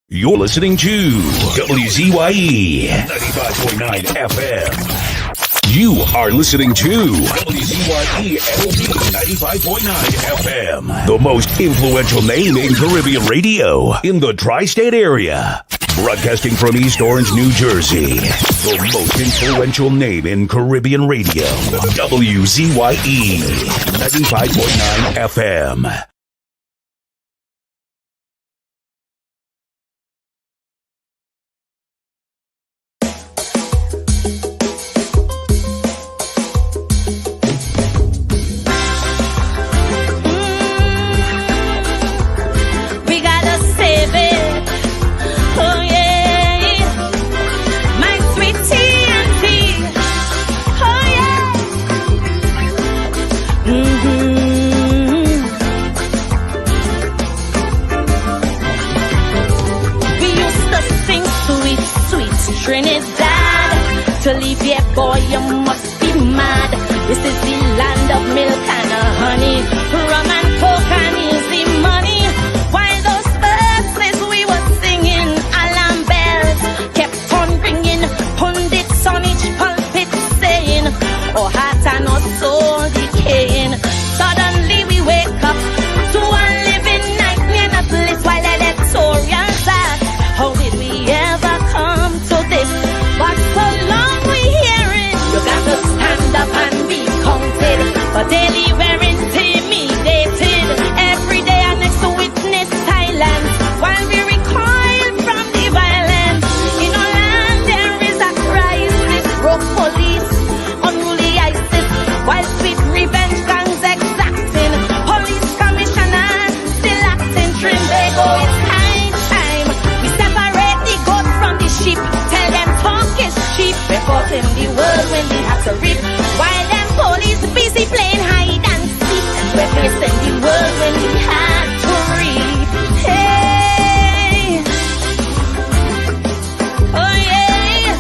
You're listening to WZYE 95.9 FM. You are listening to WZYE 95.9 FM, the most influential name in Caribbean radio in the tri-state area. Broadcasting from East Orange, New Jersey, the most influential name in Caribbean radio, WZYE 95.9 FM. Trinidad, to leave here, boy, you must be mad. This is the land of milk and honey, rum and coke and easy money. While those verses we were singing, alarm bells kept on ringing. Pundits on each pulpit saying, our heart and our soul decaying. Suddenly we wake up to a living nightmare, not bliss while electorals ask, how did we ever come to this? But so long we hearing, you got to stand up and be counted. For daily we're intimidated. Every day I next to witness silence while we recoil from the violence. In our land there is a crisis, broke police, unruly ISIS, while sweet revenge gangs exacting. Police commissioners still acting Trinbago. It's high time we separate the goat from the sheep. Tell them talk is cheap. Reporting the world when we have to reap. While them police busy playing hide and seek. We're facing the world when we had to reap. Hey, oh yeah,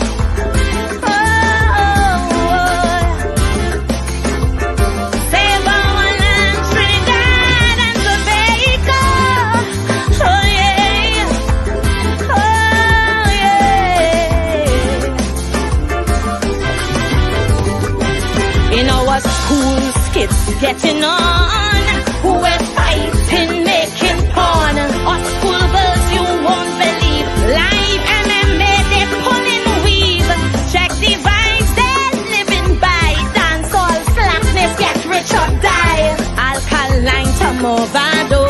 save our land, Trinidad and Tobago. Oh yeah, in our school skits getting on, we're fighting, making porn. Our school girls you won't believe, live MMA they pulling weave. Check the vibes they're living by, dance all slackness, get rich or die. Alkaline to Movado,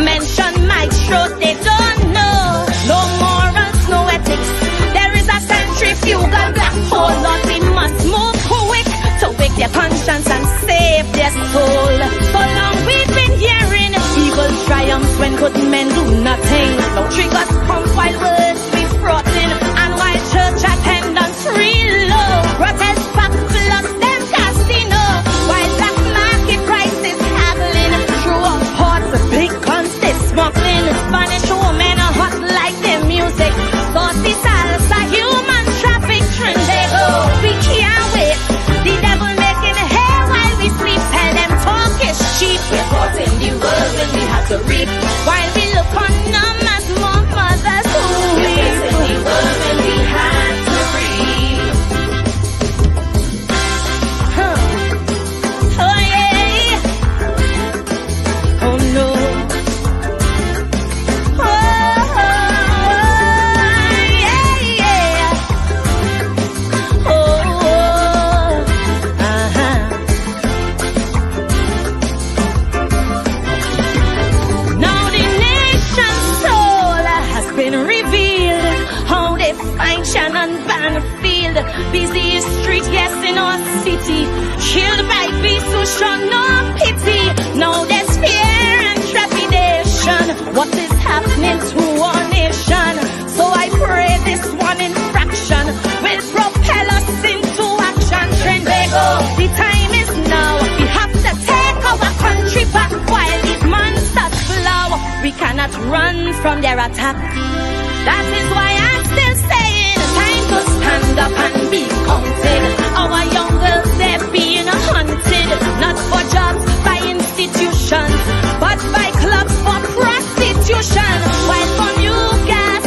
mention maestro they don't know. No morals, no ethics, there is a centrifugal black hole. Lord, we must move quick to wake their conscience and save their soul. So long we've been hearing evil triumphs when good men do nothing. No triggers pump while words be frotting, and while church attendance real low. Protest back plus them casino, while black market prices haggling. Through our ports, big guns they smuggling. Spanish women are hot like their music. Saucy salsa, human traffic, Trinbago. We can't wait. The devil making hay while we sleep. Tell them talk is cheap. We're caught in the world when we have to reap. While we look on them as more mothers who weep. We're facing the world when we had to reap. Oh yeah. Oh no. Oh yeah, yeah. Oh, now the nation's soul has been revealed. How they function on battlefield. Busy street, yes, in our city. Killed by beasts who show no pity. Now there's fear and trepidation. What is happening to our nation? So I pray this one infraction will propel us into action. Trinbago, the time is now. We have to take our country back while these monsters flow. We cannot run from their attack. That is why I'm still saying, time to stand up and be counted. Our young girls, they're being hunted, not for jobs by institutions, but by clubs for prostitution. While from you gas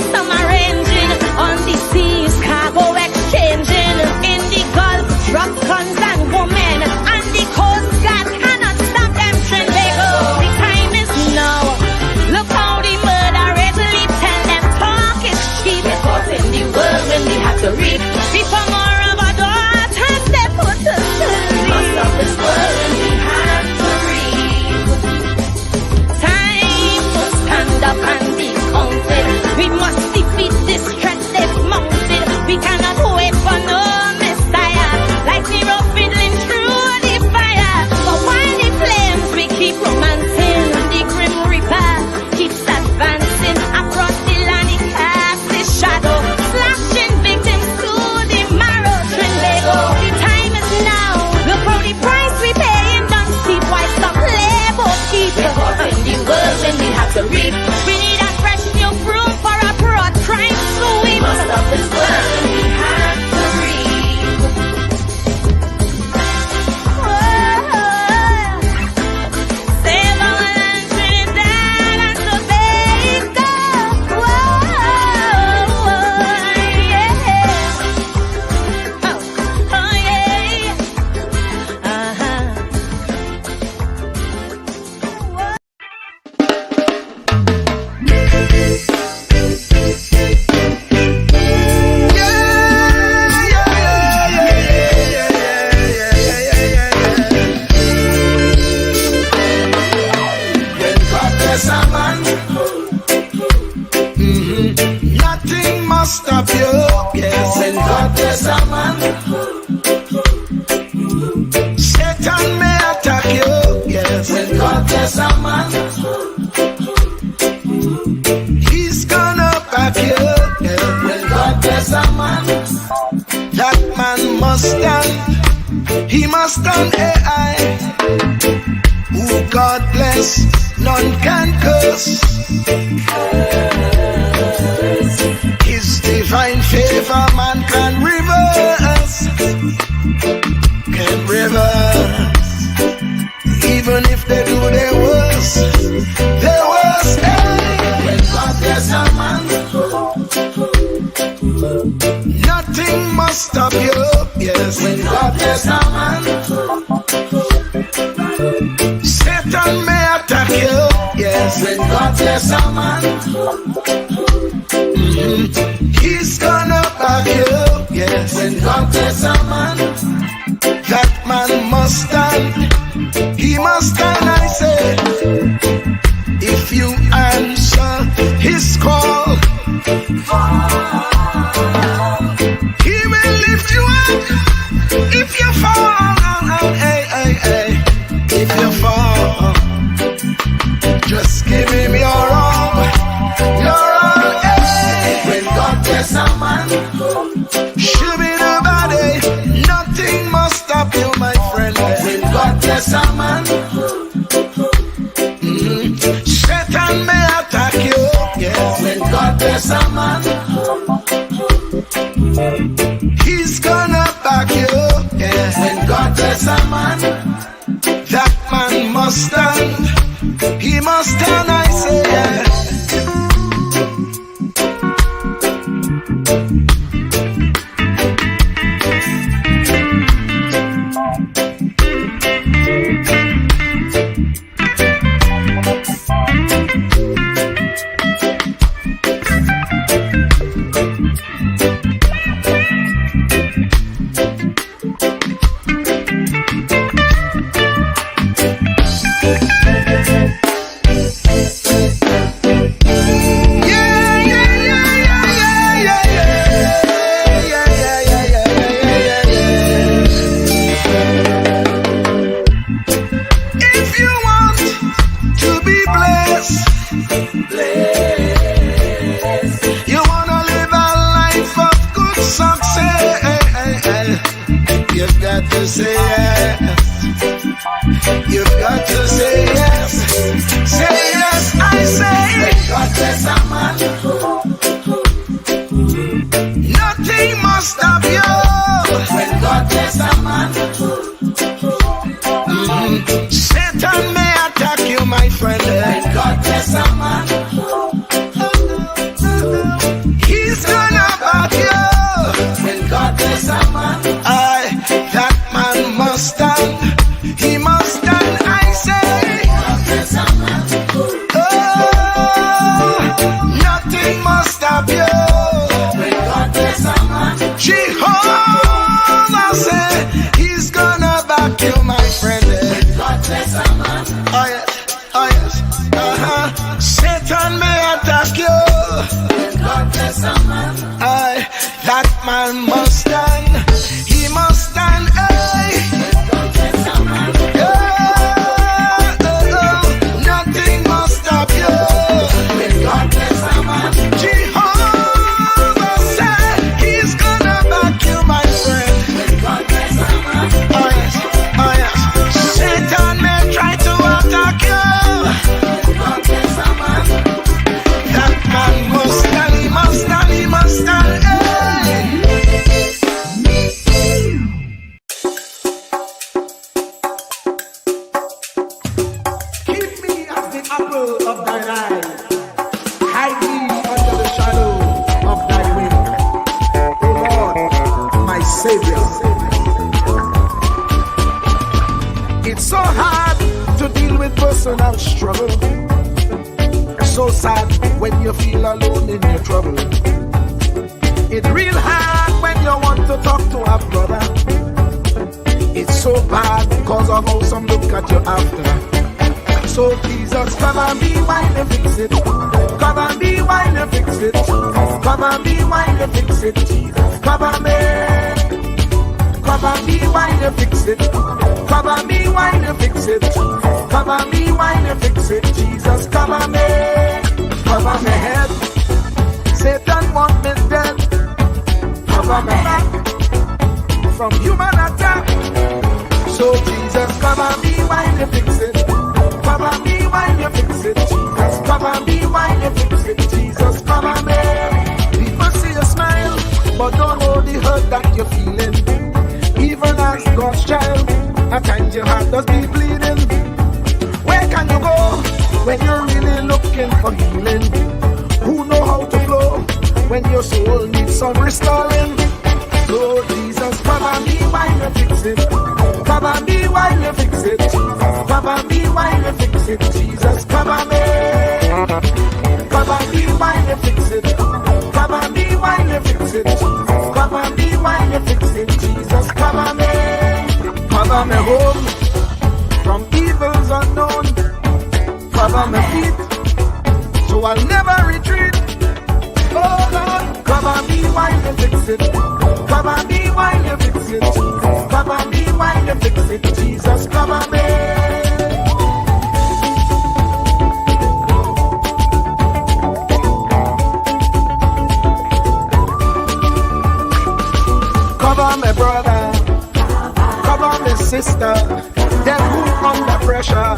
reap. We need a fresh new broom for a broad crime sweep. Must stop this world and we have to reap. Save our land, Trinidad and Tobago. Yeah. Oh yeah. When God bless a man, nothing must stop you. Yes, when God bless a man, Satan may attack you. Yes, when God bless a man, he's gonna back you. Yes, when God bless a man, that man must stand. He must stand AI. Who God bless, none can curse. His divine favor man can reverse. Can reverse. Even if they do their worst. Their worst. When God bless a man, nothing must stop you. Yes, when God bless a man, Satan may attack you. Yes, when God bless a man, he's gonna back you. Yes, when God bless a man, that man must stand. He must stand, I say. If you answer his call, he will lift you up. If you fall, hey, hey, hey. If you fall, just give him your all, hey. When God bless a man, should be nobody, nothing must stop you, my friend. When God bless a man, Satan may attack you. Yes, when God bless a man, he's gonna back you. Yes, when God bless a man, that man must stand. He must stand, I say. You've got to say yes. You've got to say yes. Say yes, I say. When God bless a man, nothing must stop you. When God bless a man, Satan may attack you, my friend. When God bless a man, he's gonna back you. When God bless a man, that man must stand. He must stand, I say. God bless a man. of thine eyes. Hide me under the shadow of thy wing. O Lord, my Savior. It's so hard to deal with personal struggle. So sad when you feel alone in your trouble. It's real hard when you want to talk to a brother. It's so bad because of how some look at you after. So Jesus, cover me while you fix it. Cover me while you fix it. Cover me while you fix it. Jesus, cover me. Cover me while you fix it. Cover me while you fix it. Cover me while you fix it. Jesus, cover me. Cover my head. Satan want me dead. Cover my back from human attack. So Jesus, cover me while you fix it. Cover me while you fix it. Jesus, cover me while you fix it. Jesus, cover me. People see you smile, but don't know the hurt that you're feeling. Even as God's child, at times your heart does be bleeding. Where can you go when you're really looking for healing? Who know how to flow when your soul needs some restoring? So Jesus, cover me while you fix it. Cover me while you fix it. Jesus, cover me while you fix it. Jesus, cover me. Cover me while you fix it. Cover me while you fix it. Jesus, cover me while you fix it. Jesus, cover me. Cover me home from evils unknown. Cover my feet so I'll never retreat. Oh Lord, cover me while you fix it. Cover me while you fix it. Jesus, cover me while you fix it. Jesus, cover me. Cover my brother, cover my sister, them who under pressure.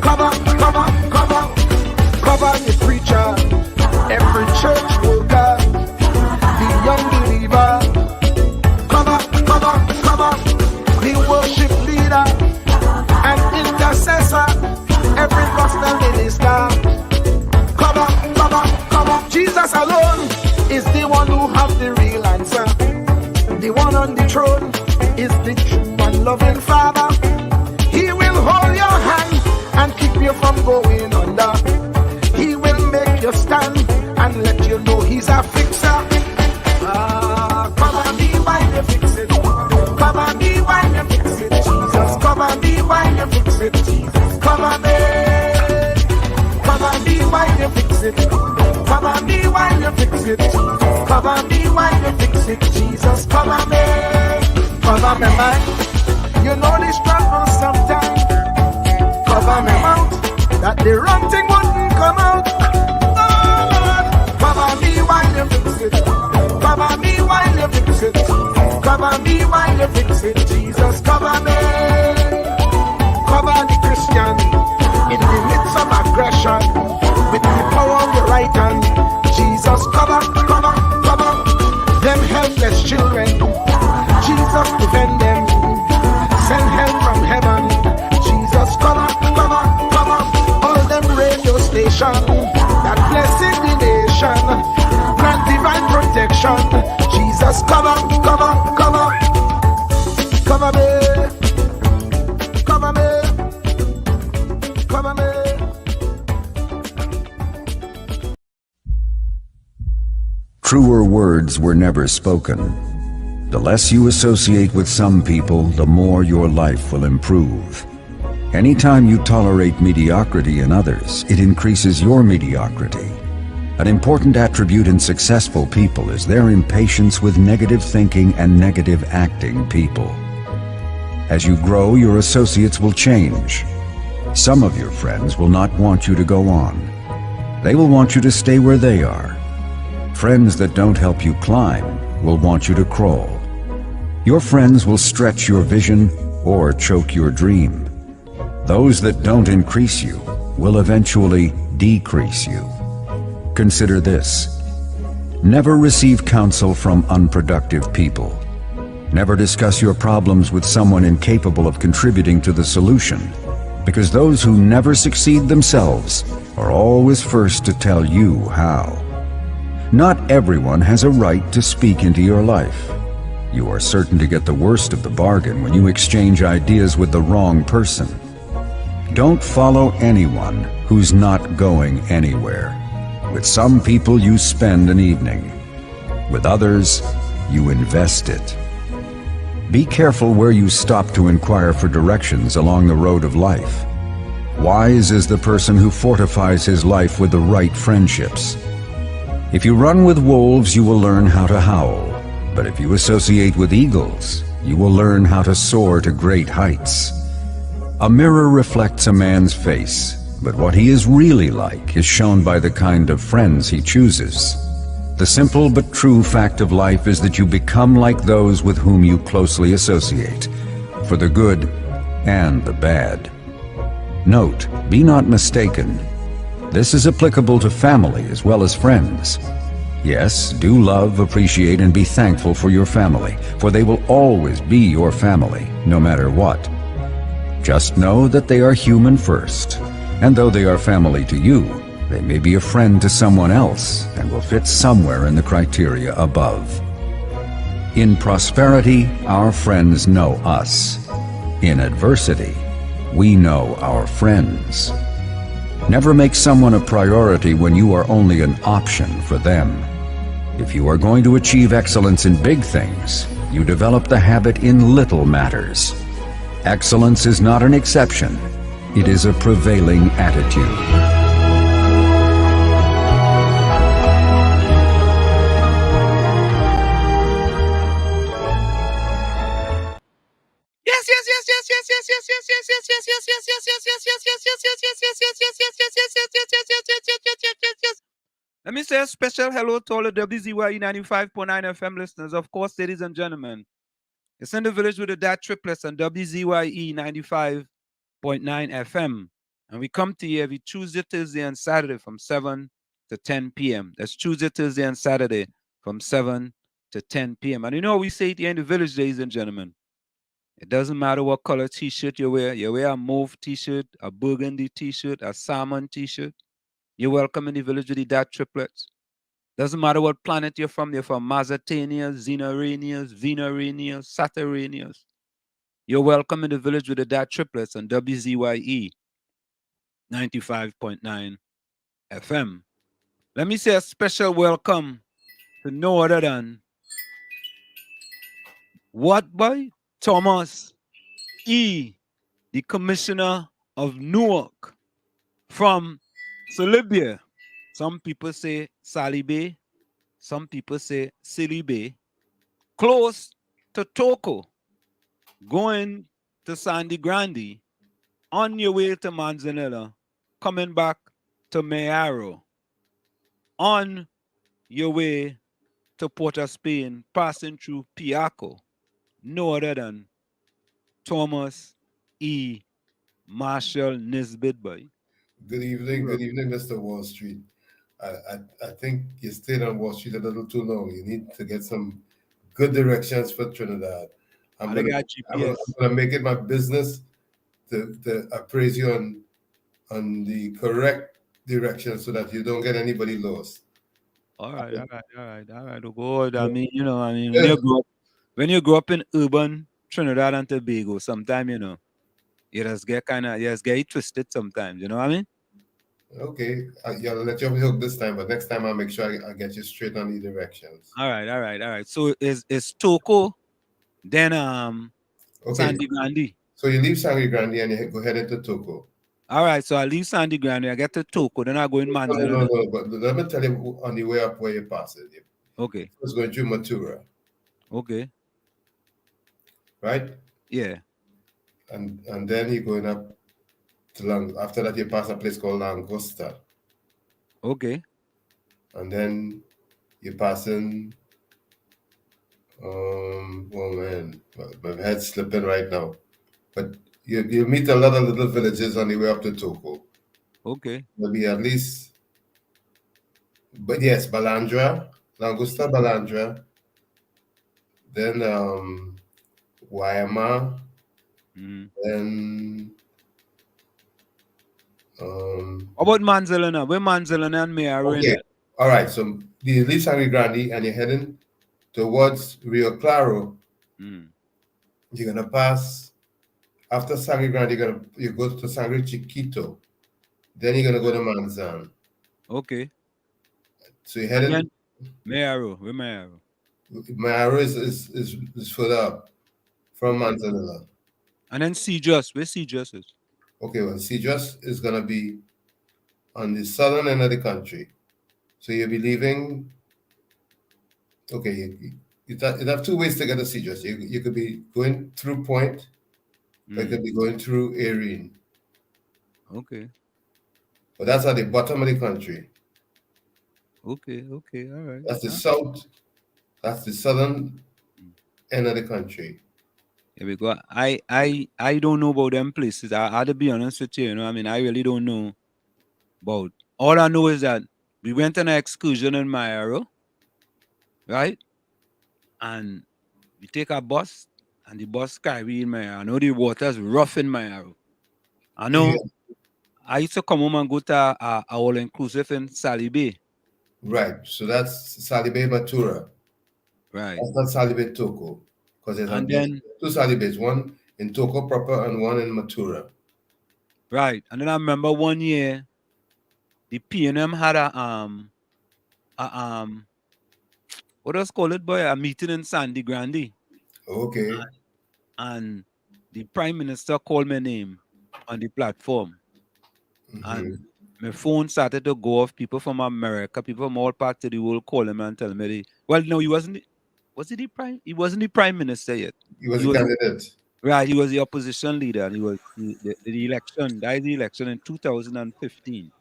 Cover, cover, cover, cover the preacher, every church worker, the young believer. Cover, cover, cover, the worship leader and intercessor, every gospel minister. Cover, cover, cover. Jesus alone is the one who has the real answer. The one on the throne is the true and loving Father. He will hold your hand and keep you from going under. He will make you stand and let you know he's a fixer. Cover me while you fix it. Cover me while you fix it. Jesus, cover me while you fix it. Jesus, cover me. Cover me while you fix it. Cover me while you fix it. Jesus, cover me while you fix it. Jesus, cover me. Cover me mind. You know the struggle sometimes. Cover my mouth, that the wrong thing wouldn't come out. Oh Lord, cover me while you fix it. Cover me while you fix it. Cover me while you fix it. Jesus, cover me. Cover the Christian in the midst of aggression with the power of your right hand. Jesus, cover, cover, cover them helpless children. Jesus, defend them. Send help from heaven. Jesus, cover, cover, cover all them radio stations that blessing the nation. Grant divine protection. Jesus, cover, cover, cover. Cover me. Cover me. Cover me. Truer words were never spoken. The less you associate with some people, the more your life will improve. Anytime you tolerate mediocrity in others, it increases your mediocrity. An important attribute in successful people is their impatience with negative thinking and negative acting people. As you grow, your associates will change. Some of your friends will not want you to go on. They will want you to stay where they are. Friends that don't help you climb will want you to crawl. Your friends will stretch your vision or choke your dream. Those that don't increase you will eventually decrease you. Consider this. Never receive counsel from unproductive people. Never discuss your problems with someone incapable of contributing to the solution. because those who never succeed themselves are always first to tell you how. Not everyone has a right to speak into your life. You are certain to get the worst of the bargain when you exchange ideas with the wrong person. Don't follow anyone who's not going anywhere. With some people you spend an evening. With others, you invest it. Be careful where you stop to inquire for directions along the road of life. Wise is the person who fortifies his life with the right friendships. If you run with wolves, you will learn how to howl. But if you associate with eagles, you will learn how to soar to great heights. A mirror reflects a man's face, but what he is really like is shown by the kind of friends he chooses. The simple but true fact of life is that you become like those with whom you closely associate, for the good and the bad. Note, be not mistaken. This is applicable to family as well as friends. Yes, do love, appreciate, and be thankful for your family, for they will always be your family, no matter what. Just know that they are human first, and though they are family to you, they may be a friend to someone else and will fit somewhere in the criteria above. In prosperity, our friends know us. In adversity, we know our friends. Never make someone a priority when you are only an option for them. If you are going to achieve excellence in big things, you develop the habit in little matters. Excellence is not an exception. It is a prevailing attitude. Let me say a special hello to all the WZYE 95.9 FM listeners. Of course, ladies and gentlemen, it's in the village with the dad triplets on WZYE 95.9 FM. And we come to you every Tuesday, Thursday, and Saturday from 7 to 10 p.m. That's Tuesday, Thursday, and Saturday from 7 to 10 p.m. And you know, we say it here in the village, ladies and gentlemen. It doesn't matter what color t-shirt you wear a mauve t-shirt, a burgundy t-shirt, a salmon t-shirt. You're welcome in the village with the dad triplets. Doesn't matter what planet you're from Mazatanias, Xenaranias, Venaranias, Saturnanias. You're welcome in the village with the dad triplets on WZYE 95.9 FM. Let me say a special welcome to no other than what boy? Thomas E., the Commissioner of Newark from Solibia. Some people say Sally Bay, some people say Silly Bay, close to Toko, going to Sandy Grande, on your way to Manzanilla, coming back to Mayaro, on your way to Port of Spain, passing through Piaco, no other than Thomas E. Marshall Nisbet, boy. Good evening, Mr. Wall Street. I think you stayed on Wall Street a little too long. You need to get some good directions for Trinidad. I'm gonna make it my business to appraise you on the correct direction so that you don't get anybody lost. All right. Good. I mean, when you grow up in urban Trinidad and Tobago, sometimes you just get it twisted sometimes. You know what I mean? Okay, I'll let you off the hook this time, but next time I'll make sure I get you straight on the directions. All right. So is Toko, then Sandy Grande. So you leave Sandy Grande and you go head into Toko. All right, so I leave Sandy Grande, I get to Toko, then I go in Manzanilla. No, but let me tell you on the way up where you pass it. Okay. First going through Matura. Okay. Right? Yeah. And then you're going up to after that you pass a place called Langosta. Okay. And then you're passing oh man, my head's slipping right now. But you meet a lot of little villages on the way up to Toko. Okay. Maybe at least, but yes, Balandra, Langosta, Balandra, then Waima, then How about Manzalina? Where Manzalina and Mayor are in Okay. it? All right. So you leave Sangre Grande and you're heading towards Rio Claro. You're gonna pass after Sangre Grande. You go to Sangre Chiquito. Then you're gonna go to Manzan. Okay. So you're And heading. then Mayaro. Where Mayaro? Mayaro is further up from Okay. Manzanilla. And then Cedrus. Where Cedrus is? Okay, well, Cedrus is gonna be on the southern end of the country. So you'll be leaving. Okay, you have two ways to get to Cedrus. You could be going through Point, or you could be going through Erin. Okay. But that's at the bottom of the country. Okay. All right. That's the south. That's the southern end of the country. Here we go. I don't know about them places. I had to be honest with you. I mean, I really don't know about. All I know is that we went on an excursion in Mayaro, right? And we take a bus, and the bus carry in Mayaro. I know the water's rough in Mayaro. I know. Yeah. I used to come home and go to a all inclusive in Sally Bay. Right. So that's Salibe Matura. Right. That's not Salibe Toko. Because And then two Salibes, one in Toko proper and one in Matura. right. And then I remember one year the P&M had a what does call it, boy? A meeting in Sandy Grande. Okay. And the Prime Minister called my name on the platform. And my phone started to go off. People from America, people from all parts of the world call him and tell me, well, no, he wasn't. Was he the prime? He wasn't the prime minister yet. He was a candidate. Right, he was the opposition leader. And he was the election. That is the election in 2015.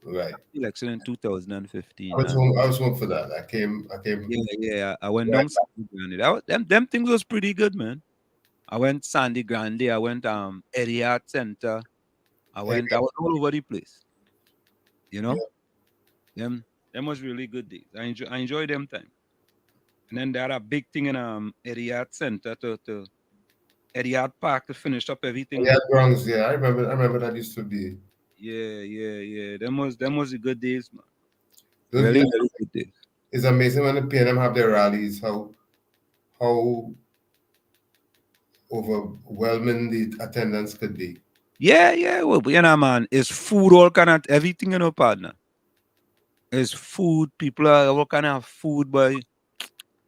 Right. Election in 2015. I was home for that. I came. Yeah. I went down Sandy Grande. Them things was pretty good, man. I went Sandy Grande. I went Etihad Center. I was all over the place. You know? Yeah. Them was really good days. I enjoy them time. And then they had a big thing in Etihad Center to Etihad Park to finish up everything. Yeah, Bronx, yeah. I remember that used to be. Yeah. Them was the good days, man. Those Really, days, really good days. it's amazing when the PNM have their rallies, how overwhelming the attendance could be. Yeah. Well, man, it's food, all kind of everything, partner. It's food. People are all kind of food, boy.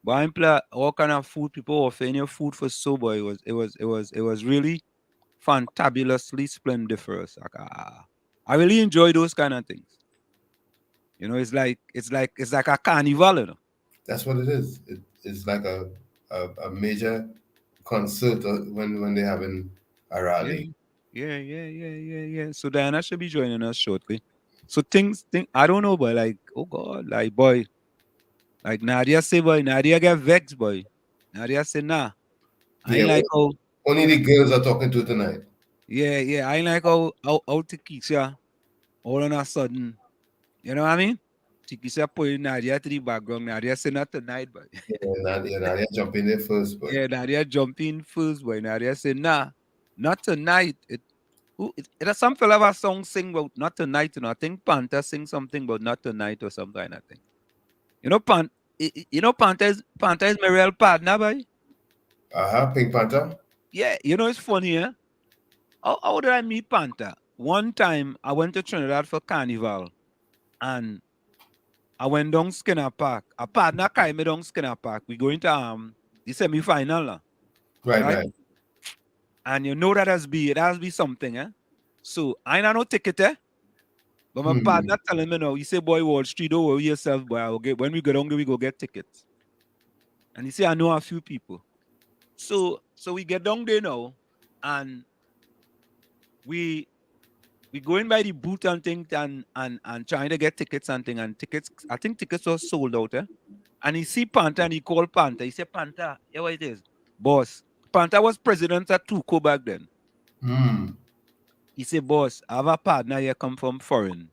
Buying all kind of food. People offering your food for so, boy. It was really fantabulously splendiferous. Like, I really enjoy those kind of things. It's like a carnival, That's what it is. It's like a major concert when they're having a rally. Yeah. So Diana should be joining us shortly. So I don't know, boy. Like, oh God, like boy, like Nadia say, boy, Nadia get vexed, boy. Nadia say, nah, I ain't like how. Only the girls are talking to tonight. Yeah. I ain't like how Tikisha all on a sudden. You know what I mean? Tikisha put Nadia to the background. Nadia say not tonight, but Nadia jump in there first, but yeah, Nadia jump in first, boy. Nadia say, nah, not tonight. It some fella have a song sing about not tonight, I think Panther sing something about not tonight or something kind of thing. Panther is my real partner, boy. Pink Panther. Yeah, it's funny, yeah. How did I meet Panther? One time I went to Trinidad for Carnival and I went down Skinner Park. A partner carried me down Skinner Park. We going to the semi-final. Right. And that has be something, eh? So I ain't no ticket, eh? But my partner telling me now, he say, boy, Wall Street, don't worry yourself, boy. When we go down there, we go get tickets. And he say, I know a few people. So we get down there now, and we going by the booth and thing and trying to get tickets and thing. And I think tickets were sold out, eh? And he see Panther and he called Panther. He said, Panther, yeah, what it is? Boss. Panther was president at Tuco back then. He said, boss, I have a partner here come from foreign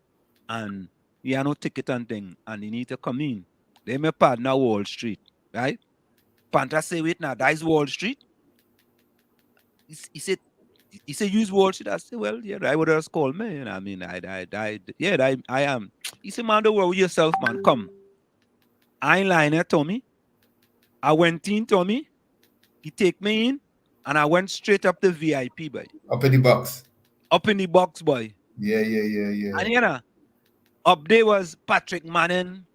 and he had no ticket and thing and he need to come in. They my partner Wall Street, right? Panther say, wait now, that is Wall Street? He said, He said, use Wall Street. I said, well, yeah, I would have called me. You know, I mean, I am. He said, man, don't worry yourself, man. Come. I ain't lying there, Tommy. I went in, Tommy. He take me in, and I went straight up the VIP, boy. Up in the box. Up in the box, boy. Yeah. And you know, up there was Patrick Manning,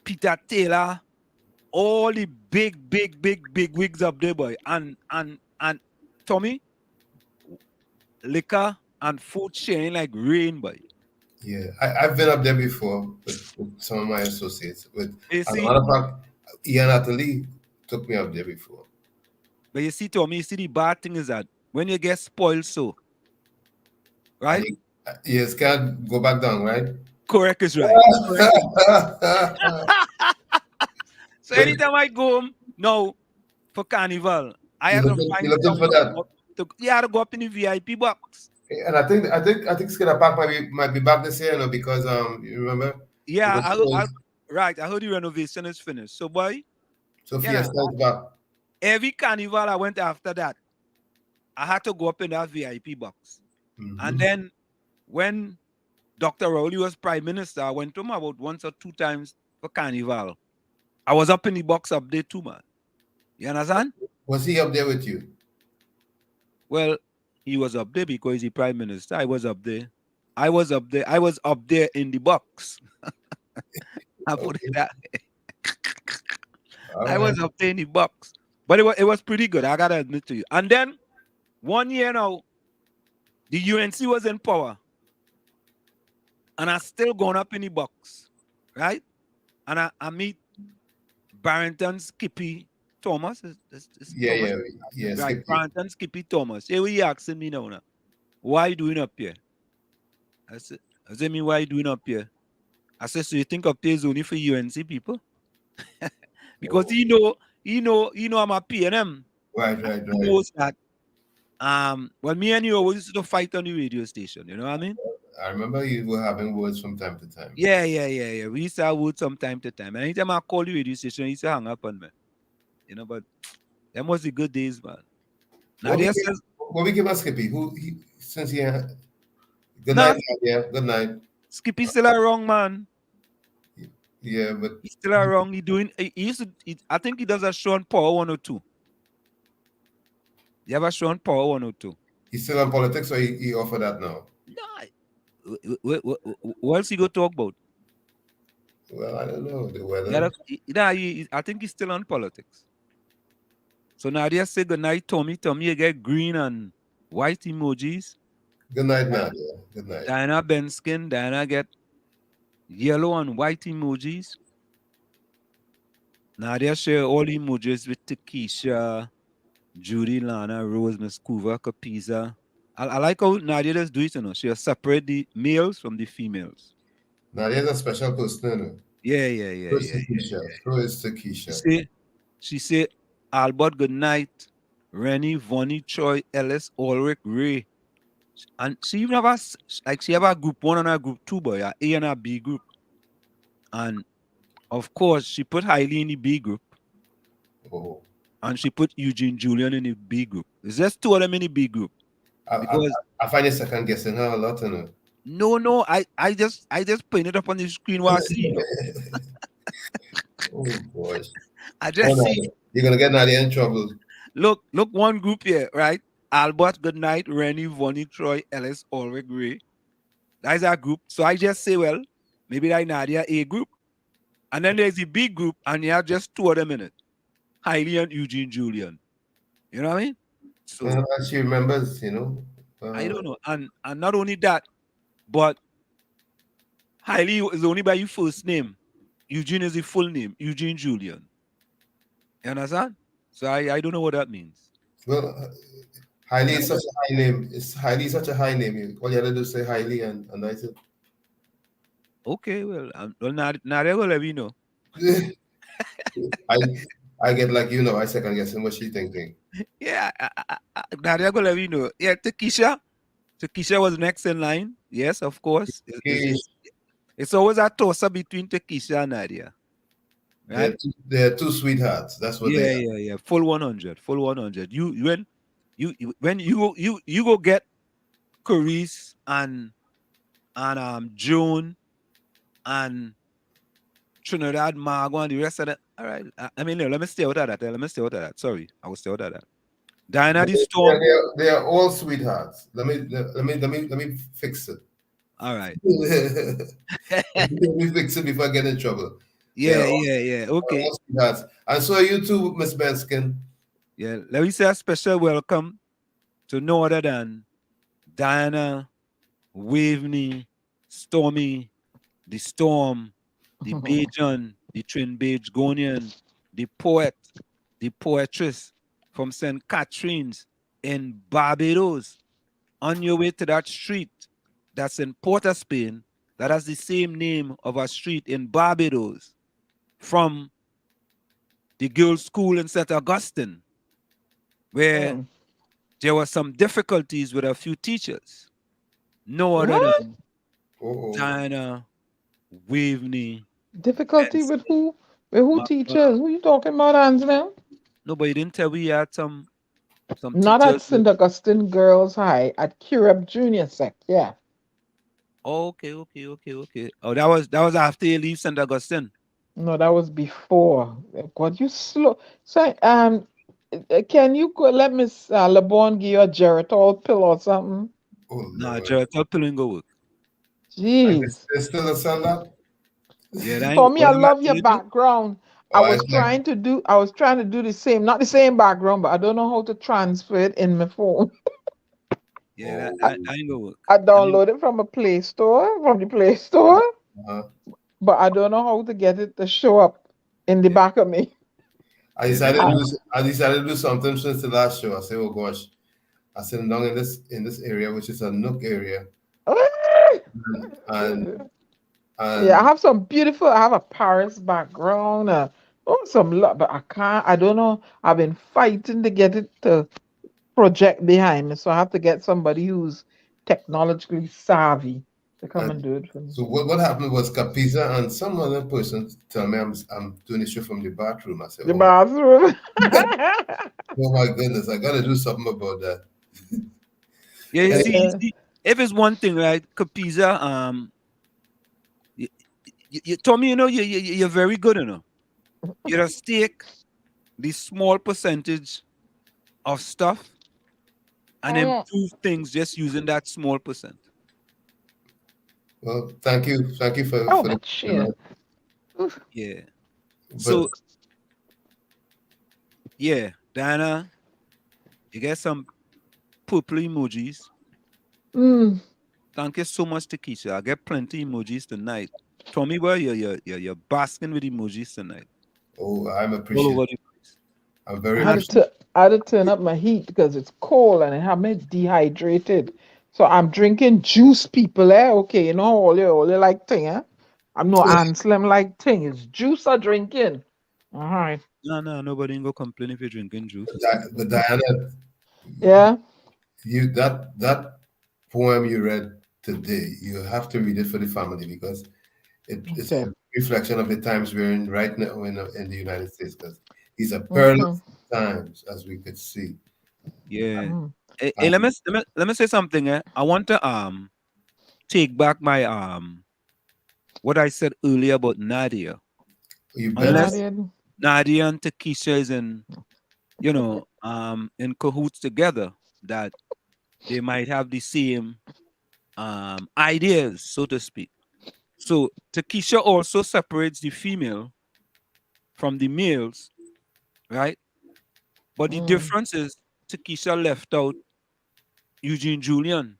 Peter Taylor, all the big wigs up there, boy. And Tommy, liquor and food sharing like rain, boy. Yeah, I've been up there before with some of my associates. With You as a see, matter of fact, Ian Atali took me up there before. but you see, Tommy, you see the bad thing is that when you get spoiled, so right? You just can't go back down, right? Correct is right. So anytime I go home now for carnival, I have to find looking for that. You have to go up in the VIP box. And I think Skinner Park might be back this year, you know, because you remember? Yeah, right. I heard the renovation is finished. So boy, so Fiesta is back. Every carnival I went after that, I had to go up in that VIP box. Mm-hmm. And then when Dr. Rowley was prime minister, I went to him about once or two times for carnival. I was up in the box up there too, man. You understand? Was he up there with you? Well, he was up there because he's the prime minister. I was up there. I was up there in the box. I put it that way. I was up there in the box. But it was pretty good, I gotta admit to you. And then 1 year now, the UNC was in power. And I still gone up in the box. Right? And I meet Barrington Skippy Thomas. Yeah. Right, Skippy. Barrington Skippy Thomas. Hey, what you asking me now? Why you doing up here? I said, why you doing up here? I said, so you think up here is only for UNC people? Because he know I'm a PNM. Right. He knows that. Well, me and you always used to fight on the radio station. You know what I mean? I remember you were having words from time to time. Yeah. We used to have words from time to time. And anytime I call the radio station, he used to hang up on me. You know, but them was the good days, man. Now what we give us Skippy? Since he had good night, yeah. Good night. Skippy still around, man. Yeah, but he's still around. I think he does a show on Power 102. You have a show on Power 102. He's still on politics, or he offered that now? No. What else he go talk about? Well, I don't know. The weather. I think he's still on politics. So Nadia say good night, Tommy. Tommy, you get green and white emojis. Good night, Nadia. Good night. Diana Benskin. Diana get yellow and white emojis. Nadia share all emojis with Takesha, Judy, Lana, Rose, Miss Coover, Capiza. I like how Nadia does do it, you know. She'll separate the males from the females. Nadia's a special person, you know. Yeah. So is Takesha. She said, Albert, good night. Rennie, Vonnie, Troy, Ellis, Ulrich, Ray. And she even have a group 1 and a group 2, boy, a A and a B group. And of course, she put Hailey in the B group. Oh. And she put Eugene Julian in the B group. It's just 2 of them in the B group. I find you second guessing her a lot, you know. No, I just put it up on the screen while I see it. Oh boy. I just see it. You're gonna get Nadia in trouble. Look, one group here, right? Albert, good night, Rennie, Vonnie, Troy, Ellis, Ulrich, Ray. That's our group. So I just say, well, maybe that Nadia A group. And then there's the B group, and you have just 2 of them in it. Hailey and Eugene Julian. You know what I mean? So she remembers, you know. I don't know. And not only that, but Hailey is only by your first name. Eugene is the full name, Eugene Julian. You understand? So I don't know what that means. Well, Hailey is such a high name. Hailey is such a high name. All you have to do is say Hailey and that's it. Okay, well, now they will let me know. I get like, you know, I second guessing what she thinking. Yeah, now they're gonna let me know. Yeah, Takesha was next in line. Yes, of course. It's always a toss-up between Takesha and Nadia. Right? They're two sweethearts. That's what they are. Yeah. Full 100. You when you go get Carice and June and Trinidad, Margot, and the rest of that. All right. I mean, no, let me stay out of that. Let me stay out of that. Sorry, I will stay out of that. Diana the Storm. They are all sweethearts. Let me fix it. All right. Let me fix it before I get in trouble. Yeah. Okay. All sweethearts. And so are you too, Miss Benskin. Yeah. Let me say a special welcome to no other than Diana, Waveney, Stormy, the Storm, the Bajan, the Trinbagonian, the poet, the poetress from St. Catherine's in Barbados. On your way to that street that's in Port of Spain, that has the same name of a street in Barbados, from the girls' school in St. Augustine, where there were some difficulties with a few teachers. No other than Diana, Waveney. Difficulty with who? With who teachers? Who you talking about, Angela? No, but you didn't tell me you had some Not teachers. at St. Augustine Girls High, at Curab Junior Sec, yeah. Okay. Oh, that was after you leave St. Augustine. No, that was before. God, you slow. So, can you let Miss LeBon give you a Geritol pill or something? Nah, Geritol pill ain't go work. Jeez. There's still a salad. Yeah, Tommy, I love your background. I was trying to do the same, not the same background, but I don't know how to transfer it in my phone. Yeah, that ain't gonna work. I downloaded it from the Play Store, but I don't know how to get it to show up in the back of me. I decided to do something since the last show. I said, oh gosh, I sit down in this area, which is a nook area. and yeah, I have I have a Paris background, but I don't know. I've been fighting to get it to project behind me, so I have to get somebody who's technologically savvy to come and do it for me. So what happened was Capiza and some other person tell me I'm doing this show from the bathroom. I said, the bathroom. Oh my goodness, I gotta do something about that. Yeah, you see, if it's one thing, right, Capiza, Tommy, you're very good, You just take the small percentage of stuff and improve things just using that small percent. Well, thank you for the yeah. So yeah, Diana, you get some purple emojis. Thank you so much, Takesha. I get plenty emojis tonight. Tommy, boy, you're basking with emojis tonight. Oh, I'm appreciative. I'm very I had to turn up my heat because it's cold and it had me dehydrated. So I'm drinking juice, people. Okay, you know all you like thing, I'm no Anslim like thing. It's juice I drinking. All right. No, nobody ain't gonna complain if you're drinking juice. But Diana, yeah, you that poem you read today, you have to read it for the family because it's a reflection of the times we're in right now in the United States. Because these are perilous times, as we could see. Yeah. Hey, let me say something. I want to take back my what I said earlier about Nadia. Unless Nadia and Takesha is in cahoots together, that they might have the same ideas, so to speak. So Takesha also separates the female from the males, right? But the difference is Takesha left out Eugene Julian.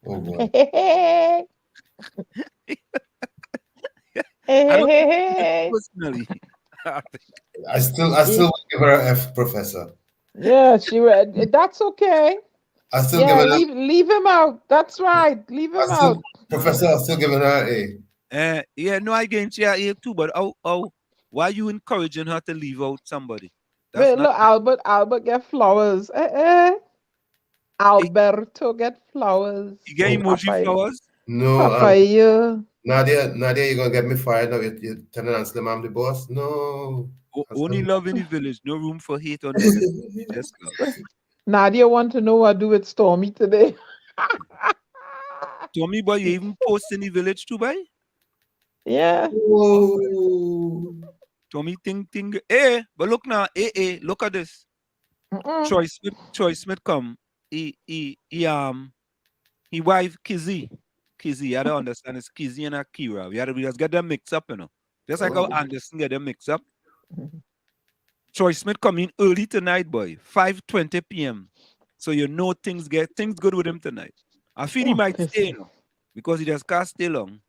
Oh boy. I don't think personally. I still give her an F, Professor. Yeah, that's okay. I still give her leave him out. That's right. Leave him out. Professor, I'm still giving her an A. Yeah, no, I gave her A too, but why are you encouraging her to leave out somebody? Wait, look, Albert get flowers. Alberto get flowers. You get emoji flowers? No. Nadia, you're gonna get me fired now. You're telling Anslim I'm the boss? No. Only love in the village. No room for hate or negativity. Yes, Nadia want to know what I do with Stormy today. Tommy, boy, you even post in the village too, boy? Yeah. Oh. Tommy, ting. Hey, but look now. Hey, look at this. Troy Smith come. He wife Kizzy. I don't understand. It's Kizzy and Akira. We just get them mixed up, you know. Just like how Anderson get them mixed up. Troy Smith come in early tonight, boy. 5:20 p.m. So you know things good with him tonight. I feel he might stay, you know, because he just can't stay long.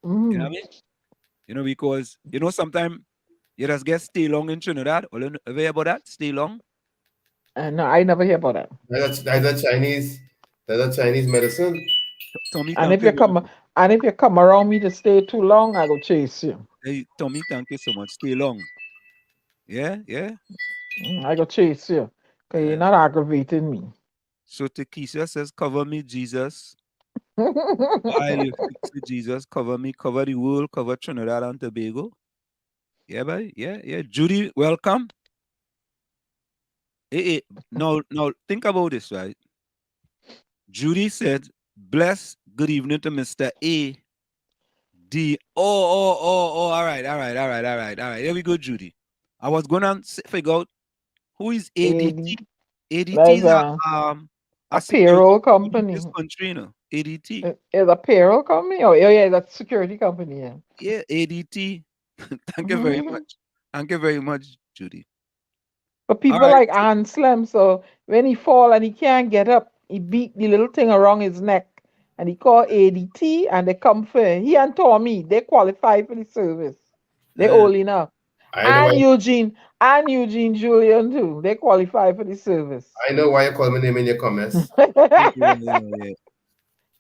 You know what I mean? You know, because sometimes you just get stay long in Trinidad. Or you ever hear about that? Stay long? No, I never hear about that. That's a Chinese medicine. Tommy, And thank if you you. come around me to stay too long, I go chase you. Hey, Tommy, thank you so much. Stay long. Yeah. I go chase you. Because you're not aggravating me. So Takesha says, cover me, Jesus. While you fix me, Jesus, cover me, cover the world, cover Trinidad and Tobago. Yeah, boy. Yeah. Judy, welcome. Hey, now think about this, right? Judy said, bless good evening to Mr. A. D. Oh, all right. Here we go, Judy. I was going to figure out who is ADT. ADT That's is a security payroll company in company. this country, you know. ADT. It's a payroll company? Oh, yeah, that's a security company, yeah. Yeah, ADT. Thank you very much. Thank you very much, Judy. But All people right. like Anselm, so when he fall and he can't get up, he beat the little thing around his neck and he call ADT and they come for him. He and Tommy, they qualify for the service. They old enough. I know And why. Eugene Julian too. They qualify for the service. I know why you call my name in your comments. Yeah.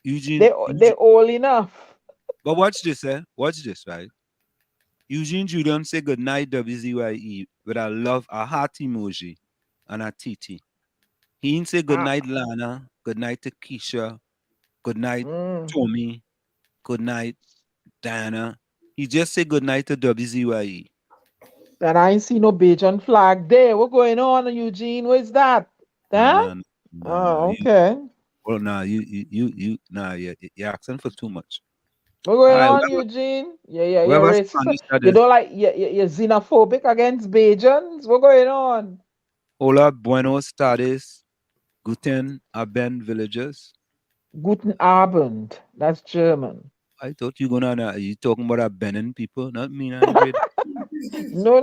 Eugene. They old enough. But watch this, Watch this, right? Eugene Julian say good night, WZYE, with a heart emoji and a TT. He didn't say good night, Lana. Good night to Keisha. Good night, Tommy. Good night, Diana. He just said good night to WZYE. And I ain't see no Bajan flag there. What going on, Eugene? Where's that? Huh? Oh, okay. Well, nah, you're asking for too much. What going All right, on, Eugene? Yeah, you're whoever racist. Spanish that You is. don't like you're xenophobic against Bajans? What going on? Hola, buenos tardes. Guten Abend, villagers. Guten Abend. That's German. I thought you talking about our Benin people, not me. I agree. No.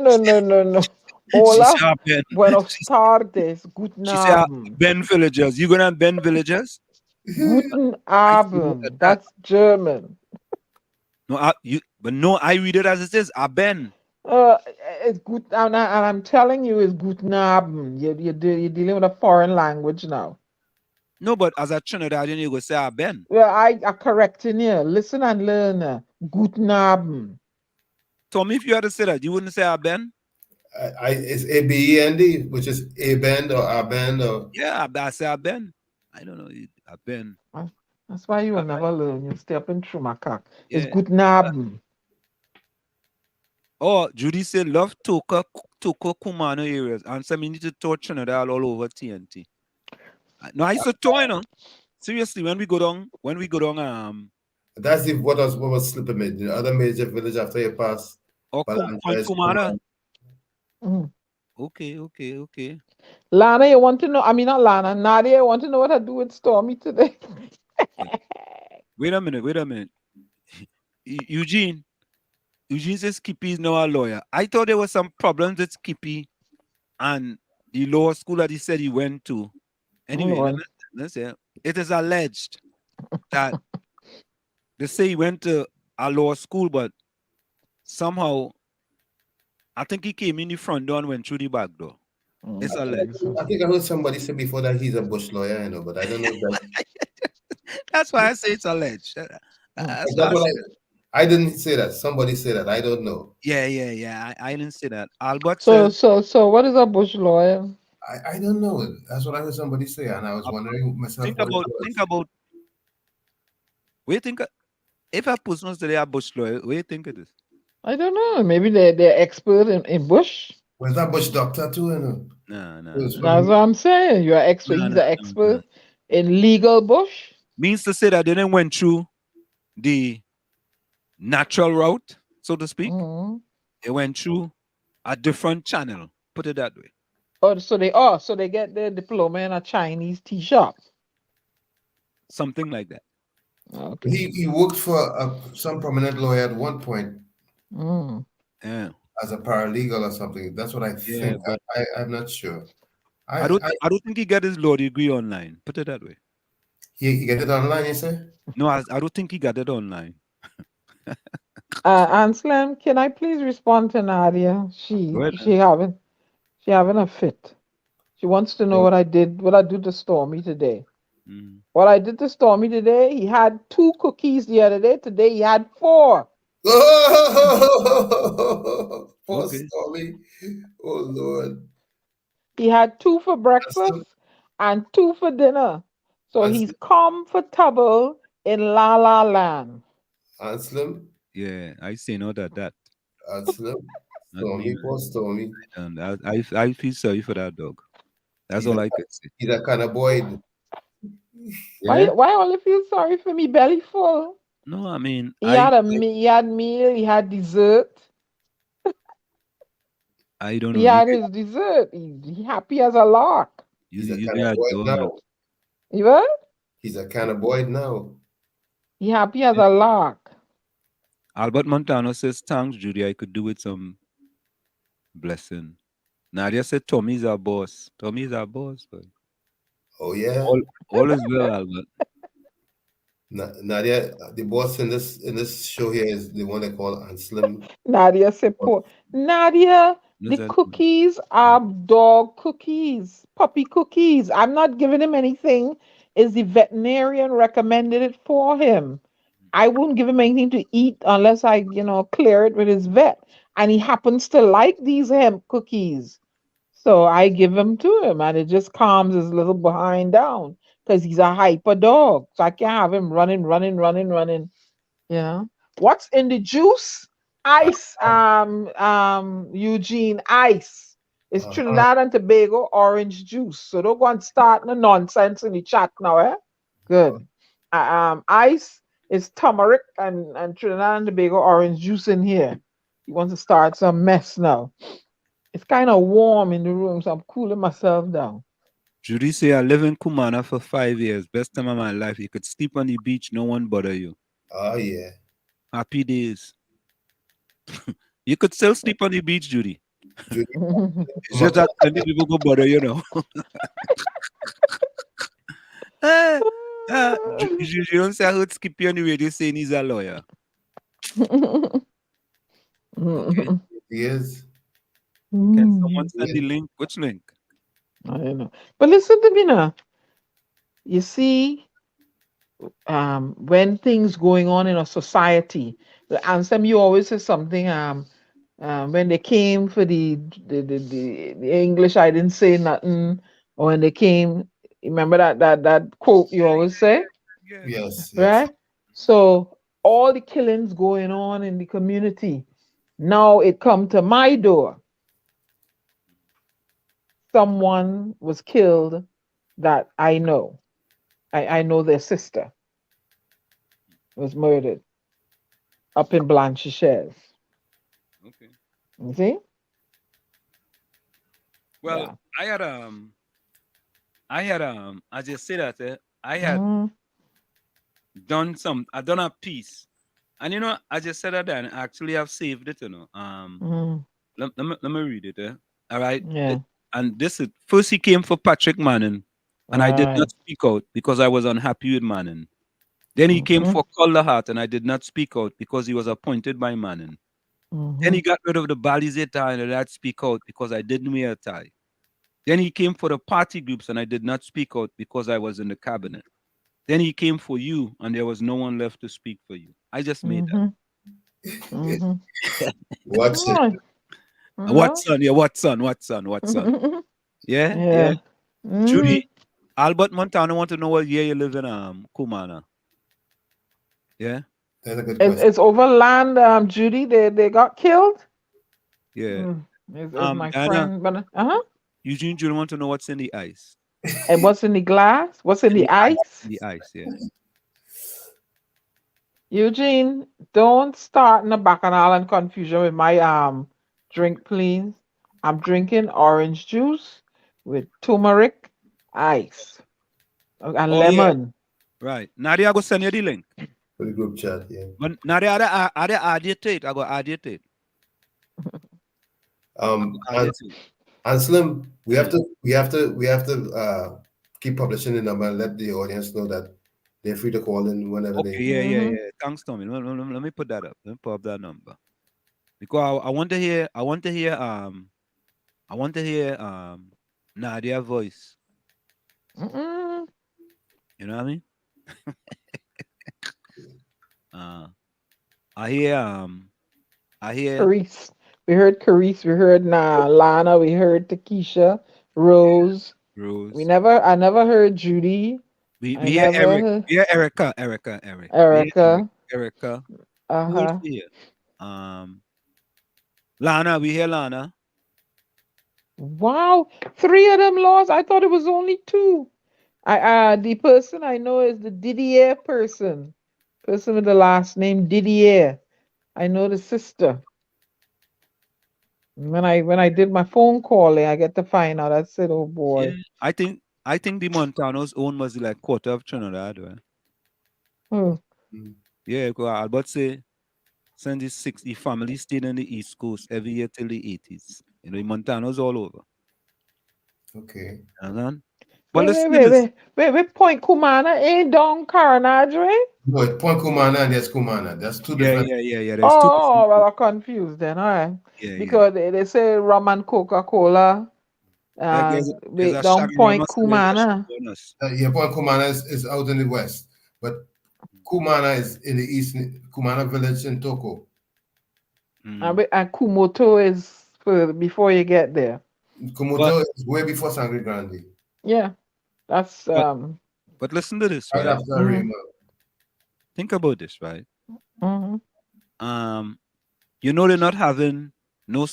She Hola, said Ben. buenos tardes. Guten She said Abend. Ben villagers. You gonna Ben villagers? Guten I see, look at Abend. that. That's German. No, I read it as it says. Ben. It's good, and I'm telling you, it's Guten Abend. You're dealing with a foreign language now. No, but as a Trinidadian, you go say Ben. Well, I are correcting you. Listen and learn. Guten Abend. Tommy, if you had to say that, you wouldn't say Ben. It's ABEND, which is a band or a band or. Yeah, I say Ben. I don't know. Ben. That's why you will never learn. You stay up in through my cock. It's Yeah. Guten Abend. Oh, Judy said love Toko Kumano areas. And so we need to tour Trinidad all over TNT. No, I used to tour, you know. Seriously, when we go down, That's what was slipping me. The other major village after you pass. Kumana. Okay. Lana, you want to know? I mean, not Lana. Nadia, you want to know what I do with Stormy today? Wait a minute. Eugene says Skippy is now a lawyer. I thought there was some problems with Skippy and the law school that he said he went to. Anyway, let's say it is alleged that they say he went to a law school, but somehow I think he came in the front door and went through the back door. It's alleged. I think I heard somebody say before that he's a bush lawyer, you know, but I don't know if that. That's why I say it's alleged. I didn't say that. Somebody said that. I don't know. Yeah. I didn't say that. Albert So what is a bush lawyer? I don't know. That's what I heard somebody say, and I was wondering myself. Think about. If a person was today a bush lawyer, what do you think it is? I don't know. Maybe they're expert in bush. Was that Bush doctor too? You know? No. That's what I'm saying. You're an expert. He's an expert in legal bush. Means to say that they didn't went through the natural route, so to speak. They went through a different channel. Put it that way. So they get their diploma in a Chinese tea shop. Something like that. Okay. He worked for some prominent lawyer at one point. Yeah. As a paralegal or something. That's what I think. But I'm not sure. I don't think he got his law degree online. Put it that way. He get it online, you say? No, I don't think he got it online. Anselm, can I please respond to Nadia? She having a fit. She wants to know what I did to Stormy today. What I did to Stormy today, he had 2 cookies the other day. Today he had 4. Oh, poor Stormy. Oh, Lord. He had 2 for breakfast and 2 for dinner. So he's comfortable in La La Land. Anselm? Yeah, I say no that. Anselm? Stormy, poor Stormy. And I feel sorry for that dog. That's all I can say. He's a kind of boy. Yeah? Why all you feel sorry for me? Belly full. No, I mean he had meal, he had dessert. I don't know. He had his dessert. He happy as a lark. He's a kind of boy now. You what? He's a kind of boy now. He happy as a lark. Albert Montano says, thanks, Judy. I could do with some blessing. Nadia said, Tommy's our boss. Tommy's our boss. But oh, yeah. All is well, Albert. Nadia, the boss in this show here is the one they call Anselm. Nadia said, Nadia, the cookies are dog cookies, puppy cookies. I'm not giving him anything. Is the veterinarian recommended it for him? I wouldn't give him anything to eat unless I, clear it with his vet. And he happens to like these hemp cookies. So I give them to him and it just calms his little behind down because he's a hyper dog. So I can't have him running. What's in the juice? Ice, Eugene, ice. It's Trinidad and Tobago orange juice. So don't go and start no nonsense in the chat now, eh? Good. Ice is turmeric and Trinidad and Tobago orange juice in here. You want to start some mess now. It's kind of warm in the room, so I'm cooling myself down. Judy say, I live in Kumana for 5 years. Best time of my life. You could sleep on the beach, no one bother you. Oh, yeah. Happy days. You could still sleep on the beach, Judy. It's just that many people go bother you now. You don't say I heard Skippy on the radio saying he's a lawyer. Okay. He is. Can someone send the link? Which link? I don't know. But listen to me now. You see, when things going on in a society, and some you always say something. When they came for the English, I didn't say nothing. Or when they came, remember that quote you always say? Yes. Right? So all the killings going on in the community, now it come to my door. Someone was killed that I know. I know their sister was murdered up in Blanchisseuse. Okay. You see? Well, yeah. I had as you say that, I had done a piece. And I just said that and actually I've saved it, Let me read it, all right? Yeah. And this is first he came for Patrick Manning, and I did not speak out because I was unhappy with Manning. Then he came for Calder Hart, and I did not speak out because he was appointed by Manning. Then he got rid of the Balize tie, and I did not speak out because I didn't wear a tie. Then he came for the party groups, and I did not speak out because I was in the cabinet. Then he came for you, and there was no one left to speak for you. I just made that. Watson? Yeah, Watson. Yeah. Judy, Albert Montano want to know what year you live in Kumana. Yeah. That's a good question. It's overland, Judy. They got killed. Yeah. Is my Diana, friend, but Eugene, do you want to know what's in the ice? And what's in the glass? What's in the ice? The ice, yeah. Eugene, don't start in the bacchanal and confusion with my drink, please. I'm drinking orange juice with turmeric ice and Oh yeah, lemon. right. Nadia, I go send you the link. For the group chat, yeah. But Nadia, I add you to it. I go add you to it. And Slim, we have to keep publishing the number and let the audience know that they're free to call in whenever they. Yeah. Thanks, Tommy. Let me put that up. Let me put up that number. Because I want to hear Nadia's voice. Mm-mm. You know what I mean? I hear Carice. We heard Carice. We heard Lana. We heard Takesha, Rose. I never heard Judy. We hear Eric. We hear Erica. Erica. Who else we hear? Lana. We hear Lana. Wow, 3 of them lost. I thought it was only 2. The person I know is the Didier person with the last name Didier. I know the sister. When I did my phone calling, I get to find out. I said, "Oh boy." Yeah, I think the Montanos own was like quarter of Trinidad, right? Yeah, because I about say since the 60 families stayed in the East Coast every year till the 80s. You know, the Montanos all over. Okay. But wait, Point Kumana ain't down Caranadre? No, it's Point Kumana and there's Kumana. That's two different. Yeah. There's two. Well, I'm confused then. All right. Yeah, because they say rum and Coca-Cola. Wait, down Point Kumana. Yeah, Point Kumana is out in the west, but Kumana is in the east. Kumana village in Toko. And Kumoto is before you get there. Kumoto is way before Sangre Grande. Yeah, that's But listen to this, right? Think about this, right? You know they're not having no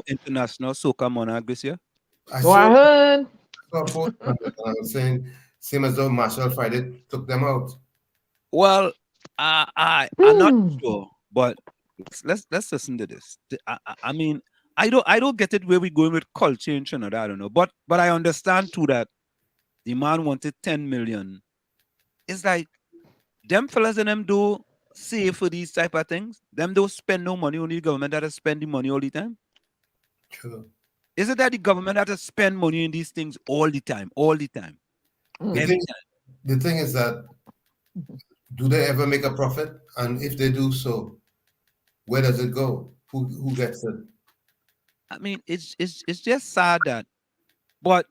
international soca monarch this year. I heard. I'm saying same as though Marshall Friday took them out. Well, I'm not sure, but let's listen to this. I mean, I don't get it where we going with culture in Trinidad. I don't know, but I understand too that the man wanted 10 million. It's like them fellas and them do save for these type of things. Them don't spend no money. Only the government that is spending money all the time. True. Is it that the government has to spend money in these things all the time? The thing is that, do they ever make a profit? And if they do so, where does it go? Who gets it? I mean, it's just sad that, but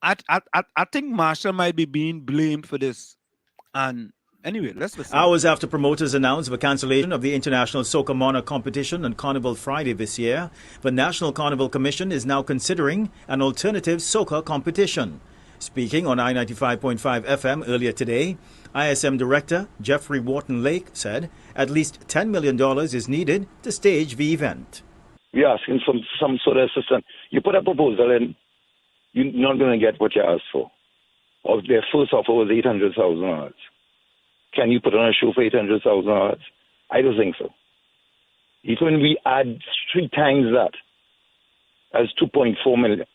I think Marshall might be being blamed for this. And anyway, let's listen. Hours after promoters announced the cancellation of the International Soca Monarch competition on Carnival Friday this year, the National Carnival Commission is now considering an alternative soca competition. Speaking on I-95.5 FM earlier today, ISM Director Jeffrey Wharton Lake said at least $10 million is needed to stage the event. We're asking for some sort of assistance. You put a proposal in, you're not going to get what you asked for. Their first offer was $800,000. Can you put on a show for $800,000? I don't think so. Even when we add 3 times that, that's $2.4 million.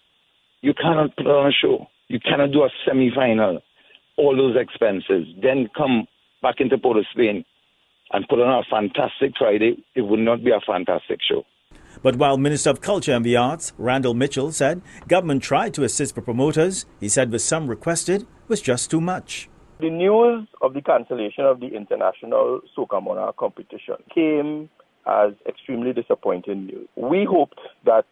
You cannot put on a show. You cannot do a semi-final, all those expenses, then come back into Port of Spain and put on a fantastic Friday. It would not be a fantastic show. But while Minister of Culture and the Arts, Randall Mitchell, said government tried to assist the promoters, he said the sum requested was just too much. The news of the cancellation of the International Soca Monarch competition came as extremely disappointing news. We hoped that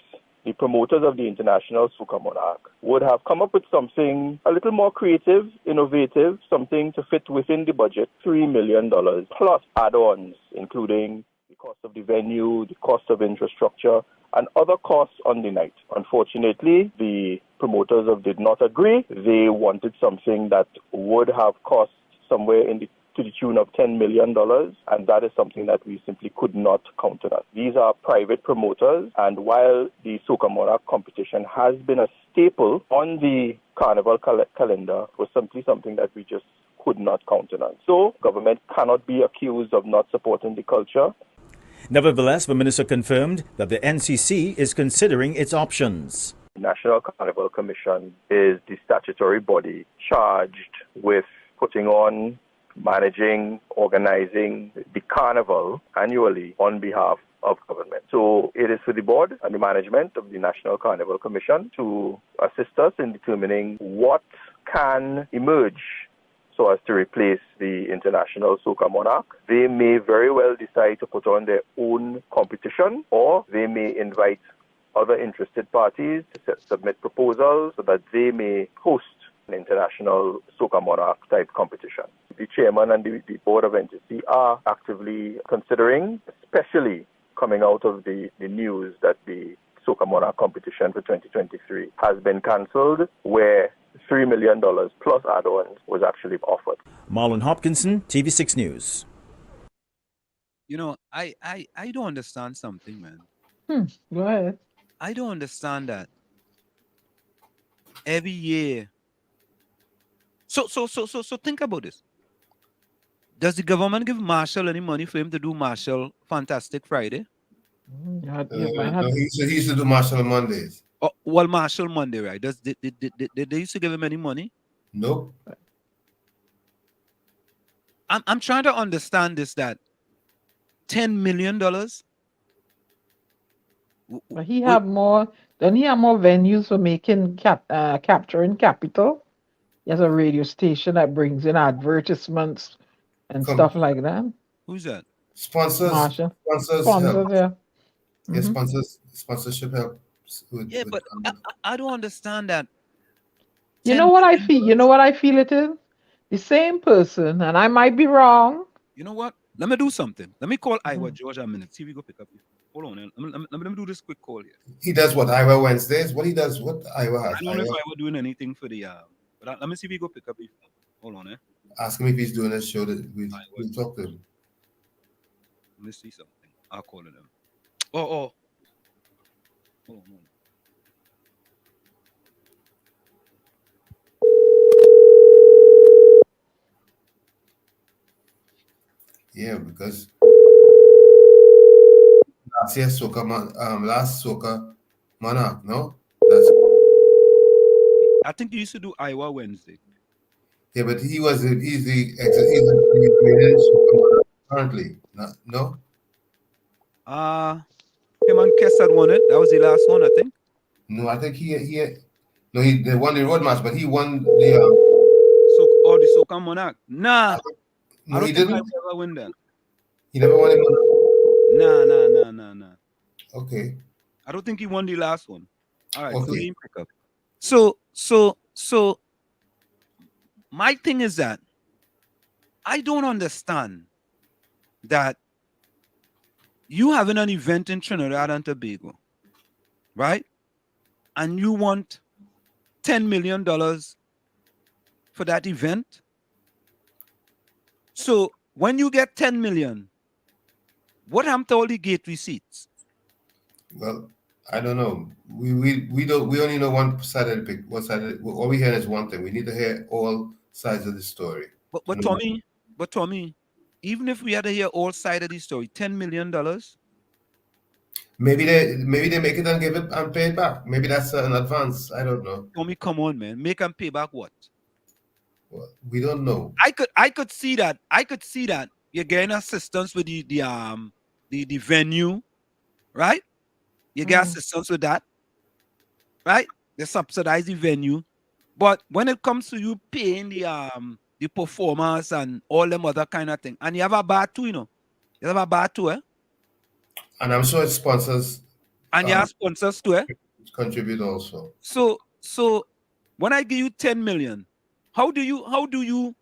the promoters of the International Soca Monarch would have come up with something a little more creative, innovative, something to fit within the budget, $3 million, plus add-ons, including the cost of the venue, the cost of infrastructure, and other costs on the night. Unfortunately, the promoters did not agree. They wanted something that would have cost somewhere in the to the tune of $10 million, and that is something that we simply could not countenance. These are private promoters, and while the Soca Monarch competition has been a staple on the carnival calendar, it was simply something that we just could not countenance. So government cannot be accused of not supporting the culture. Nevertheless, the minister confirmed that the NCC is considering its options. The National Carnival Commission is the statutory body charged with putting on, managing, organizing the carnival annually on behalf of government. So it is for the board and the management of the National Carnival Commission to assist us in determining what can emerge so as to replace the International Soca Monarch. They may very well decide to put on their own competition, or they may invite other interested parties to submit proposals so that they may host an International Soca Monarch type competition. The chairman and the board of NCC are actively considering, especially coming out of the news that the Soca Monarch competition for 2023 has been cancelled, where $3 million plus add-ons was actually offered. Marlon Hopkinson, TV6 News. You know, I don't understand something, man. Go ahead. I don't understand that. Every year. So think about this. Does the government give Marshall any money for him to do Marshall Fantastic Friday? He used to do Marshall on Mondays. Oh, well, Marshall Monday, right? Did they used to give him any money? Nope. I'm trying to understand this, that $10 million. But he have more. Doesn't he have more venues for making capturing capital? He has a radio station that brings in advertisements and stuff like that. Who's that? Sponsors. Marshall. Sponsors help. Yeah. Yeah, sponsorship help. But I don't understand that. You know what I feel? You know what I feel it is? The same person, and I might be wrong. You know what? Let me do something. Let me call Iowa Georgia a minute. See if we go pick up. Hold on. Let me do this quick call here. He does what, Iowa Wednesdays? What Iowa has? I don't know if Iowa doing anything for the but let me see if we go pick up. Hold on, Ask him if he's doing a show that we'll talk to him. Let me see something. I'll call him. Oh. Hold on. Yeah, because last year last Soca Monarch, no? I think he used to do Iowa Wednesday. Yeah, but he's the Soca Monarch currently. No? Him and Kess had won it. That was the last one, I think. No, I think they won the road match, but he won the the Soca Monarch. Nah. No, I don't he think didn't. I ever win that. He never won it. Nah. Okay. I don't think he won the last one. All right, okay. So he pick up. So my thing is that I don't understand that you having an event in Trinidad and Tobago, right? And you want $10 million for that event. So when you get 10 million, what happened to all the gate receipts? Well, I don't know. We only know one side of the pic. All we hear is one thing. We need to hear all sides of the story. But Tommy, even if we had to hear all sides of the story, $10 million. Maybe they make it and give it and pay it back. Maybe that's an advance. I don't know. Tommy, come on, man. Make them pay back what? Well, we don't know. I could see that. You're getting assistance with the venue, right? You get assistance with that, right? They subsidize the venue. But when it comes to you paying the performers and all them other kind of thing, and you have a bar too, You have a bar too, And I'm sure it's sponsors. And you have sponsors too, Contribute also. So when I give you 10 million, how do you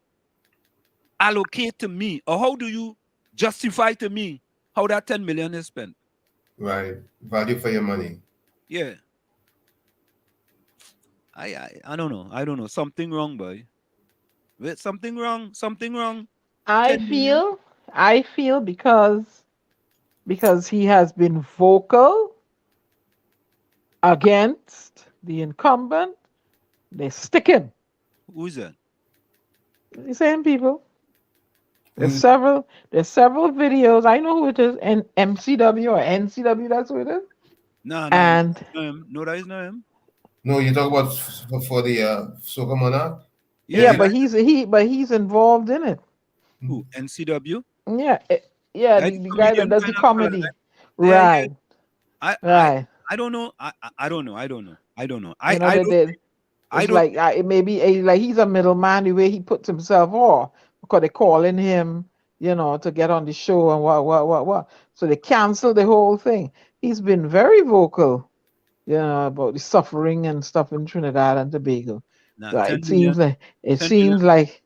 allocate to me, or how do you justify to me how that 10 million is spent? Right. Value for your money. Yeah. I don't know. Something wrong, boy. Something wrong. I 10 million? feel because he has been vocal against the incumbent, they stick him. Who is that? The same people. Who's There's several videos. I know who it is. And MCW or NCW, that's who it is. No, And no, him. No, that is not him. No, you talk about for the Soca Monarch? Yeah, yeah, but he's involved in it. who? NCW? Yeah, yeah, That the guy that comedian does the kind of fella, comedy. yeah, yeah. Right, right. I don't know. I don't know. I don't know. I don't know. You know I they don't. did. I It's don't. like maybe like he's a middleman the way he puts himself off because they're calling him, to get on the show and what. So they canceled the whole thing. He's been very vocal, about the suffering and stuff in Trinidad and Tobago. Nah, So 10 million. 10 million. like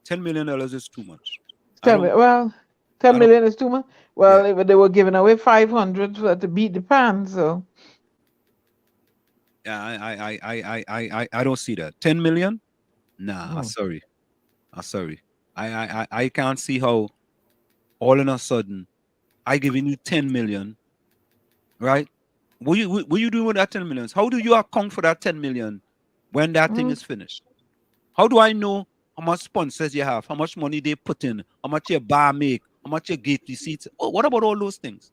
$10 million is too much. I 10 don't. well, 10 I don't. million is too much. Yeah. Well, they were giving away 500 to beat the pan. So Yeah. I don't see that. 10 million. Nah. I'm sorry. I'm sorry. I can't see how all in a sudden I giving you 10 million, right? What you doing with that 10 million? How do you account for that 10 million when that thing is finished? How do I know how much sponsors you have, how much money they put in, how much your bar make, how much your gate receipts? Oh, what about all those things?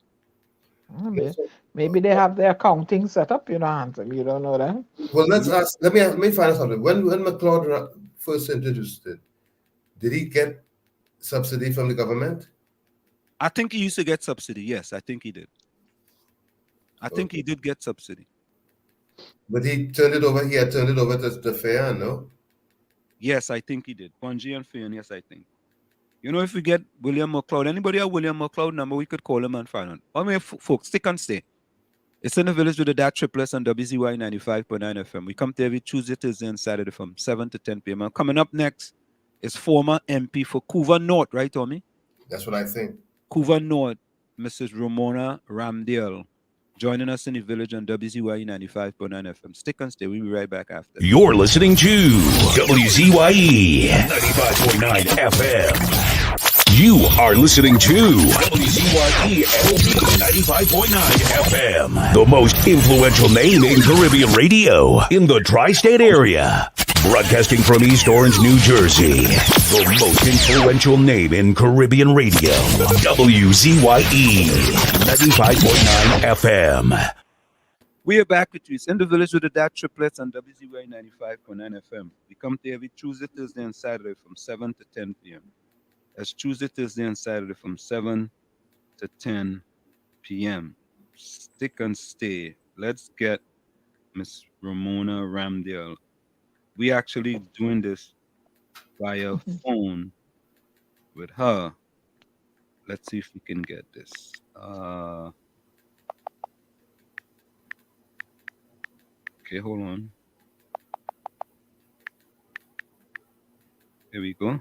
maybe they have their accounting set up, Handsome. You don't know that. Well, let's ask. Let me find out something. When McLeod first introduced it, did he get subsidy from the government? I think he used to get subsidy. Yes, I think he did. I think he did get subsidy. But he turned it over. He had turned it over to Fair, no? Yes, I think he did. Bungie and Fair, yes, I think. If we get William McLeod, anybody have William McLeod number, we could call him and find out. I mean, folks, stick and stay. It's in the village with the Dat Triplets on WZYE 95.9 FM. We come to every Tuesday, Thursday, and Saturday from 7 to 10 p.m. And coming up next is former MP for Couva North, right, Tommy? That's what I think. Couva North, Mrs. Romona Ramdial, joining us in the village on WZYE 95.9 FM. Stick and stay. We'll be right back after. You're listening to WZYE 95.9 FM. You are listening to WZYE 95.9 FM, the most influential name in Caribbean radio in the tri-state area. Broadcasting from East Orange, New Jersey, the most influential name in Caribbean radio, WZYE 95.9 FM. We are back with you. It's in the village with the Dat Triplets on WZYE 95.9 FM. We come to every Tuesday, Thursday, and Saturday from 7 to 10 p.m. That's Tuesday, Thursday, and Saturday from 7 to 10 p.m. Stick and stay. Let's get Miss Romona Ramdial. We actually doing this via phone with her. Let's see if we can get this. Okay, hold on. Here we go.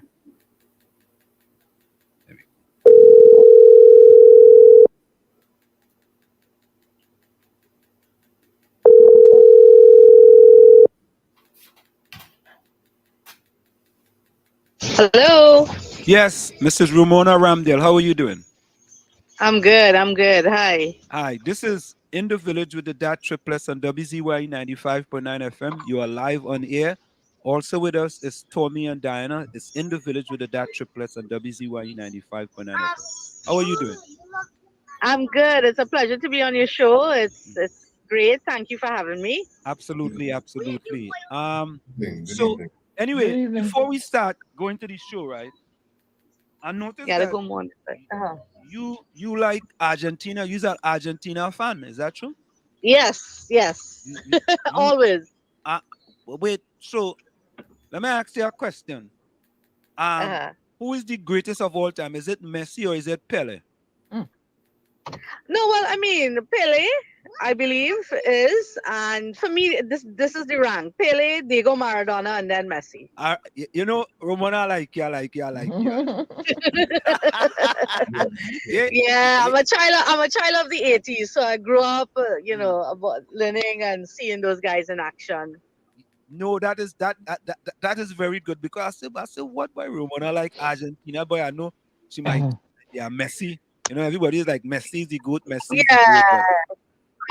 Hello. Yes, Mrs. Romona Ramdial. How are you doing? I'm good. Hi. Hi, this is In the Village with the Dat Triplets on WZYE 95.9 FM. You are live on air. Also with us is Tommy and Diana. It's In the Village with the Dat Triplets on WZYE 95.9 FM. How are you doing? I'm good. It's a pleasure to be on your show. It's great. Thank you for having me. Absolutely. Good So evening. anyway, before we start going to the show, right? I noticed that go on. you like Argentina. You're an Argentina fan. Is that true? Yes. Always. Wait. So let me ask you a question. Who is the greatest of all time? Is it Messi or is it Pele? No, well, I mean, Pele, I believe, is, and for me, this is the rank: Pele, Diego Maradona, and then Messi. Romana, I like you. Yeah, I'm a child of the '80s, so I grew up, about learning and seeing those guys in action. No, that is very good because I said what by Romana like Argentina, but I know she might. Yeah, Messi. You know, everybody is like Messi is the goat, Messi is the goat, Yeah, but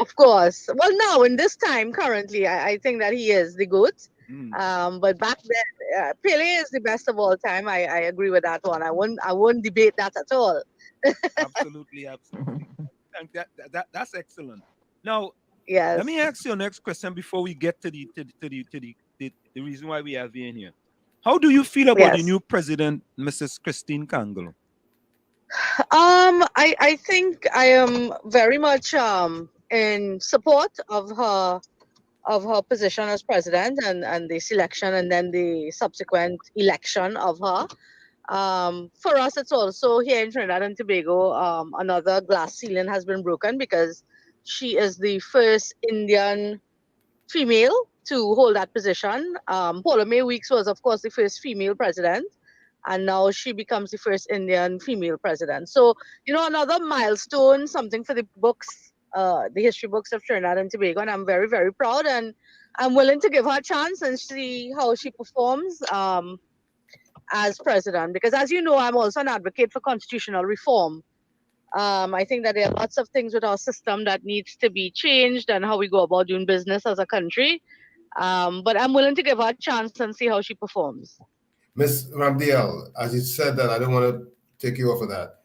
of course. Well, now in this time, currently, I think that he is the goat. mm, But back then, Pele is the best of all time. I agree with that one. I wouldn't debate that at all. absolutely, absolutely. Thank that's excellent. Now, let me Yes, ask you a next question before we get to the reason why we have you in here. How do you feel about the yes. new president, Mrs. Christine Kangel? I think I am very much in support of her position as president and the selection and then the subsequent election of her. For us, it's also here in Trinidad and Tobago, another glass ceiling has been broken because she is the first Indian female to hold that position. Paula May Weeks was, of course, the first female president, and now she becomes the first Indian female president. So, another milestone, something for the books, the history books of Trinidad and Tobago, and I'm very, very proud, and I'm willing to give her a chance and see how she performs. As president, because as you know, I'm also an advocate for constitutional reform. I think that there are lots of things with our system that needs to be changed and how we go about doing business as a country. But I'm willing to give her a chance and see how she performs. Miss Ramdial, as you said that, I don't want to take you off of that.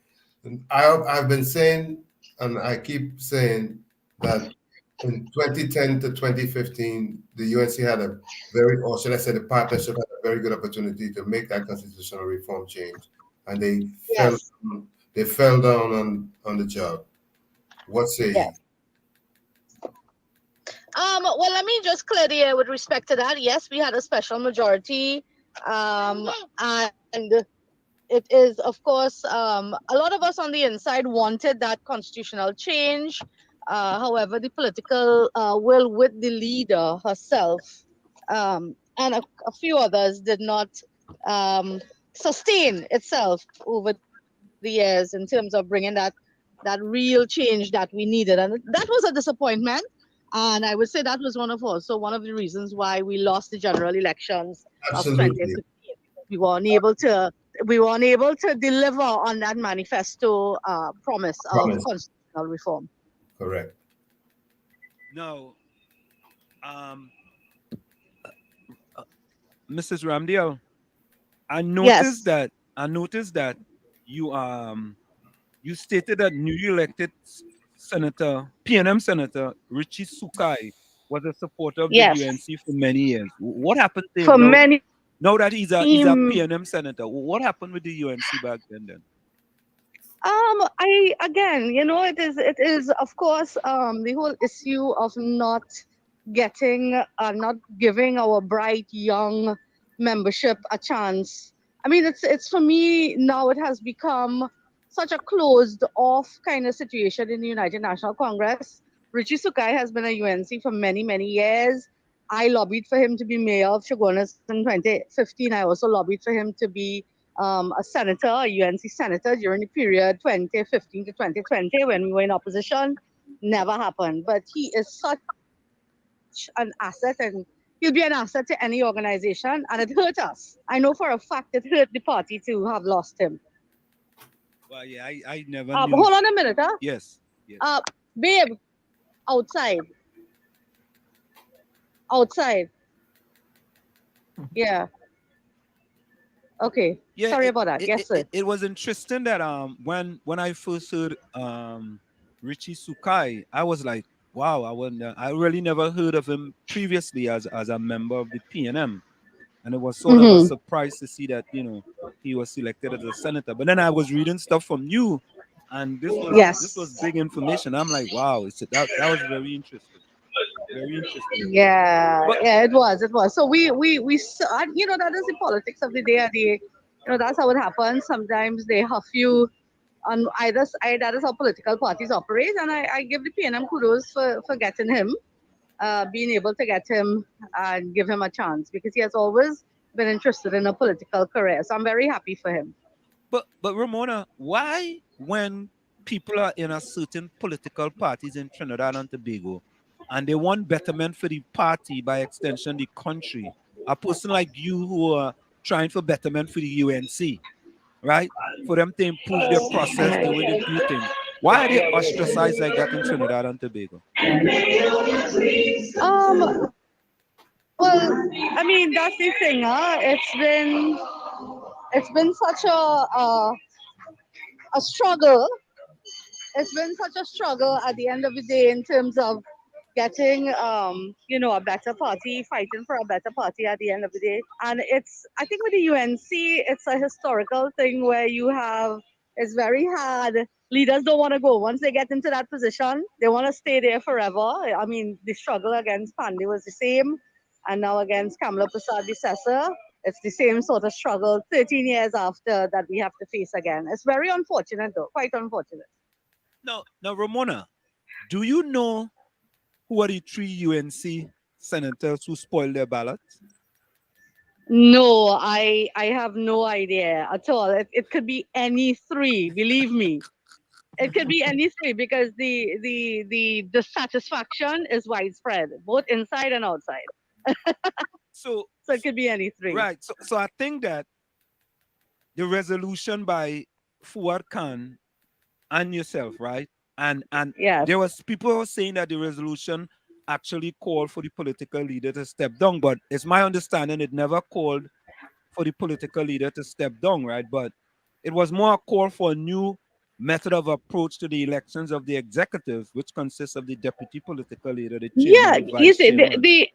And I've been saying, and I keep saying that in 2010 to 2015, the UNC had a very, or should I say, the partnership had a very good opportunity to make that constitutional reform change, and Yes. they fell down on the job. What say Yes. you? Well, let me just clear the air with respect to that. Yes, we had a special majority, and it is, of course, a lot of us on the inside wanted that constitutional change. However, the political will with the leader herself and a few others did not um, sustain itself over the years in terms of bringing that real change that we needed, and that was a disappointment. And I would say that was one of the reasons why we lost the general elections of Absolutely. 2015. We were unable to deliver on that manifesto promise of Promise. constitutional reform. Correct. Now, um, uh, Mrs. Ramdial, Yes. I noticed that you stated that newly elected Senator PNM Senator Richie Sukai was a supporter of the Yes. UNC for many years. What happened to him For now? many, Now that he's a PNM senator, what happened with the UNC back then? I again, it is of course the whole issue of not not giving our bright young membership a chance. I mean, it's for me now it has become such a closed off kind of situation in the United National Congress. Richie Sukai has been a UNC for many, many years. I lobbied for him to be mayor of Chaguanas in 2015. I also lobbied for him to be a senator, a UNC senator during the period 2015 to 2020 when we were in opposition. Never happened. But he is such an asset, and he'll be an asset to any organization, and it hurt us. I know for a fact it hurt the party to have lost him. Well, yeah, I never Hold knew. on a minute, huh? Yes, yes. Babe, outside. Outside. Yeah. Okay. Yeah, Sorry about that. Yes, sir. it was interesting that when I first heard Richie Sukai, I was like, wow, I really never heard of him previously as a member of the PNM, and it was sort of a Mm-hmm. surprise to see that he was selected as a senator. But then I was reading stuff from you, and this was Yes. big information. I'm like, wow, that was very interesting, very interesting. Yeah, But yeah, it was. So we saw, that is the politics of the day. That's how it happens. Sometimes they huff you on either side. That is how political parties operate, and I give the PNM kudos for getting him, being able to get him and give him a chance because he has always been interested in a political career. So I'm very happy for him. but Ramona, why when people are in a certain political parties in Trinidad and Tobago, and they want betterment for the party, by extension, the country. A person like you who are trying for betterment for the UNC, right? For them to improve their process, the way they do things. Why are they ostracized like that in Trinidad and Tobago? Well, I mean, that's the thing, huh? It's been such a struggle. It's been such a struggle at the end of the day in terms of getting a better party, fighting for a better party at the end of the day. And I think with the UNC, it's a historical thing where it's very hard. Leaders don't want to go. Once they get into that position, they want to stay there forever. I mean, the struggle against Pandey was the same, and now against Kamala Prasad, the successor, it's the same sort of struggle 13 years after that we have to face again. It's very unfortunate, though, quite unfortunate. Now, Romona, do you know who are the 3 UNC senators who spoiled their ballots? No, I have no idea at all. It could be any 3, believe me. It could be any 3 because the dissatisfaction is widespread, both inside and outside. So it could be any 3. Right. So I think that the resolution by Fuad Khan and yourself, right? And Yes. there was people who were saying that the resolution actually called for the political leader to step down, but it's my understanding it never called for the political leader to step down, right? But it was more a call for a new method of approach to the elections of the executive, which consists of the deputy political leader, the chairman, the vice chairman.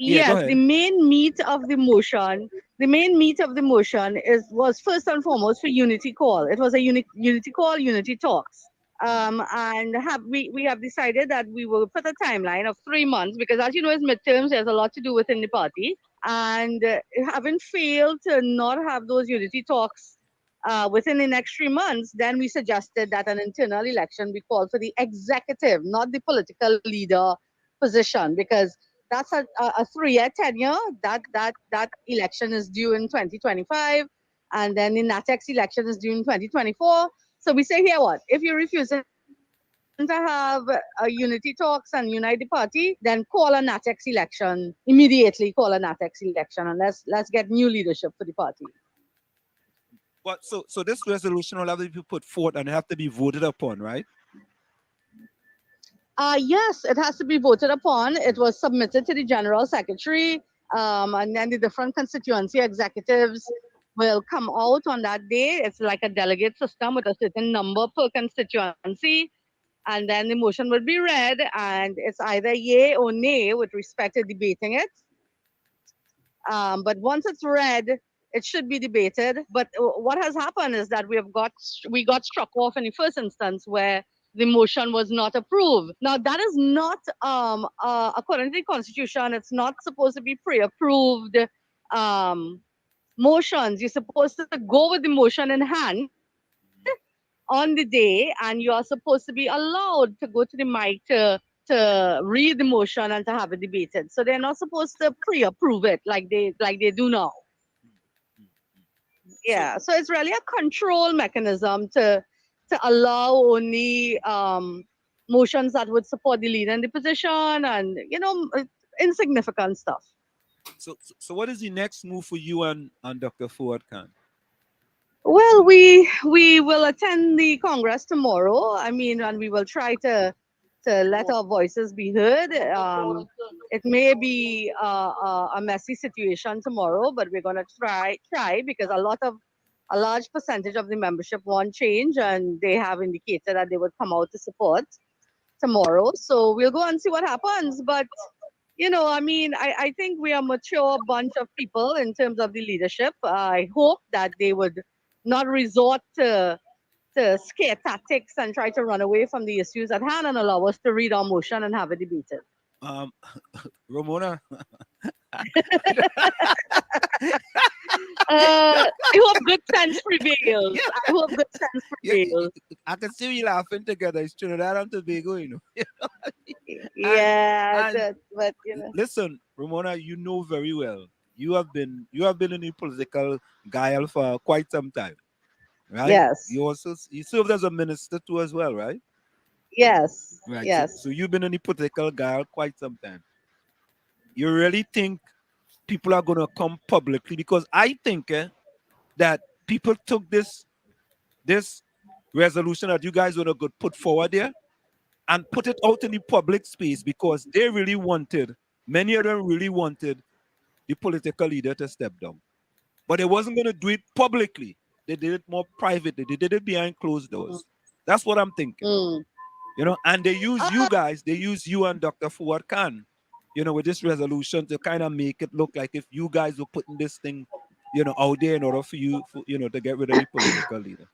Yes, the main meat of the motion. The main meat of the motion was first and foremost for unity call. It was a unity call, unity talks. And we have decided that we will put a timeline of 3 months because, as you know, as midterms, there's a lot to do within the party. And having failed to not have those unity talks within the next 3 months, then we suggested that an internal election be called for the executive, not the political leader position, because that's a 3-year tenure. That election is due in 2025, and then the NATEX election is due in 2024. So we say here, what if you refuse to have a unity talks and unite the party, then call a NATEX election immediately. Call a NATEX election, and let's get new leadership for the party. But so this resolution will have to be put forth and have to be voted upon, right? Yes, it has to be voted upon. It was submitted to the General Secretary, and then the different constituency executives will come out on that day. It's like a delegate system with a certain number per constituency. And then the motion will be read, and it's either yay or nay with respect to debating it. But once it's read, it should be debated. But what has happened is that we got struck off in the first instance where the motion was not approved. Now, that is not, according to the Constitution, it's not supposed to be pre-approved motions. You're supposed to go with the motion in hand on the day, and you are supposed to be allowed to go to the mic to read the motion and to have it debated. So they're not supposed to pre-approve it like they do now. Yeah, so it's really a control mechanism to allow only motions that would support the leader in the position and insignificant stuff. So what is the next move for you and Dr. Fuad Khan? Well, we will attend the Congress tomorrow. I mean, and we will try to let our voices be heard. It may be a messy situation tomorrow, but we're going to try because a large percentage of the membership want change, and they have indicated that they would come out to support tomorrow. So we'll go and see what happens. But I mean, I think we are a mature bunch of people in terms of the leadership. I hope that they would not resort to scare tactics and try to run away from the issues at hand and allow us to read our motion and have it debated. Romona. I hope good sense prevails. Yeah. I hope good sense prevails. I can see you laughing together. It's Trinidad and Tobago, Yeah, but Listen, Romona, you know very well. You have been in the political guile for quite some time, right? Yes. You served as a minister too as well, right? Yes. Right. Yes. So you've been in the political guy quite some time. You really think people are going to come publicly? Because I think that people took this resolution that you guys were going to put forward there and put it out in the public space because they really wanted, many of them really wanted the political leader to step down. But they wasn't going to do it publicly. They did it more privately. They did it behind closed doors. That's what I'm thinking. Mm. And they use you guys, they use you and Dr. Fuad Khan, with this resolution to kind of make it look like if you guys were putting this thing, out there in order for you, to get rid of the political leader.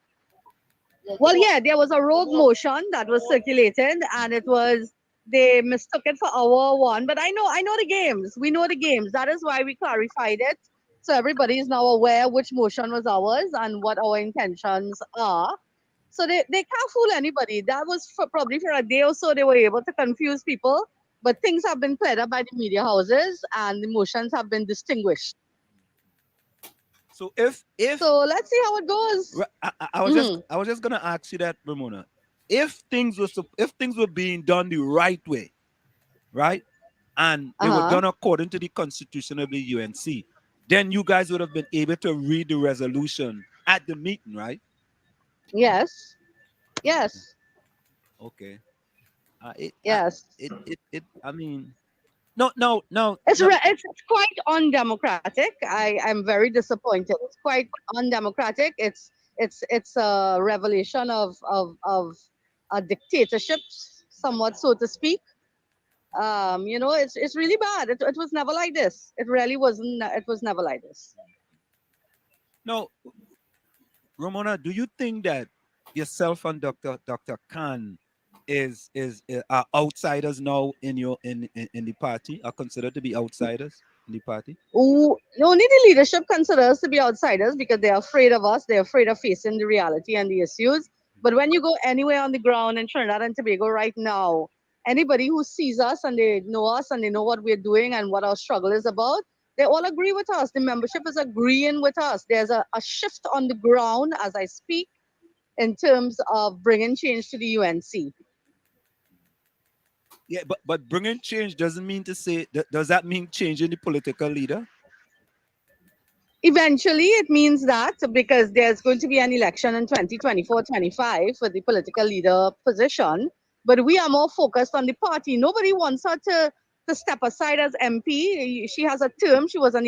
Well, yeah, there was a rogue motion that was circulated, and they mistook it for our one. But I know the games. We know the games. That is why we clarified it, so everybody is now aware which motion was ours and what our intentions are. So they can't fool anybody. That was probably for a day or so they were able to confuse people. But things have been cleared up by the media houses, and the motions have been distinguished. So if so let's see how it goes. I was just gonna ask you that, Ramona. If things were being done the right way, right, and they were done according to the constitution of the UNC, then you guys would have been able to read the resolution at the meeting, right? Yes. Yes. Okay. Yes. I mean, no. It's quite undemocratic. I'm very disappointed. It's quite undemocratic. It's a revelation of a dictatorship, somewhat, so to speak. It's really bad. It was never like this. It really wasn't. It was never like this. No, Romona, do you think that yourself and Dr. Khan are outsiders now in the party? Are considered to be outsiders in the party? Only the leadership considers to be outsiders because they're afraid of us. They're afraid of facing the reality and the issues. But when you go anywhere on the ground in Trinidad and Tobago right now, anybody who sees us and they know us and they know what we're doing and what our struggle is about, they all agree with us. The membership is agreeing with us. There's a shift on the ground as I speak in terms of bringing change to the UNC. Yeah, but bringing change doesn't mean to say, does that mean changing the political leader? Eventually, it means that because there's going to be an election in 2024-25 for the political leader position, but we are more focused on the party. Nobody wants her to step aside as MP. She has a term. She's an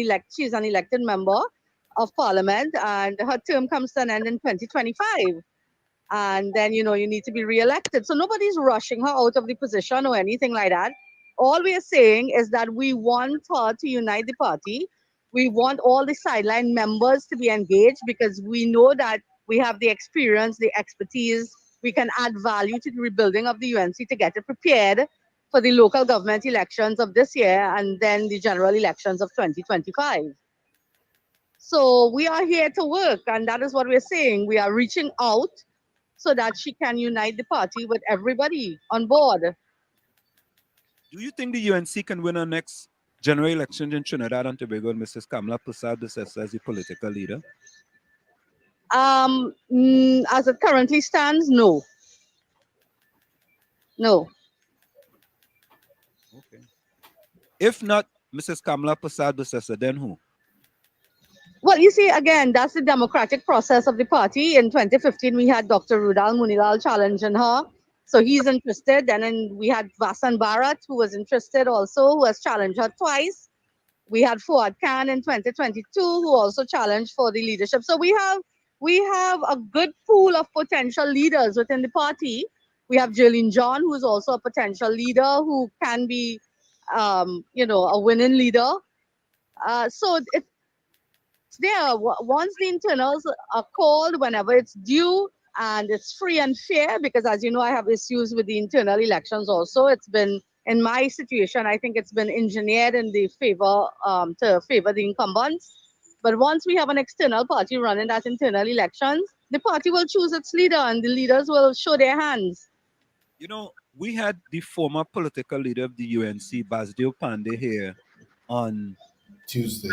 elected member of parliament, and her term comes to an end in 2025. And then, you need to be re-elected. So nobody's rushing her out of the position or anything like that. All we are saying is that we want her to unite the party. We want all the sideline members to be engaged because we know that we have the experience, the expertise. We can add value to the rebuilding of the UNC to get it prepared for the local government elections of this year and then the general elections of 2025. So we are here to work, and that is what we're saying. We are reaching out so that she can unite the party with everybody on board. Do you think the UNC can win our next general election in Trinidad and Tobago with Mrs. Kamala Persad-Bissessar as the political leader? As it currently stands, no. No. Okay. If not Mrs. Kamala Persad-Bissessar, then who? Well, you see, again, that's the democratic process of the party. In 2015, we had Dr. Rudal Munilal challenging her. So he's interested. And then we had Vasan Bharat, who was interested also, who has challenged her twice. We had Fuad Khan in 2022, who also challenged for the leadership. So we have a good pool of potential leaders within the party. We have Jillian John, who's also a potential leader who can be, a winning leader. So it's there. Once the internals are called, whenever it's due, and it's free and fair, because as you know, I have issues with the internal elections also. It's been, in my situation, I think it's been engineered in the favor to favor the incumbents. But once we have an external party running that internal elections, the party will choose its leader and the leaders will show their hands. We had the former political leader of the UNC, Basdeo Pandey, here on Thursday,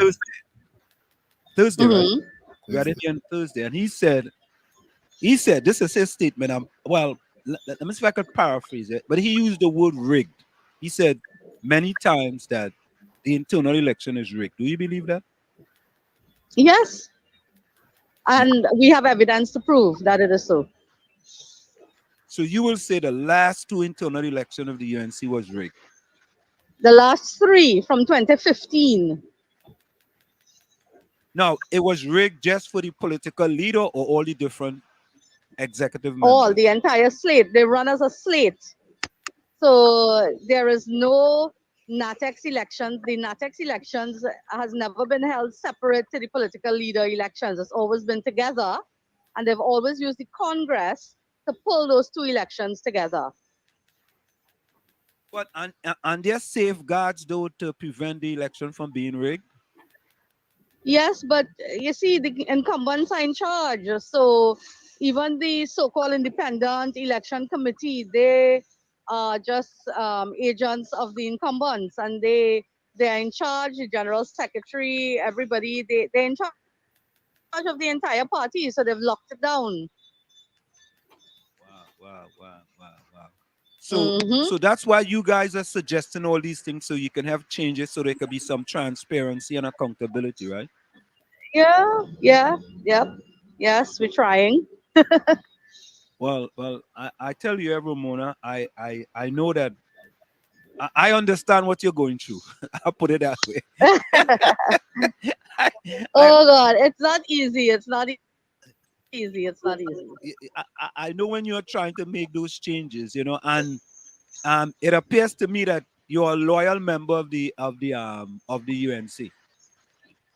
right? We had him here on Thursday, and he said, this is his statement. let me see if I could paraphrase it, but he used the word rigged. He said many times that the internal election is rigged. Do you believe that? Yes, and we have evidence to prove that it is so. So you will say the last two internal election of the UNC was rigged. The last three from 2015. Now, it was rigged just for the political leader or all the different executive members? All, the entire slate. They run as a slate. So there is no NATEX elections. The NATEX elections has never been held separate to the political leader elections. It's always been together. And they've always used the Congress to pull those two elections together. But and there are safeguards though to prevent the election from being rigged? Yes, but you see, the incumbents are in charge. So even the so-called independent election committee, they are just agents of the incumbents, and they're in charge. The general secretary, everybody, they're in charge of the entire party. So they've locked it down. Wow. So that's why you guys are suggesting all these things so you can have changes so there could be some transparency and accountability, right? Yep. Yes, we're trying. Well, I tell you, Romona, I know that I understand what you're going through. I'll put it that way. Oh God, it's not easy. It's not easy. I know when you're trying to make those changes, and it appears to me that you're a loyal member of the UNC,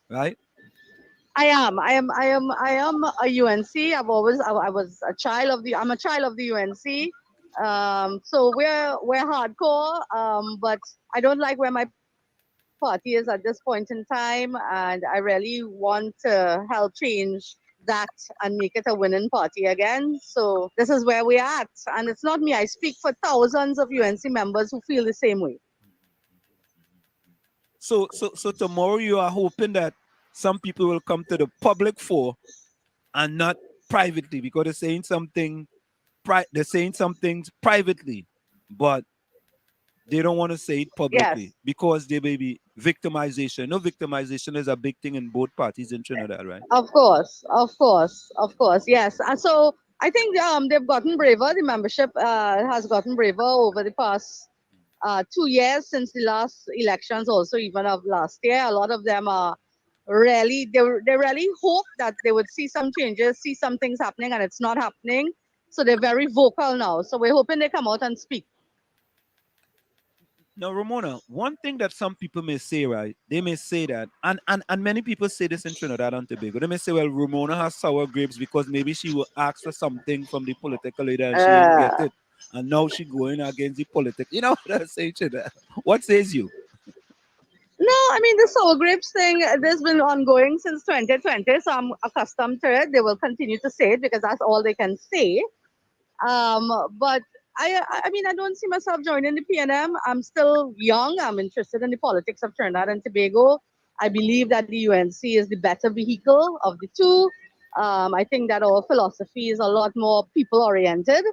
right? I am a UNC. I was a child of the. I'm a child of the UNC. So we're hardcore. But I don't like where my party is at this point in time, and I really want to help change that and make it a winning party again. So this is where we're at, and it's not me. I speak for thousands of UNC members who feel the same way. So tomorrow you are hoping that some people will come to the public for and not privately, because they're saying something privately, but they don't want to say it publicly because there may be victimization. No, victimization is a big thing in both parties in Trinidad, right? Of course, yes. And so I think they've gotten braver. The membership has gotten braver over the past 2 years since the last elections, also even of last year. A lot of them are really they really hope that they would see some changes, see some things happening, and it's not happening. So they're very vocal now. So we're hoping they come out and speak. Now, Romona, one thing that some people may say, right? They may say that, and many people say this in Trinidad and Tobago. They may say, well, Romona has sour grapes because maybe she will ask for something from the political leader and she didn't get it. And now she going against the political. You know what I'm saying, Trinidad? What says you? No, I mean, the sour grapes thing, there's been ongoing since 2020, so I'm accustomed to it. They will continue to say it because that's all they can say. But I mean, I don't see myself joining the PNM. I'm still young. I'm interested in the politics of Trinidad and Tobago. I believe that the UNC is the better vehicle of the two. I think that our philosophy is a lot more people-oriented,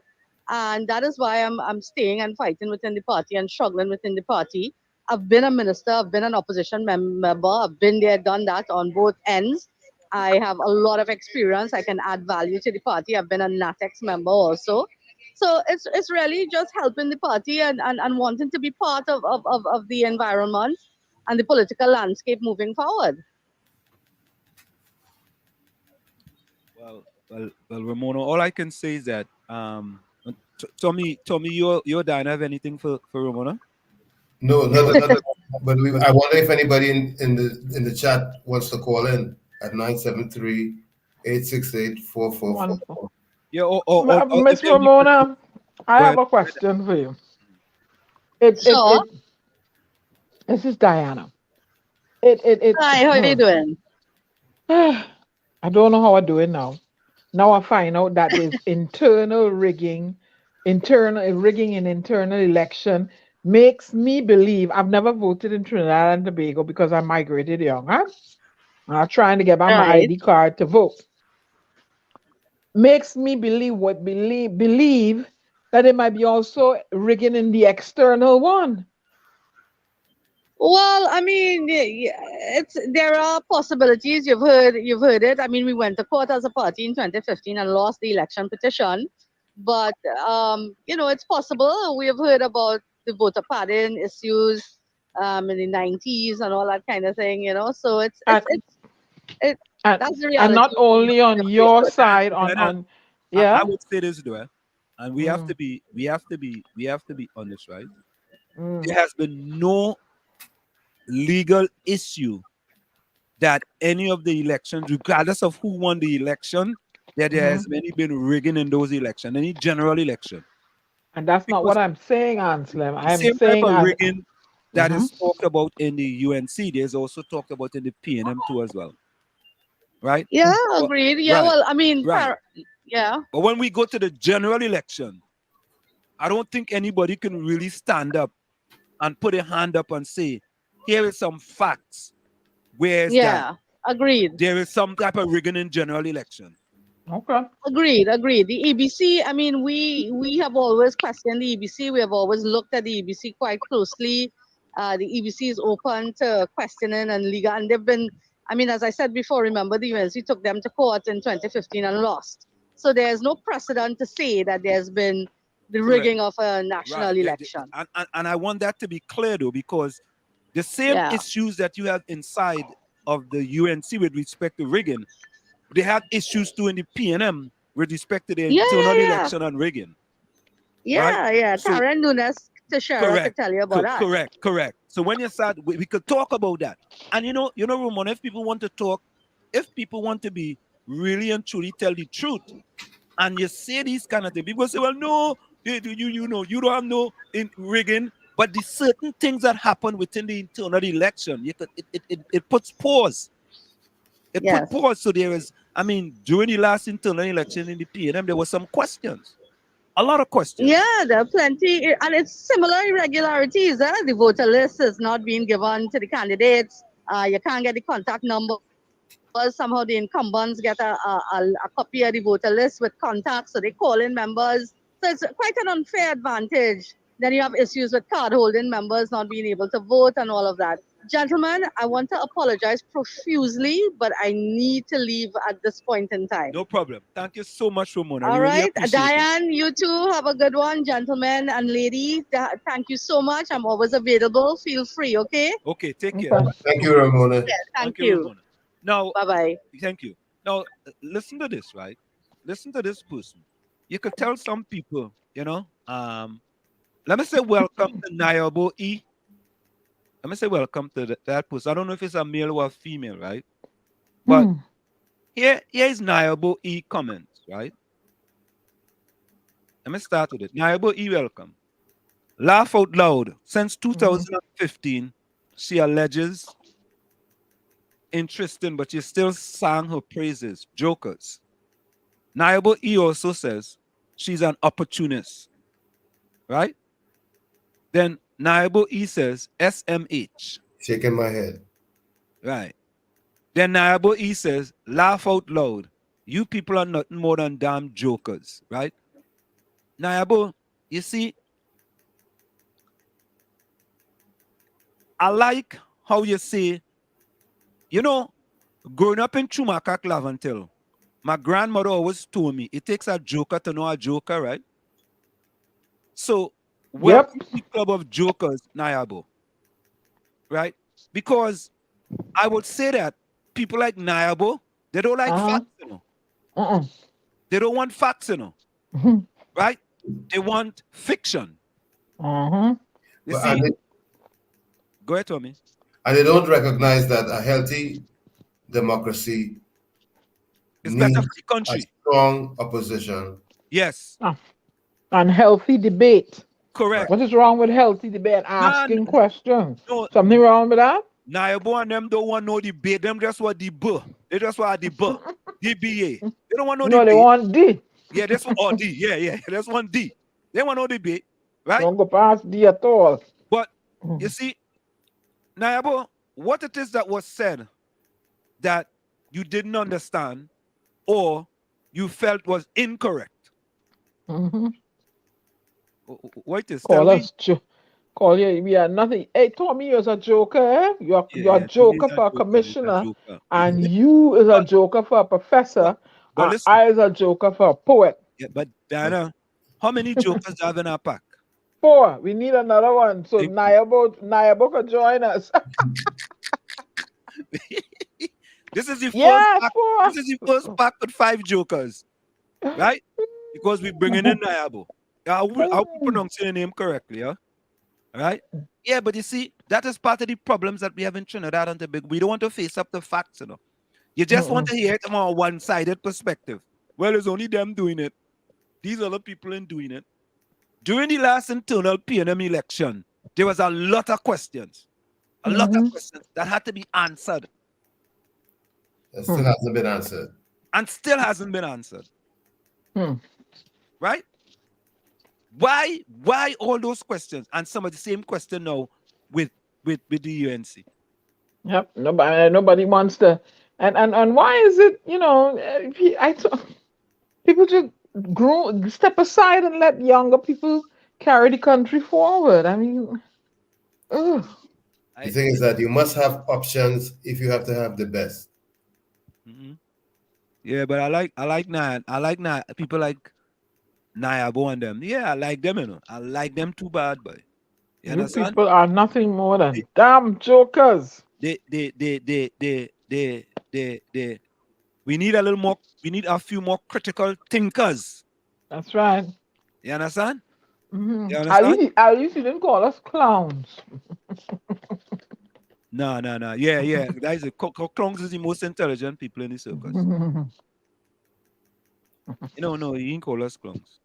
and that is why I'm staying and fighting within the party and struggling within the party. I've been a minister. I've been an opposition member. I've been there, done that on both ends. I have a lot of experience. I can add value to the party. I've been a NATEX member also. So it's really just helping the party and wanting to be part of the environment and the political landscape moving forward. Well, Ramona, all I can say is that Tommy, you don't have anything for Ramona? No, but I wonder if anybody in the chat wants to call in at 973-868-4444. Yeah, Miss Ramona, I have a question for you. This is Diana. Hi, how are you doing? I don't know how I'm doing now. Now I find out that there's internal rigging in internal election makes me believe I've never voted in Trinidad and Tobago because I migrated young. I'm trying to get my ID card to vote. Makes me believe that they might be also rigging in the external one. Well, I mean, there are possibilities. You've heard it. I mean, we went to court as a party in 2015 and lost the election petition, but it's possible. We have heard about the voter pardon issues in the 90s and all that kind of thing. So it's that's the reality. And not only on your side, on I would say this, though, and we have to be honest, right? There has been no legal issue that any of the elections, regardless of who won the election, that there has been rigging in those elections, any general election. And that's not what I'm saying, Anselm. I'm same saying type of rigging that is talked about in the UNC. There's also talked about in the PNM too as well. Right? Yeah, agreed. Yeah, right. Well, I mean, right. Yeah. But when we go to the general election, I don't think anybody can really stand up and put a hand up and say, here is some facts. Where's that? Agreed. There is some type of rigging in general election. Okay. Agreed. The EBC, I mean, we have always questioned the EBC. We have always looked at the EBC quite closely. The EBC is open to questioning and legal, and they've been, I mean, as I said before, remember the UNC took them to court in 2015 and lost. So there's no precedent to say that there's been the rigging of a national election. And I want that to be clear, though, because the same issues that you have inside of the UNC with respect to rigging, they have issues too in the PNM with respect to the internal election and rigging. Yeah. So, Karen Nunes Teixeira could tell you about that. Correct. So when you start, we could talk about that. And you know, Romona, if people want to talk, if people want to be really and truly tell the truth, and you say these kind of things, people say, well, no, you don't have no rigging, but the certain things that happen within the internal election, it puts pause. It put pause. So there is, I mean, during the last internal election in the PNM, there were some questions. A lot of questions. Yeah, there are plenty. And it's similar irregularities. The voter list is not being given to the candidates. You can't get the contact numbers. Somehow the incumbents get a copy of the voter list with contacts, so they call in members. So it's quite an unfair advantage. Then you have issues with card holding members not being able to vote and all of that. Gentlemen, I want to apologize profusely, but I need to leave at this point in time. No problem. Thank you so much, Romona. All right. Really Diane, you too have a good one. Gentlemen and ladies, thank you so much. I'm always available. Feel free, okay? Okay, take care. Thank you, Ramona. Yeah, thank you. Ramona. Now, bye-bye. Thank you. Now, listen to this, right? Listen to this person. You could tell some people, let me say welcome to Nayabo E. Let me say welcome to that person. I don't know if it's a male or a female, right? But here is Nayabo E comments, right? Let me start with it. Nayabo E, welcome. Laugh out loud. Since 2015, she alleges interesting, but she still sang her praises. Jokers. Nayabo E also says she's an opportunist, right? Then Nayabo E says SMH. Shaking my head. Right. Then Nayabo E says, laugh out loud. You people are nothing more than damn jokers, right? Nayabo, you see, I like how you say, growing up in Chumaka, Clavantel, my grandmother always told me, it takes a joker to know a joker, right? So, welcome to the club of jokers, Nayabo, right? Because I would say that people like Nayabo, they don't like facts, They don't want facts, right? They want fiction. You see? Go ahead, Tommy. And they don't recognize that a healthy democracy needs a strong opposition. Yes. And healthy debate. Correct. What is wrong with healthy debate? Asking questions. Something wrong with that? Nayabo and them don't want no debate. Them just want debate. They just want debate. DBA. They don't want no debate. No, they want D. Yeah, that's what D. Yeah. That's one D. They want no debate. Right? Don't go past D at all. But you see, Nayabo, what it is that was said that you didn't understand or you felt was incorrect. What is? Call us. Call you. We are nothing. Hey, Tommy, you're a joker. Eh? You're a joker for a commissioner, and you is a joker for a professor, but and listen, I is a joker for a poet. Yeah, but Diana, how many jokers do you have in our pack? 4. We need another one. So Nayabo can join us. This is the Yeah, first pack. 4. This is the first pack with 5 jokers, right? Because we're bringing in Nayabo. I will pronounce your name correctly, yeah? Right? Yeah, but you see, that is part of the problems that we have in Trinidad and Tobago. We don't want to face up the facts, you know. You just want to hear it from a one-sided perspective. Well, it's only them doing it. These other people ain't doing it. During the last internal PNM election, there was a lot of questions. A lot of questions that had to be answered. It still hasn't been answered. And still hasn't been answered. Right? Why all those questions? And some of the same question now with the UNC. Yep. Nobody wants to. And why is it, you know, people just step aside and let younger people carry the country forward. I mean, the thing is that you must have options if you have to have the best. Yeah, but I like people like Nayabo and them. Yeah, I like them, you know. I like them too bad, boy. You people are nothing more than damn jokers. We need a little more. We need a few more critical thinkers. That's right. You understand? You understand? At least you didn't call us clowns. No. Yeah. That is clowns is the most intelligent people in the circus. No, you didn't call us clowns.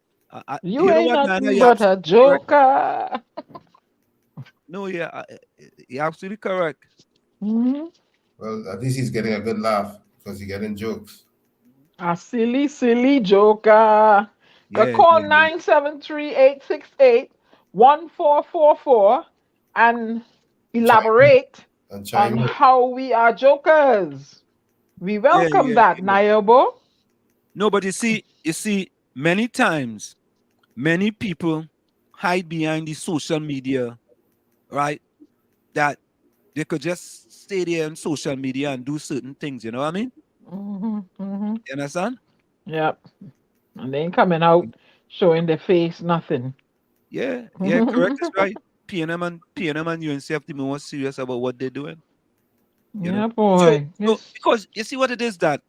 You ain't nothing but a joker. No, yeah, you're absolutely correct. Well, at least he's getting a good laugh because he's getting jokes. A silly joker. Call 973-868-1444 and elaborate on how we are jokers. We welcome that, Nayabo. No, but you see, many times, many people hide behind the social media, right? That they could just stay there on social media and do certain things, you know what I mean? You understand? Yep. And they ain't coming out showing their face, nothing. Yeah, correct. That's right. PNM and UNC have to be more serious about what they're doing. You know? Boy. So, because you see what it is that,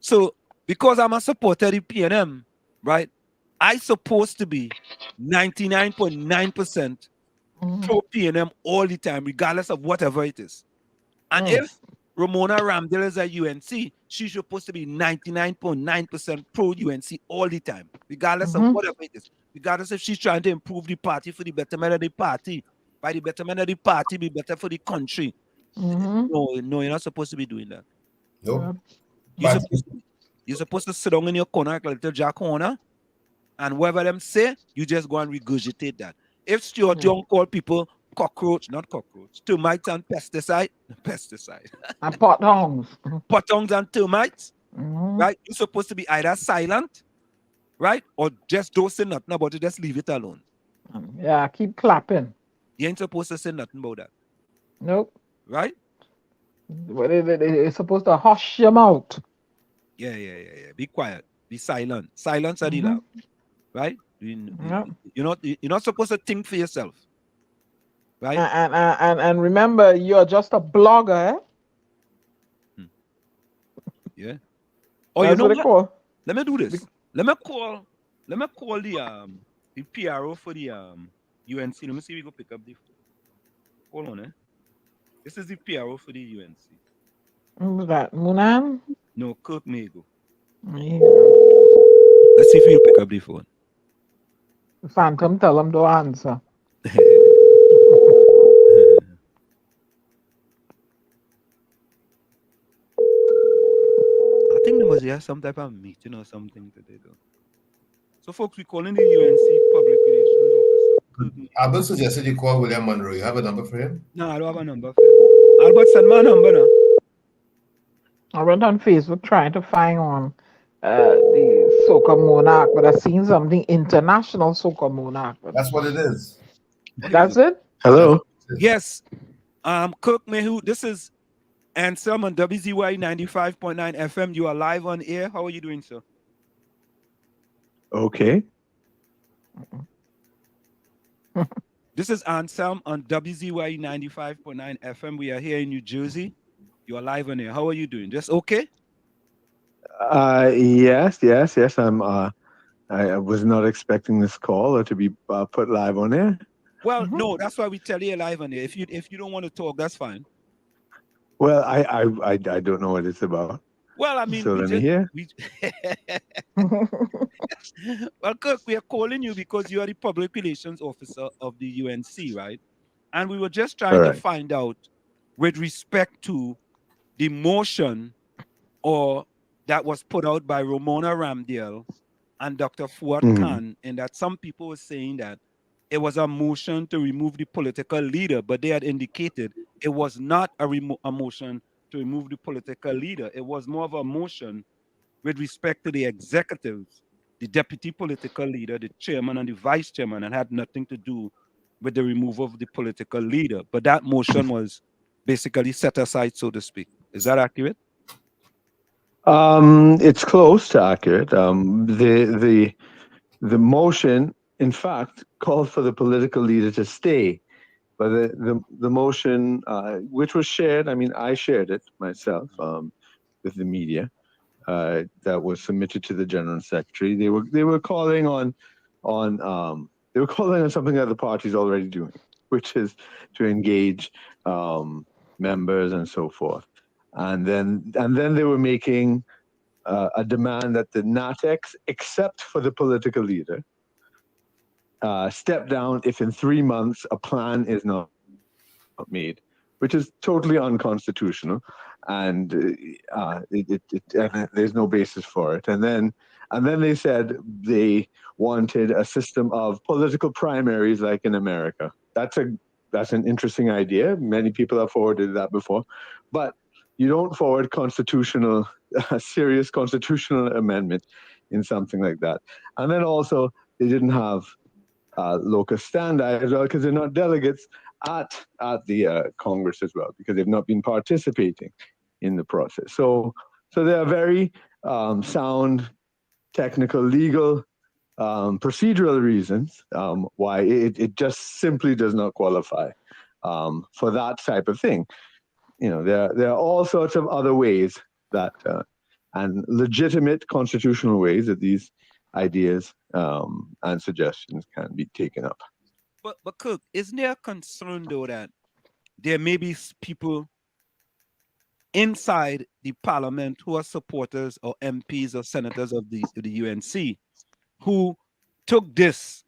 so because I'm a supporter of the PNM, right? I supposed to be 99.9% pro PNM all the time, regardless of whatever it is. And if Romona Ramdial is at UNC, she's supposed to be 99.9% pro UNC all the time, regardless of whatever it is. Regardless if she's trying to improve the party for the betterment of the party. By the betterment of the party, be better for the country. No, you're not supposed to be doing that. Nope. You're supposed to sit down in your corner like a little jack corner, and whatever them say, you just go and regurgitate that. If Stuart Young call people not cockroach, termites and pesticide. And pothounds. Pothounds and termites, right? You're supposed to be either silent, right? Or just don't say nothing about it, just leave it alone. Yeah, keep clapping. You ain't supposed to say nothing about that. Nope. Right? Well, it's supposed to hush your mouth. Yeah. Be quiet. Be silent. Silence are the loud. Right? You're not supposed to think for yourself. Right? And remember, you're just a blogger. Yeah. Oh, you know what? Let me do this. Let me call the PRO for the UNC. Let me see if we go pick up the phone. Hold on, This is the PRO for the UNC. Who's that? Munan? No, Kirk Mago. Yeah. Let's see if you pick up the phone. Phantom, tell him to answer. I think there must be some type of meeting or something today, though. So, folks, we're calling the UNC Public Relations Officer. Albert suggested you call William Monroe. You have a number for him? No, I don't have a number for him. Albert, send my number now. I went on Facebook trying to find one. the soca monarch, but I've seen something international soca monarch. That's what it is. That's it? Hello. Yes. Cook Mehu, this is Anselm on WZYE 95.9 FM. You are live on air. How are you doing, sir? Okay. This is Anselm on WZYE 95.9 FM. We are here in New Jersey. You are live on air. How are you doing? Just okay? Yes. I'm. I was not expecting this call or to be put live on air. Well, no, that's why we tell you live on air. If you don't want to talk, that's fine. Well, I don't know what it's about. Well, I mean, so let me hear. Well, Kirk, we are calling you because you are the public relations officer of the UNC, right? And we were just trying to find out, with respect to the motion or that was put out by Romona Ramdial and Dr. Fuad Khan, and that some people were saying that it was a motion to remove the political leader, but they had indicated it was not a motion to remove the political leader. It was more of a motion with respect to the executives, the deputy political leader, the chairman and the vice chairman, and had nothing to do with the removal of the political leader. But that motion was basically set aside, so to speak. Is that accurate? It's close to accurate. The motion, in fact, called for the political leader to stay. But the motion, which was shared, I mean, I shared it myself with the media, that was submitted to the general secretary. They were calling on something that the party's already doing, which is to engage members and so forth. And then they were making a demand that the NATEX, except for the political leader, step down if in 3 months a plan is not made, which is totally unconstitutional, and there's no basis for it. And then they said they wanted a system of political primaries like in America. That's an interesting idea. Many people have forwarded that before, but you don't forward a serious constitutional amendment in something like that. And then also they didn't have locus standi as well, because they're not delegates at the Congress as well, because they've not been participating in the process. So there are very sound technical, legal, procedural reasons why it just simply does not qualify for that type of thing. You know, there are all sorts of other ways that and legitimate constitutional ways that these ideas and suggestions can be taken up. But Cook, isn't there a concern though that there may be people inside the parliament who are supporters or MPs or senators of the UNC who took this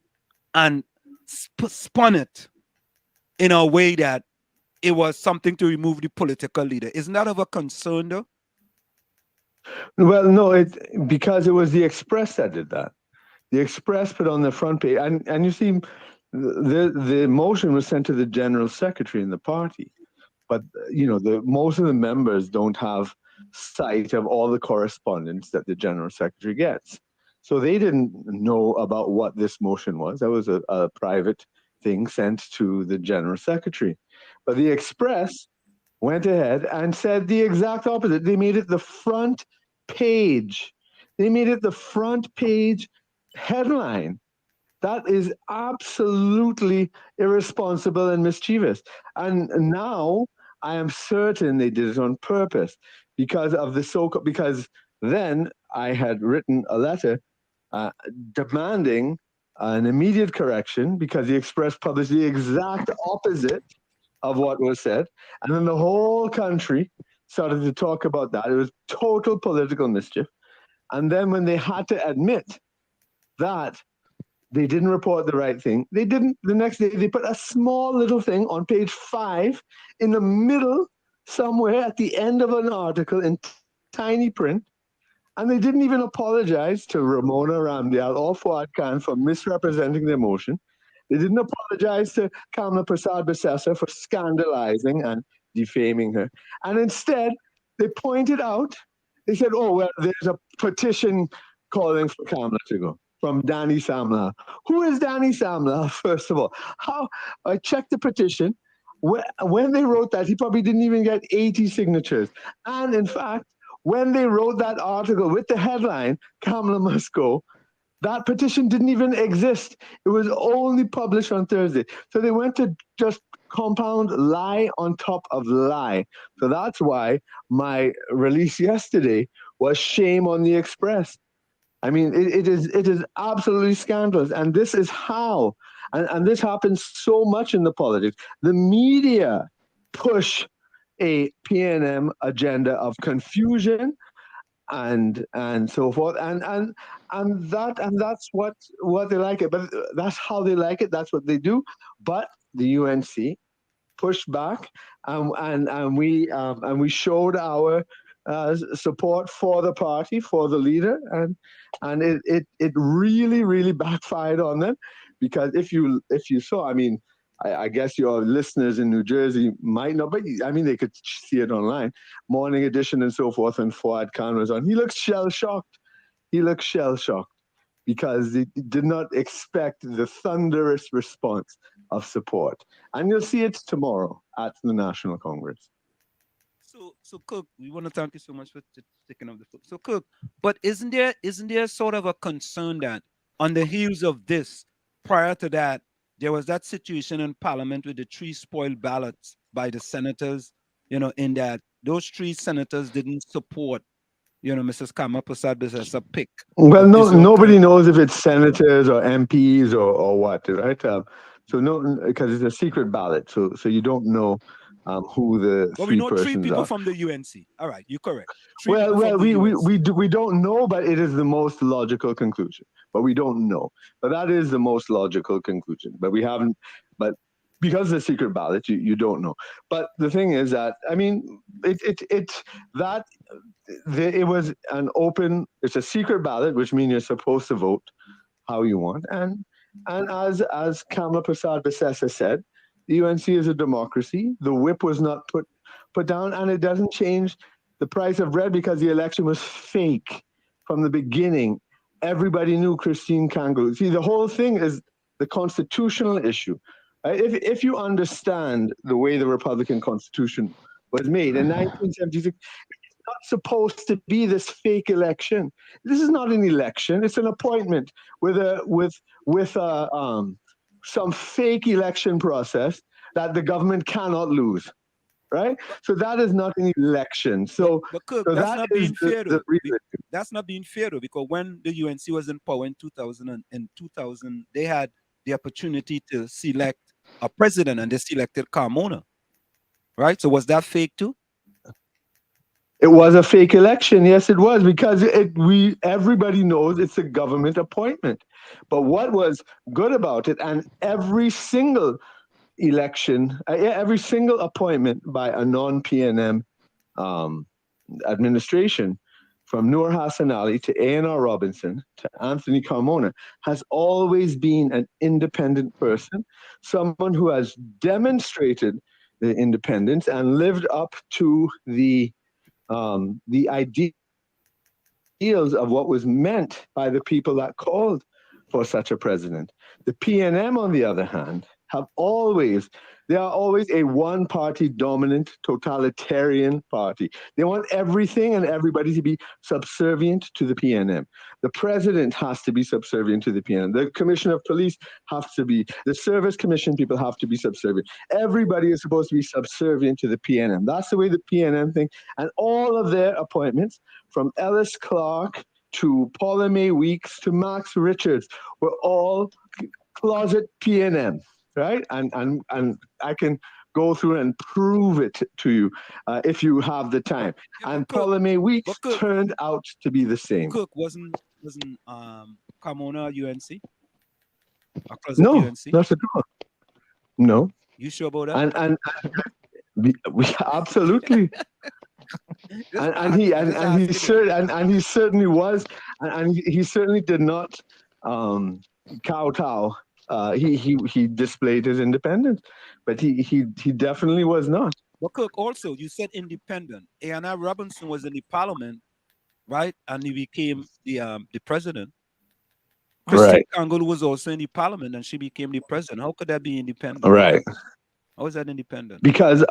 and spun it in a way that it was something to remove the political leader? Isn't that of a concern though? Well, no, because it was the Express that did that. The Express put on the front page, and you see, the motion was sent to the general secretary in the party, but you know, most of the members don't have sight of all the correspondence that the general secretary gets, so they didn't know about what this motion was. That was a private thing sent to the general secretary, but the Express went ahead and said the exact opposite. They made it the front page. They made it the front page headline. That is absolutely irresponsible and mischievous. And now I am certain they did it on purpose because of because then I had written a letter demanding an immediate correction because the Express published the exact opposite of what was said. And then the whole country started to talk about that. It was total political mischief. And then when they had to admit that they didn't report the right thing, they didn't. The next day, they put a small little thing on page 5 in the middle, somewhere at the end of an article in tiny print. And they didn't even apologize to Romona Ramdial or Fuad Khan for misrepresenting their motion. They didn't apologize to Kamla Prasad-Bissessar for scandalizing and defaming her. And instead, they pointed out They said, oh, well, there's a petition calling for Kamala to go from Danny Samla. Who is Danny Samla, first of all? I checked the petition. When they wrote that, he probably didn't even get 80 signatures. And in fact, when they wrote that article with the headline, Kamala must go, that petition didn't even exist. It was only published on Thursday. So they went to just compound lie on top of lie. So that's why my release yesterday was shame on the Express. I mean, it is absolutely scandalous. And this is how, and this happens so much in the politics. The media push a PNM agenda of confusion and so forth, and that's what they like it. But that's how they like it. That's what they do. But the UNC pushed back, and we showed our support for the party, for the leader, and it really backfired on them, because if you saw, I mean, I guess your listeners in New Jersey might not, but I mean, they could see it online. Morning Edition and so forth, and Fuad Khan was on. He looks shell-shocked. Because he did not expect the thunderous response of support. And you'll see it tomorrow at the National Congress. So Cook, we want to thank you so much for taking up the book. So Cook, but isn't there sort of a concern that on the heels of this, prior to that, there was that situation in Parliament with the 3 spoiled ballots by the senators, in that those 3 senators didn't support, Mrs. Kamala Prasad as a pick. Well, nobody knows if it's senators or MPs or what, right? So no, because it's a secret ballot, so you don't know who the well, 3 we know persons 3 people are. from the UNC. All right, you're correct. Well, we don't know, but it is the most logical conclusion. But we don't know. But that is the most logical conclusion. But we haven't. But because it's a secret ballot, you don't know. But the thing is that, I mean, it was an open. It's a secret ballot, which means you're supposed to vote how you want. And as Kamala Prasad Bissessa said, the UNC is a democracy. The whip was not put down, and it doesn't change the price of bread because the election was fake from the beginning. Everybody knew Christine Kangaroo. See, the whole thing is the constitutional issue. Right? If you understand the way the Republican Constitution was made in 1976, it's not supposed to be this fake election. This is not an election; it's an appointment with some fake election process that the government cannot lose. Right, so that is not an election. So, but Cook, so that's that not being fair though. That's not being fair though, because when the UNC was in power in 2000, they had the opportunity to select a president, and they selected Carmona. Right. So was that fake too? It was a fake election. Yes, it was, because everybody knows it's a government appointment. But what was good about it, and every single election, every single appointment by a non-PNM administration, from Noor Hassan Ali to A.N.R. Robinson to Anthony Carmona, has always been an independent person, someone who has demonstrated the independence and lived up to the ideals of what was meant by the people that called for such a president. The PNM, on the other hand, they are always a one-party dominant totalitarian party. They want everything and everybody to be subservient to the PNM. The president has to be subservient to the PNM. The commissioner of police has to be, the service commission people have to be subservient. Everybody is supposed to be subservient to the PNM. That's the way the PNM think. And all of their appointments, from Ellis Clark to Paula May Weeks to Max Richards, were all closet PNM. Right, and I can go through and prove it to you if you have the time. And Paula May Weeks turned out to be the same. Cook wasn't Carmona UNC? No, UNC? not at all. No. You sure about that? And we absolutely. and he certainly was, and he certainly did not kowtow. He displayed his independence, but he definitely was not. But Cook, also, you said independent. A.N.R. Robinson was in the parliament right? And he became the president. Christine Kangaloo was also in the parliament, and she became the president. How could that be independent? Right. How is that independent? Because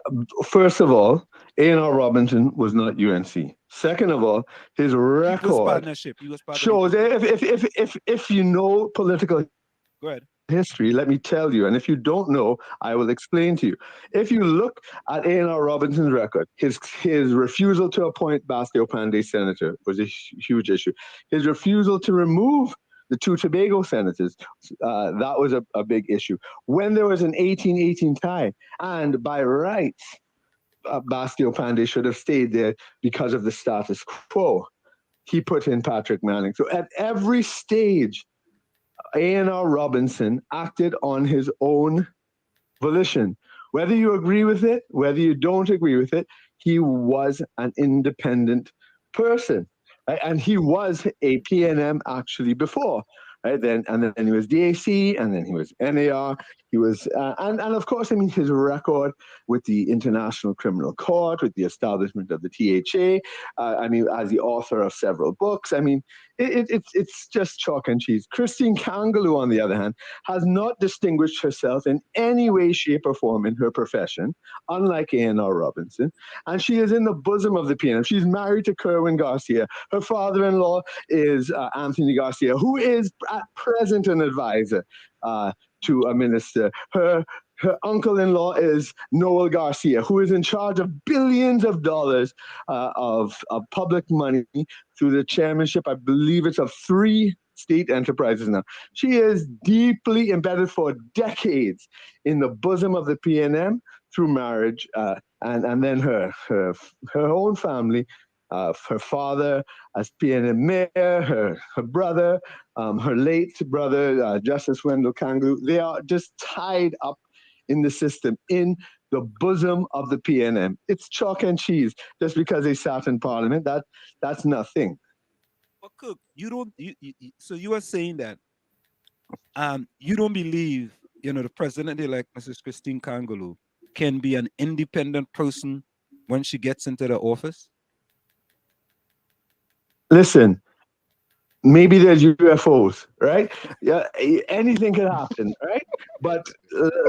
first of all, A&R Robinson was not UNC. Second of all, his record partnership. He was part shows of if you know political history, let me tell you, and if you don't know, I will explain to you. If you look at A&R Robinson's record, his refusal to appoint Bastille Pandey senator was a huge issue. His refusal to remove the two Tobago senators, that was a big issue. When there was an 18-18 tie, and by rights, Bastille Pandey should have stayed there because of the status quo, he put in Patrick Manning. So at every stage, A&R Robinson acted on his own volition. Whether you agree with it, whether you don't agree with it, he was an independent person. Right? And he was a PNM actually before. Right? Then he was DAC, and then he was NAR. He was, and of course, I mean, his record with the International Criminal Court, with the establishment of the THA, I mean, as the author of several books, I mean, it's just chalk and cheese. Christine Kangaloo, on the other hand, has not distinguished herself in any way, shape, or form in her profession, unlike A&R Robinson, and she is in the bosom of the PNM. She's married to Kerwin Garcia. Her father-in-law is Anthony Garcia, who is at present an advisor to a minister. Her uncle-in-law is Noel Garcia, who is in charge of billions of dollars of public money through the chairmanship, I believe it's of 3 state enterprises now. She is deeply embedded for decades in the bosom of the PNM through marriage, and then her own family. Her father as PNM mayor, her brother, her late brother, Justice Wendell Kangaloo, they are just tied up in the system, in the bosom of the PNM. It's chalk and cheese. Just because they sat in parliament, that's nothing. But Cook, you don't. So you are saying that you don't believe, the president-elect, Mrs. Christine Kangaloo, can be an independent person when she gets into the office? Listen, maybe there's UFOs, right? Yeah, anything can happen, right? But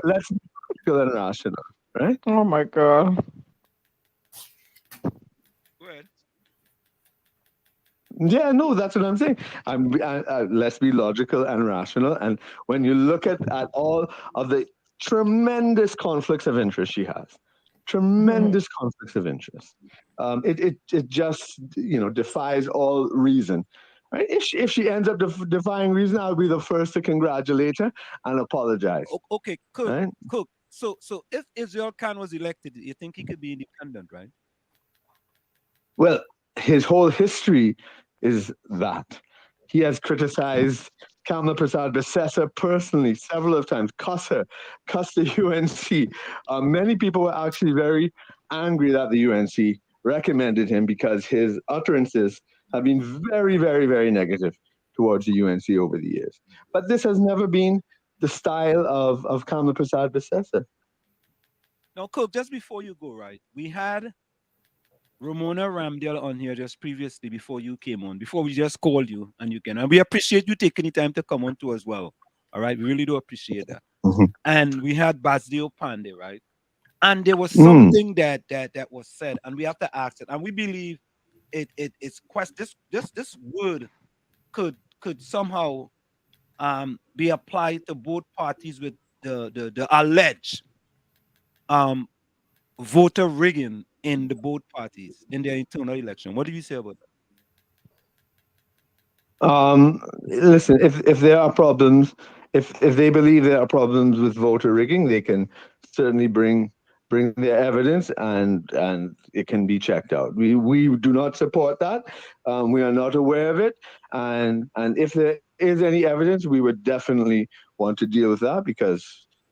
let's be practical and rational, right? Oh my God. Go ahead. Yeah, no, that's what I'm saying. Let's be logical and rational. And when you look at all of the tremendous conflicts of interest she has, tremendous conflicts of interest, it just defies all reason. Right? If she ends up defying reason, I'll be the first to congratulate her and apologize. Okay, Cook. Right? Cook. So if Israel Khan was elected, you think he could be independent, right? Well, his whole history is that. He has criticized Kamla Prasad Besessa personally several of times, cussed the UNC. Many people were actually very angry that the UNC recommended him because his utterances have been very, very, very negative towards the UNC over the years. But this has never been the style of Kamla Prasad Besessa. Now, Cook, just before you go, right, we had Romona Ramdial on here just previously before you came on, before we just called you, and we appreciate you taking the time to come on too as well. All right, we really do appreciate that. Mm-hmm. And we had Bastille Pandey, right? And there was something that was said, and we have to ask it, and we believe it's this word could somehow be applied to both parties with the alleged voter rigging in the both parties in their internal election. What do you say about that? Listen, if there are problems, if they believe there are problems with voter rigging, they can certainly bring their evidence and it can be checked out. We do not support that. We are not aware of it, and if there is any evidence, we would definitely want to deal with that because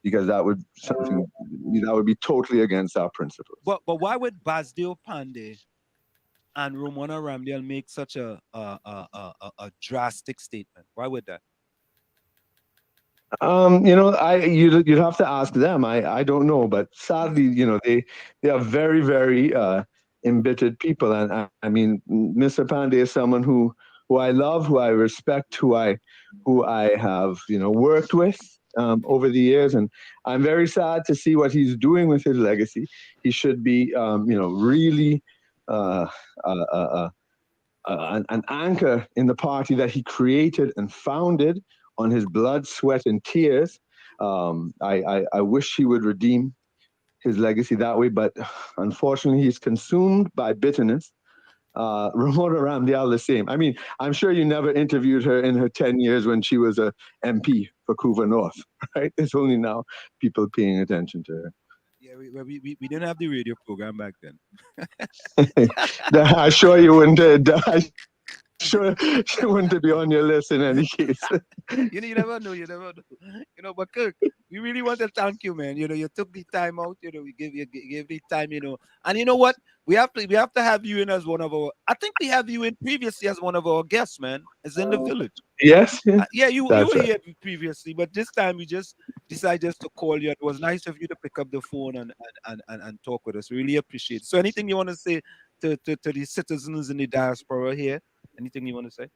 that would be totally against our principles. But why would Bastille Pandey and Romona Ramdial make such a drastic statement? Why would that? You'd have to ask them. I don't know, but sadly, they are very, very embittered people. And I mean, Mr. Pandey is someone who I love, who I respect, who I have worked with over the years, and I'm very sad to see what he's doing with his legacy. He should be really an anchor in the party that he created and founded on his blood, sweat, and tears. I wish he would redeem his legacy that way, but unfortunately, he's consumed by bitterness. Romona Ramdial the same. I mean, I'm sure you never interviewed her in her 10 years when she was a MP for Couva North, right? It's only now people paying attention to her. Yeah, we didn't have the radio program back then. I'm sure you wouldn't. Sure, she wouldn't be on your list in any case. You never know. But Kirk, we really want to thank you, man. You took the time out. We gave the time. And you know what? We have to have you in as one of our. I think we have you in previously as one of our guests, man. As in the village. Yes. Yeah, you were here previously, but this time we just decided to call you. It was nice of you to pick up the phone and talk with us. Really appreciate it. So, anything you want to say to the citizens in the diaspora here? Anything you want to say?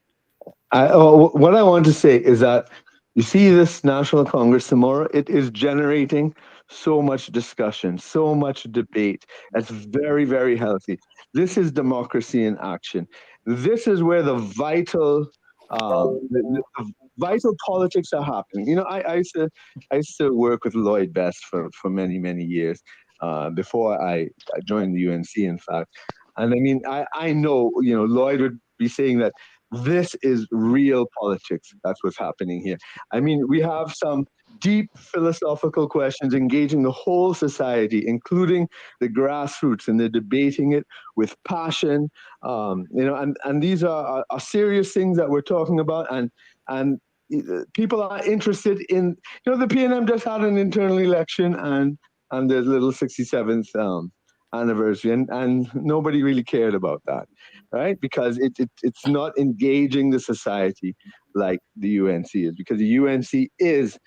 What I want to say is that you see this National Congress tomorrow, it is generating so much discussion, so much debate. That's very, very healthy. This is democracy in action. This is where the vital politics are happening. I used to work with Lloyd Best for many, many years before I joined the UNC, in fact. And I mean, I know, Lloyd would be saying that this is real politics. That's what's happening here. I mean, we have some deep philosophical questions engaging the whole society, including the grassroots, and they're debating it with passion. And these are serious things that we're talking about, and people are interested in. The PNM just had an internal election, and there's little 67th anniversary, and nobody really cared about that, right? Because it's not engaging the society like the UNC is, because the UNC is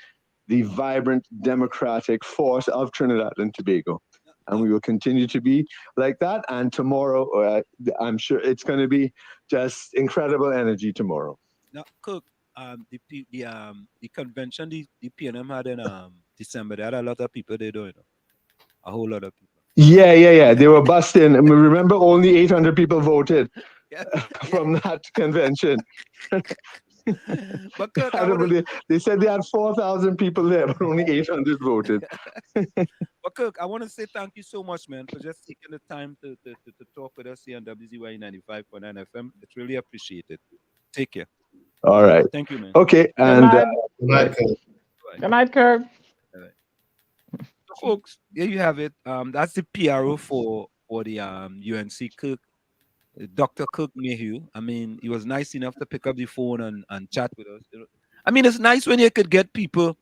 the vibrant democratic force of Trinidad and Tobago, and we will continue to be like that. And tomorrow, I'm sure it's going to be just incredible energy tomorrow. Now, Cook, the convention the PNM had in December, they had a lot of people there, a whole lot of people. Yeah. They were busting. And remember, only 800 people voted from that convention. But Kirk, they said they had 4,000 people there, but only 800 voted. But Kirk, I want to say thank you so much, man, for just taking the time to talk with us here on WZYE 95.9 FM. It's really appreciated. Take care. All right. Thank you, man. Okay. And good night, Kirk. Folks, there you have it. That's the PRO for the UNC Kirk, Dr. Kirk Mayhew. I mean, he was nice enough to pick up the phone and chat with us. I mean, it's nice when you could get people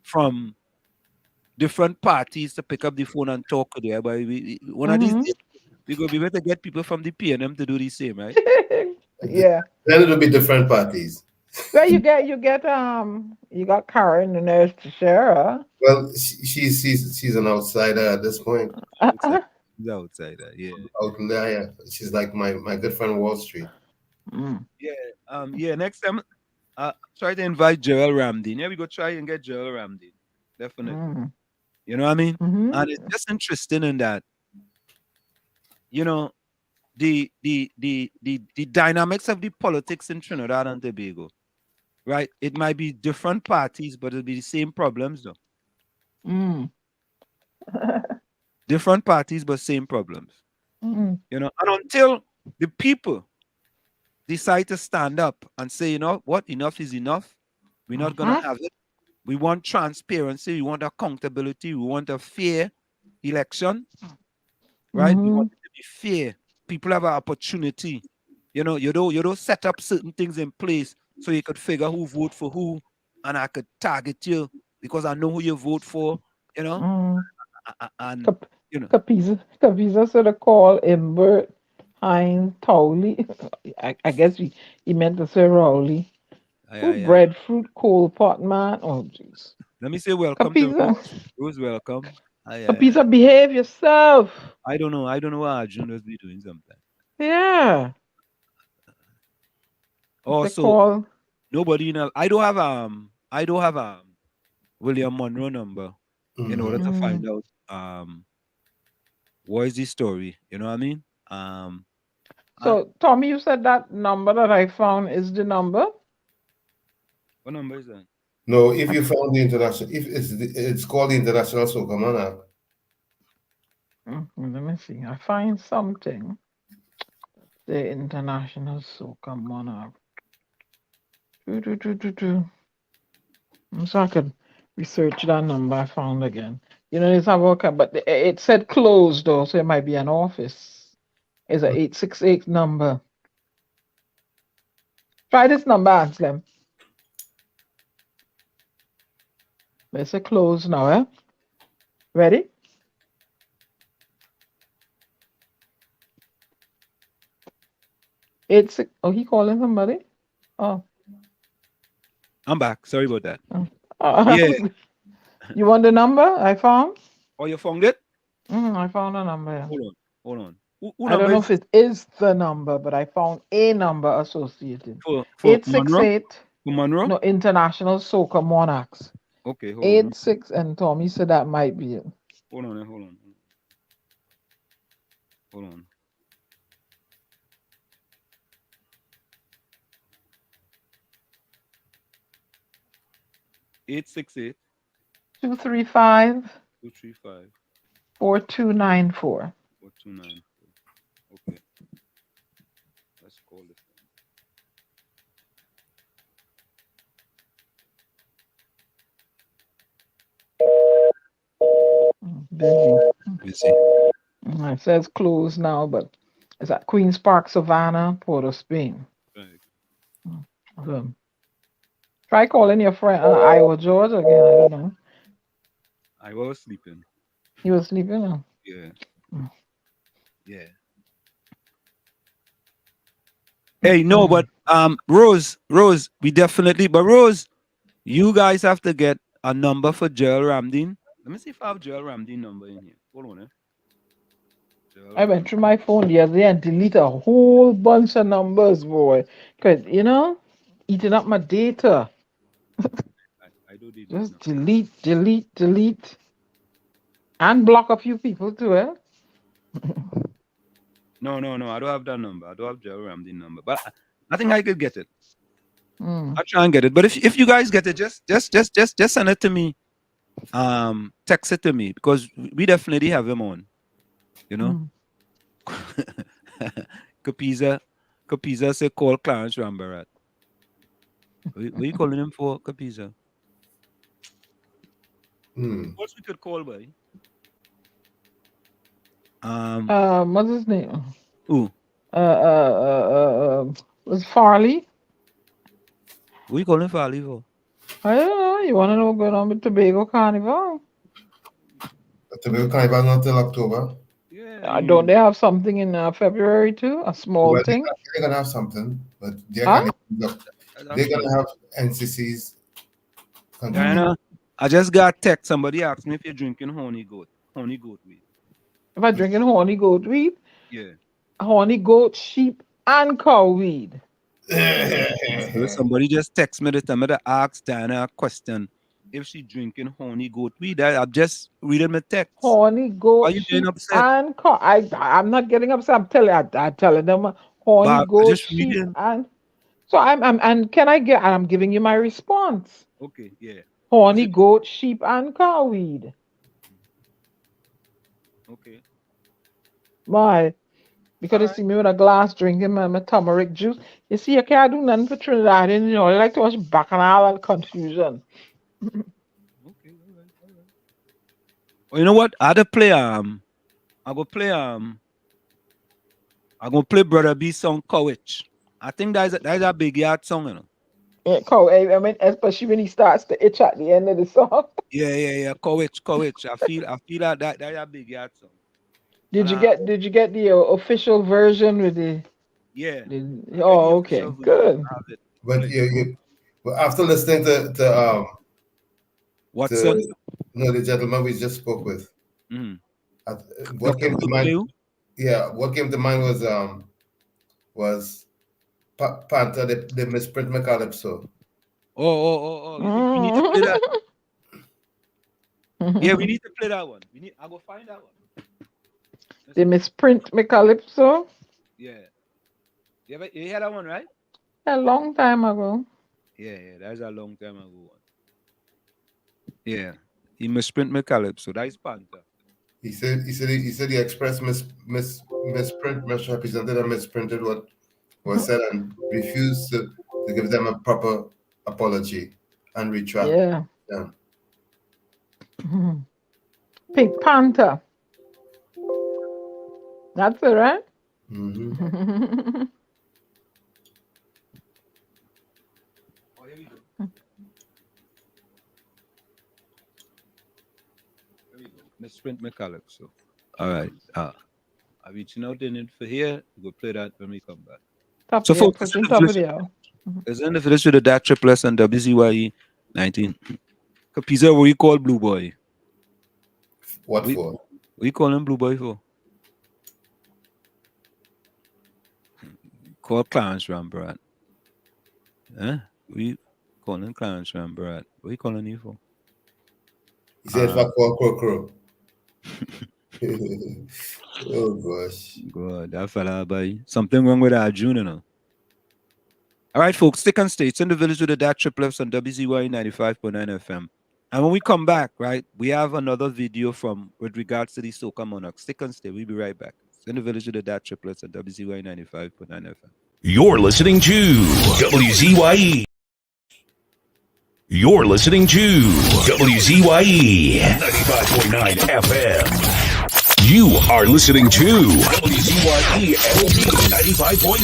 from different parties to pick up the phone and talk to them. But one of these days, we're going to be able to get people from the PNM to do the same, right? Yeah. Then it'll be different parties. Well, you got Karen, the nurse Tashara. Well, she's an outsider at this point. She's outsider, yeah. Outlier. She's like my good friend Wall Street. Yeah. Next time, try to invite Gerald Ramdial. Yeah, we go try and get Gerald Ramdial. Definitely. You know what I mean? And it's just interesting in that, the dynamics of the politics in Trinidad and Tobago, right? It might be different parties, but it'll be the same problems, though. Different parties, but same problems. And until the people decide to stand up and say, you know what, enough is enough. We're not going to have it. We want transparency. We want accountability. We want a fair election, right? We want it to be fair. People have an opportunity. You don't set up certain things in place so you could figure who vote for who, and I could target you because I know who you vote for. Capisa sort of call Imbert Hines Towley. I guess he meant to say Rowley. Breadfruit, coal pot man. Oh, jeez. Let me say welcome to Rose. Rose, welcome. Pizza, behave yourself. I don't know what Arjun does be doing sometimes. Yeah. Also, nobody know. I don't have William Monroe number in order to find out what is the story. You know what I mean? So Tommy, you said that number that I found is the number. What number is that? No, if you found the international, if it's called the International Soca Monarch. Let me see. I find something. The International Soca Monarch. So I could research that number I found again. You know, it's not but it said closed though, so it might be an office. It's an 868 number. Try this number, Anselm. It's a close now, eh? Ready? Oh, he calling somebody? Oh. I'm back. Sorry about that. Yeah. You want the number I found? Oh, you found it? I found a number. Yeah. Hold on. I don't know if it is the number, but I found a number associated. For 868. Monroe? No, International Soca Monarchs. Okay, hold 86, and Tommy said that might be it. Hold on. 868 235 235 4294. 4294. Okay. Let's call this one. Busy. It says closed now, but it's at Queen's Park, Savannah, Port of Spain. Right. Try calling your friend Iowa George again. I don't know. I was sleeping. He was sleeping? Yeah. Yeah. Hey, no, but Rose, we definitely, but Rose, you guys have to get a number for Joel Ramdin. Let me see if I have Joel Ramdin number in here. Hold on, I went through my phone the other day and deleted a whole bunch of numbers, boy. Because, eating up my data. I do delete. Just delete. And block a few people too, eh? No. I don't have that number. I don't have Joel Ramdin number. But I think I could get it. I'll try and get it. But if you guys get it, just send it to me. Text it to me because we definitely have him on. You know? Capiza say call Clarence Rambarat. What are you calling him for, Capiza? What we could call by? What's his name? Who? Was Farley? What are you calling Farley for? I don't know. You want to know what's going on with Tobago Carnival? Tobago Carnival not till October. Yeah. Don't they have something in February too? A small thing? They're going to have something, but they're going to have NCCs. Diana, I just got text. Somebody asked me if you're drinking honey goat weed. If I'm drinking honey goat weed? Yeah. Honey goat, sheep, and cow weed. So somebody just text me to ask Diana a question. If she drinking honey goat weed, I'm just reading my text. Honey goat, sheep, and cow. I'm not getting upset. I'm telling them honey goat, sheep, and so and can I get? I'm giving you my response. Okay, yeah. Honey goat, sheep, and cow weed. Okay. Why? Because they see me with a glass drinking my turmeric juice. You see, I can't do nothing for Trinidad. I like to watch bacchanal and confusion. Okay, all right. Well, you know what? I'm gonna play Brother B song Courage. I think that's a big yard song, you know. Yeah, I mean, especially when he starts to itch at the end of the song. Yeah. Courage. I feel that's a big yard song. Did you get the official version with the? Yeah. Okay, good. But but after listening to Watson, the gentleman we just spoke with, What came to mind? Yeah, what came to mind was Panther, the misprint Calypso. Oh! We need to play that. Yeah, we need to play that one. I'll go find that one. They misprint me Calypso. Yeah. You heard that one, right? A long time ago. Yeah, that's a long time ago. Yeah, he misprint me Calypso. That's Panther. He said the Express misprint misrepresented and misprinted what was said and refused to give them a proper apology and retract. Yeah. Pink Panther. That's it, right? Misprint me Calypso. All right. I'm reaching out in it for here. We'll play that when we come back. So, folks, it's in the village with the DAT triplets and WZYE 19. Capiza, what you call Blue Boy? What for? What you call him Blue Boy for? Call Clarence Rambrat. Huh? We calling Clarence Rambrat. What you calling you for? He said if I call Crow. Oh gosh. God, that fella by something wrong with our junior now. All right, folks, stick and stay. It's in the village with the DAT triplets on WZYE 95.9 FM. And when we come back, right, we have another video with regards to the Soca Monarchs. Stick and stay. We'll be right back. It's in the village with the DAT triplets on WZYE 95.9 FM. You're listening to WZYE. You're listening to WZYE 95.9 FM. You are listening to WZYE 95.9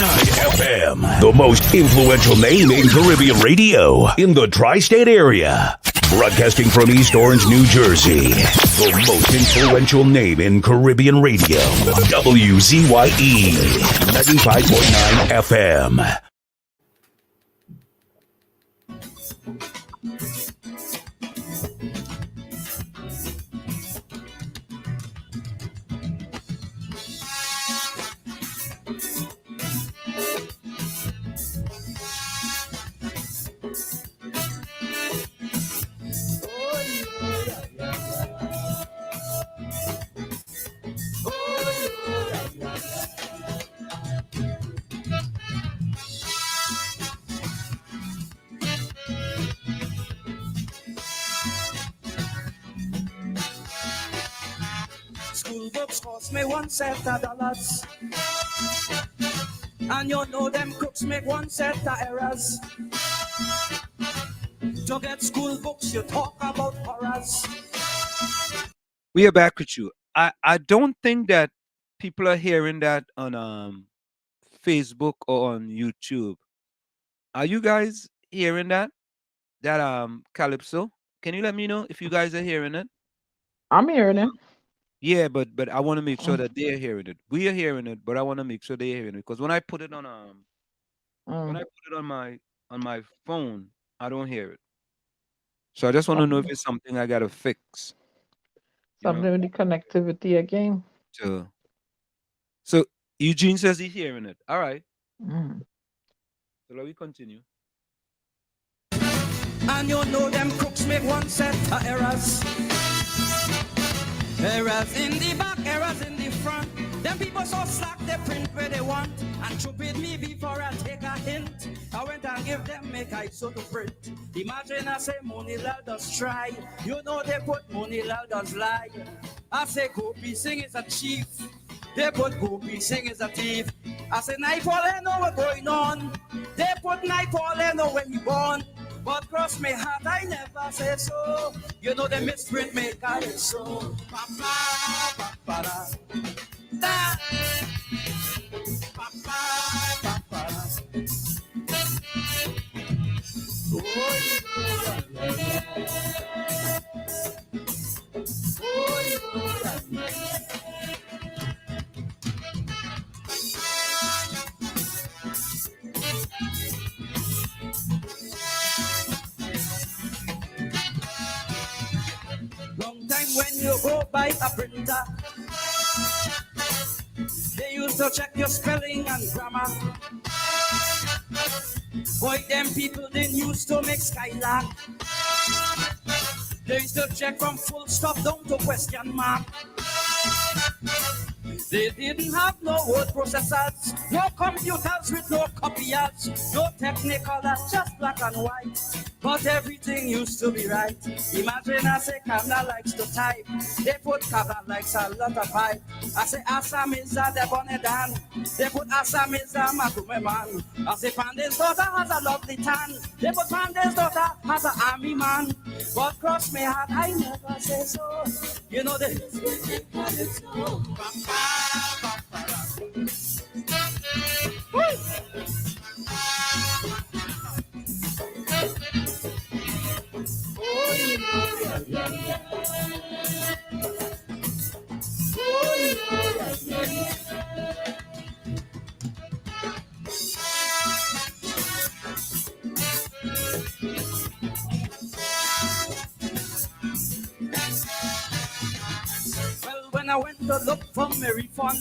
FM, the most influential name in Caribbean radio in the tri-state area. Broadcasting from East Orange, New Jersey, the most influential name in Caribbean radio, WZYE 95.9 FM. School books cost me one set of dollars, and you know them crooks make one set of errors. To get school books, you talk about horrors. We are back with you. I don't think that people are hearing that on Facebook or on YouTube. Are you guys hearing that? That Calypso? Can you let me know if you guys are hearing it? I'm hearing it. Yeah, but I want to make sure that they're hearing it. We are hearing it, but I want to make sure they're hearing it because when I put it on when I put it on my phone, I don't hear it. So I just want to know if it's something I gotta fix. Something with the connectivity again. So Eugene says he's hearing it. All right. So let me continue. And you know them crooks make one set of errors. Errors in the back, errors in the front. Them people so slack, they print where they want. And stupid me before I take a hint. I went and give them make I so to print. Imagine I say Money Lal does try. You know they put Money Lal does lie. I say Gopi Singh is a chief. They put Gopi Singh is a thief. I say Nightfall, I know what's going on. They put Nightfall, I know when he born. But cross my heart, I never say so. You know the misprint make I so. Papa, papa, da. Papa, papa. Oh, yeah. Oh, yeah. Long time when you you go buy a printer, they used to check your spelling and grammar. Boy, them people didn't used to make Skylark. They used to check from full stop down to question mark. They didn't have no word processors, no computers with no copiers, no technical, that's just black and white. But everything used to be right. Imagine I say Kamla likes to type. They put Kabla likes a lot of pipe. I say Assam is a Debonedan. They put Assam is a Makume man. I say Pande's daughter has a lovely tan. They put Pande's daughter has an army man. But cross me heart, I never say so. You know the well, when I went to look for my refund,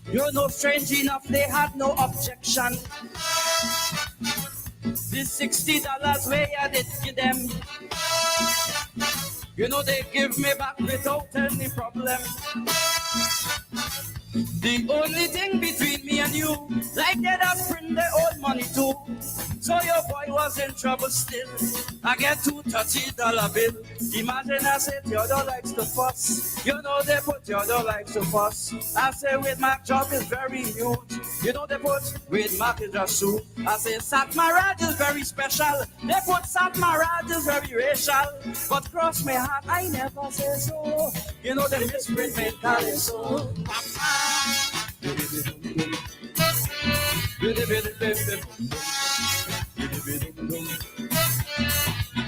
you know, strange enough, they had no objection. This $60 way I did give them, you know, they give me back without any problem. The only thing between me and you, like they just print their own money too. So your boy was in trouble still. I get $230 bill. Imagine I say Theodore likes to fuss. You know they put Theodore likes to fuss. I say with Mac job is very huge. You know they put with Mac is just soup. I say Sat Marad is very special. They put Sat Marad is very racial. But cross my heart, I never say so. You know they misprint mental is so.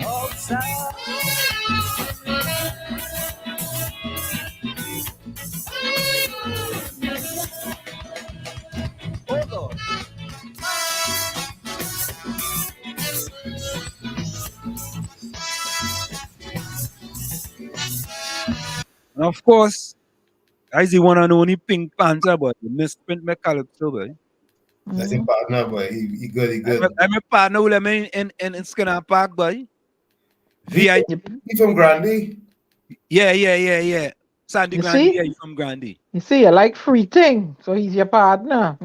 Outside. Oh Lord. And of course, I the one and only Pink Panther, but the misprint my calypso, boy. That's his partner, boy. He good. I'm a partner with him in Skinner Park, boy. VIP. He from Grandy? Yeah. Sandy You Grandy, see? yeah, he's from Grandy. You see, you like free thing, so he's your partner.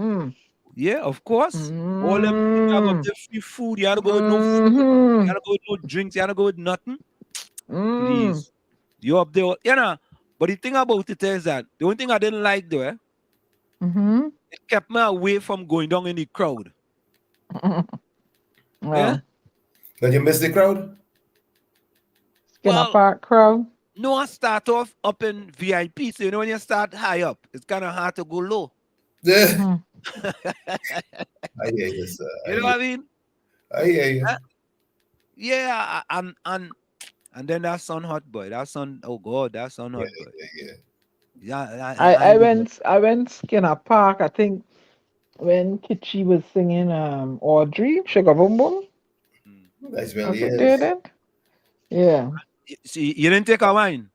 Yeah, of course. All them about the free food. You had to go with no food. You had to go with no drinks. You had to go with nothing. Please. You up there. You know, but the thing about it is that the only thing I didn't like though, it kept me away from going down in the crowd. Yeah? Did you miss the crowd? Skinner Park crowd? No, I start off up in VIP. So you know when you start high up, it's kind of hard to go low. Yeah. I hear you, sir. You know what I mean? I hear you. Yeah, and then that sun hot boy. That sun, oh God, that sun hot boy. Yeah. I went Skinner Park, I think, when Kitchi was singing Audrey, Sugar Boom Boom. That's really it. Yeah. See, you didn't take a wine?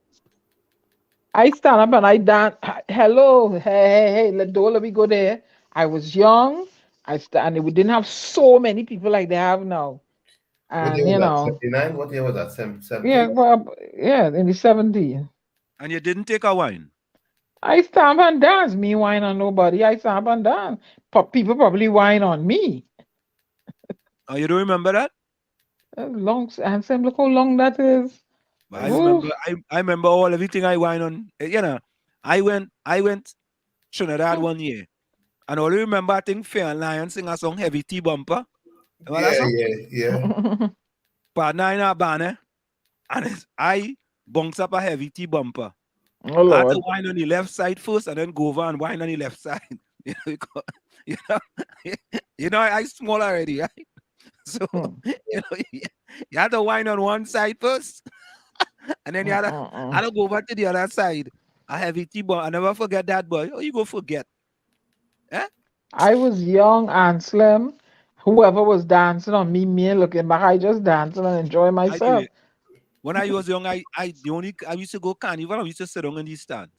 I stand up and I dance. Hello, hey, let me go there. I was young. And we didn't have so many people like they have now. And what year was that? 79? What year was that? 70? Yeah, well, yeah, in the 70s. And you didn't take a wine? I stand up and dance. Me wine on nobody. I stand up and dance. People probably wine on me. Oh, you don't remember that? Long, and look how long that is. But I remember everything I wine on. You know, I went Trinidad one year. And all I remember, I think Fair and Lion sing a song, Heavy Tea Bumper. Yeah. Partner in a banner. And I bounce up a Heavy Tea Bumper. Oh, Lord. I had to wine on the left side first and then go over and wine on the left side. You know, I small already, right? So, you had to wine on one side first. And then you had to go over to the other side. A Heavy Tea Bumper. I never forget that, boy. Oh, you go forget. Eh? I was young and slim. Whoever was dancing on me looking back, I just dancing and enjoy myself. When I was young, I used to go carnival. I used to sit down in these stands.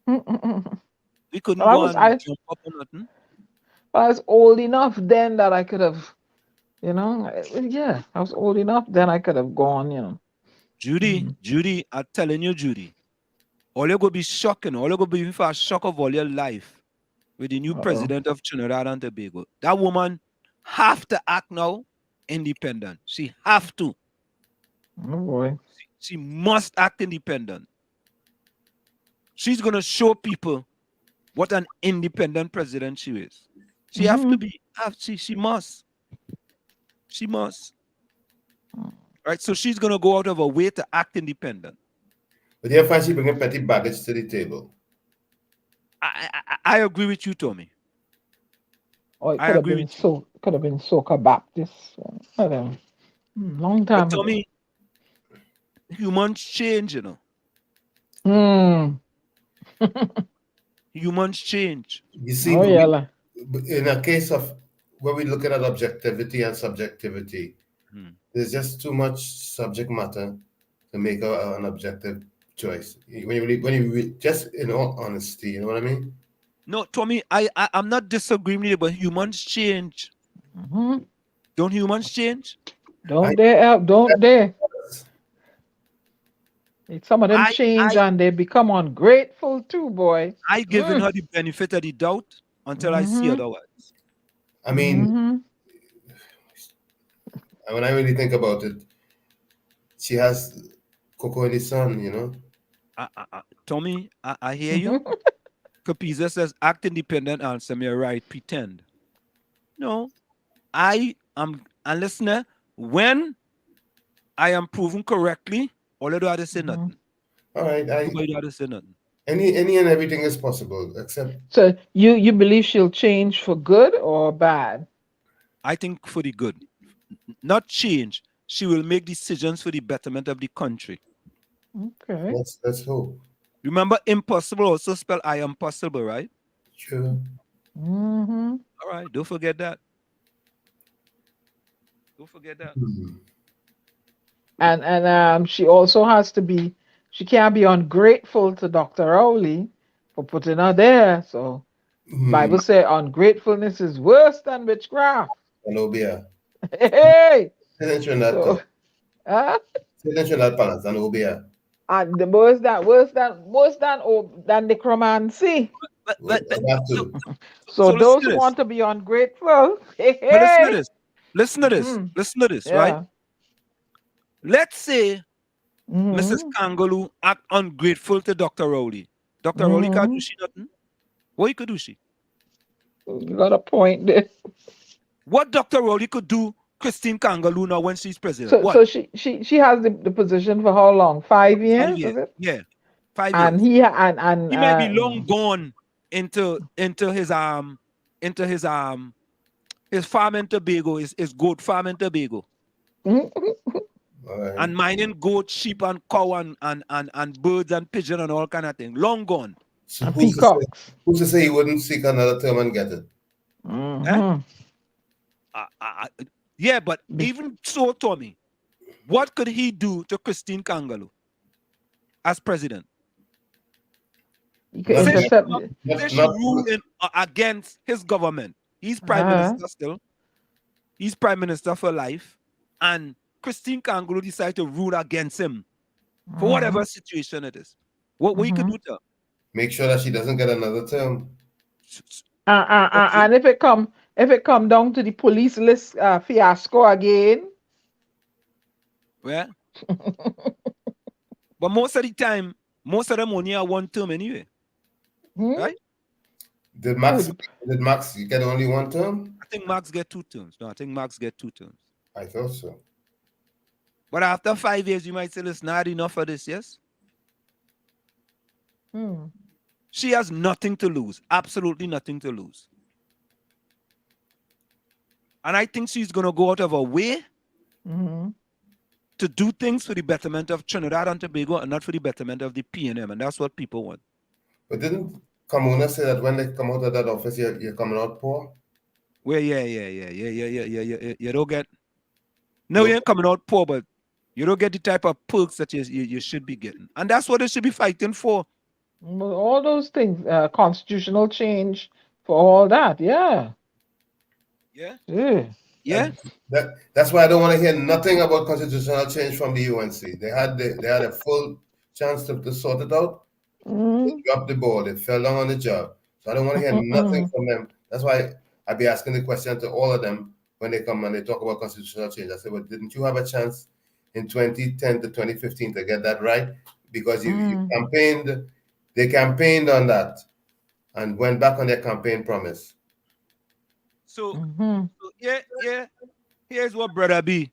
We couldn't go and jump up or nothing. I was old enough then that I could have, yeah, I was old enough then I could have gone, Judy, I'm telling you, Judy, all you're going to be shocking, all you're going to be for a shock of all your life with the new president of Trinidad and Tobago. That woman have to act now independent. She have to. Oh boy. She must act independent. She's going to show people what an independent president she is. She have to be. She must. She must. Right? So she's going to go out of her way to act independent. But you find she bringing petty baggage to the table. I agree with you, Tommy. Oh, it could have been Soca Baptist. Long time but Tommy, humans change, Humans change. You see, in a case of where we look at objectivity and subjectivity, there's just too much subject matter to make an objective choice. When you just in all honesty, you know what I mean? No, Tommy, I'm not disagreeing with you, but humans change. Don't humans change? Don't they? Some of them change and they become ungrateful too, boy. I given her the benefit of the doubt until I see otherwise. I mean, when I really think about it, she has Coco in the sun, Tommy, I hear you. Capiza says, act independent, answer me right, pretend. No, I am a listener. When I am proven correctly, all I do is say nothing. All right. Nobody do to say nothing. Any and everything is possible, except. So you believe she'll change for good or bad? I think for the good. Not change. She will make decisions for the betterment of the country. Okay. Let's hope. Remember, impossible also spell I am possible, right? Sure. All right, don't forget that. Don't forget that. And she also has to be. She can't be ungrateful to Dr. Rowley for putting her there. So Bible say ungratefulness is worse than witchcraft. Anobia. Hey. Trinidad Palace, Anobia. And the worse than necromancy. So those who want to be ungrateful. Hey. Listen to this, yeah. right? Let's say Mrs. Kangaloo act ungrateful to Dr. Rowley. Dr. Rowley can't do she nothing. What you could do she? You got a point there. What Dr. Rowley could do Christine Kangaloo now when she's president? So she has the position for how long? 5 years? 5 years. Is it? Yeah, 5 years. And he may be long gone into his farm in Tobago, his goat farm in Tobago. And mining goat, sheep, and cow, and birds and pigeon and all kind of things. Long gone. So who's to say he wouldn't seek another term and get it? Yeah, but even so, Tommy, what could he do to Christine Kangaloo as president? He could intercept she rule against his government. He's prime minister still. He's prime minister for life. And Christine Kangaloo decided to rule against him for whatever situation it is. What we could do to her? Make sure that she doesn't get another term. And if it come down to the police list fiasco again. Well, but most of the time, most of them only have one term anyway. Right? Did Max get only one term? I think Max get 2 terms. No, I think Max get 2 terms. I thought so. But after 5 years, you might say, it's not enough for this, yes? She has nothing to lose. Absolutely nothing to lose. And I think she's going to go out of her way to do things for the betterment of Trinidad and Tobago and not for the betterment of the PNM. And that's what people want. But didn't Carmona say that when they come out of that office, you're coming out poor? Well, yeah. You don't get... No, you ain't coming out poor, but You don't get the type of perks that you should be getting. And that's what they should be fighting for. All those things, constitutional change for all that, yeah. Yeah. Yeah. That's why I don't want to hear nothing about constitutional change from the UNC. They had a full chance to sort it out. They dropped the ball. They fell down on the job. So I don't want to hear nothing from them. That's why I be asking the question to all of them when they come and they talk about constitutional change. I say, well, didn't you have a chance in 2010 to 2015 to get that right? Because you campaigned, they campaigned on that and went back on their campaign promise. So yeah. Here's what Brother B.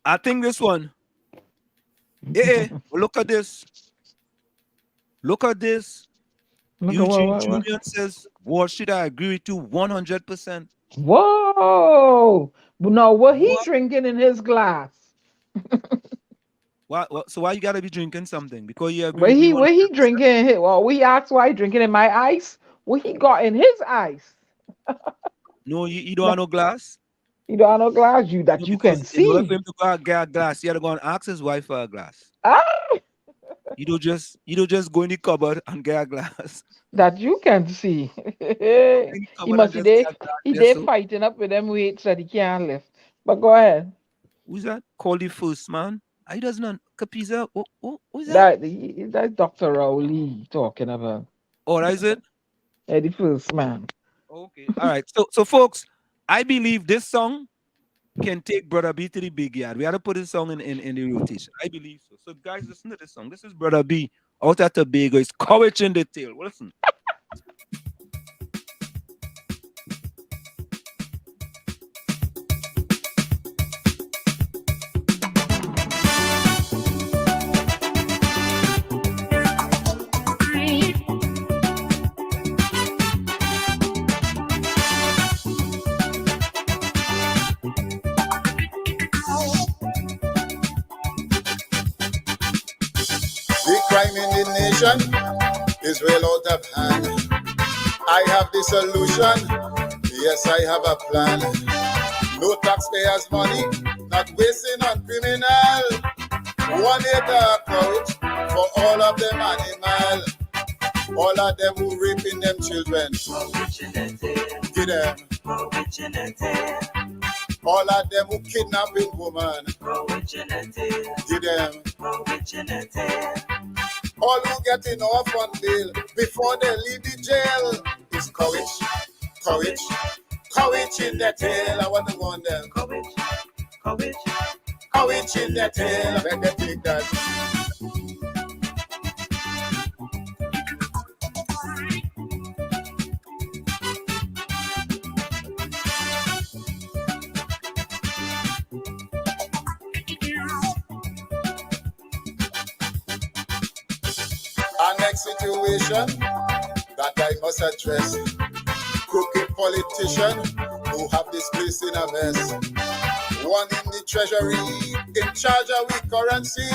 I think this one. Look at this. Look at this. Eugene Julian says, Wall Street, I agree with you 100%. Whoa! Now, what he drinking in his glass? So why you gotta be drinking something? Because you agree. What he drinking? Well, we asked why he drinking in my ice. What he got in his ice? No, you don't have no glass. You don't have no glass. You can see. In order for him to go get a glass, he had to go and ask his wife for a glass. You don't just go in the cupboard and get a glass. That you can see. He must be there fighting up with them weights that he can't lift. But go ahead. Who's that? Call the first man. He doesn't know. Capiza. Who's that? That's Dr. Rowley talking about. Oh, that is it? Yeah, the first man. Okay. All right. So folks, I believe this song can take Brother B to the big yard. We had to put this song in the rotation. I believe so. So guys, listen to this song. This is Brother B out at Tobago. It's courage in the tail. Well, listen. Is well out of hand. I have the solution. Yes, I have a plan. No taxpayers' money, not wasting on criminal. 1 acre courage for all of them animal. All of them who raping them children. Get them. All of them who kidnapping woman. Get them. All who getting off on bail before they leave the jail is courage, courage, courage in their tail. I want to warn them. Courage, courage, courage in their tail. I beg they take that. Our next situation that I must address. Crooked politician who have this place in a mess. One in the treasury, in charge of we currency.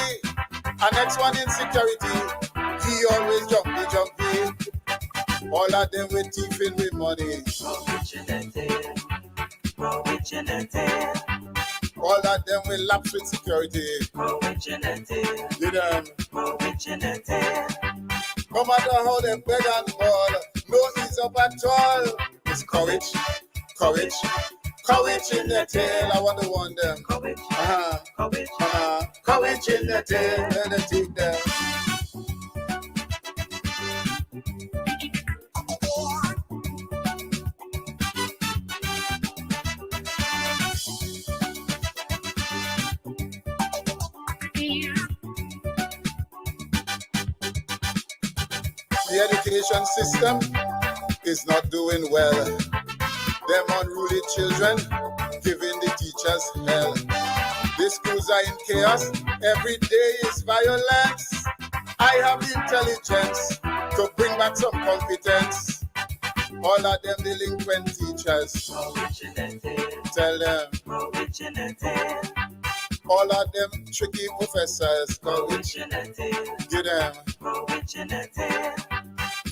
Our next one in security, he always jumpy. All of them with teeth in with money. All of them will lapse with security. Did them. No matter how they beg and ball, no ease up at all. It's courage, courage, courage in their tail. I want to warn them. Courage, courage, courage in their tail. Let them take them. The education system is not doing well. Them unruly children giving the teachers hell. The schools are in chaos. Every day is violence. I have the intelligence to bring back some competence. All of them delinquent teachers. Tell them. All of them tricky professors. Courage. Give them.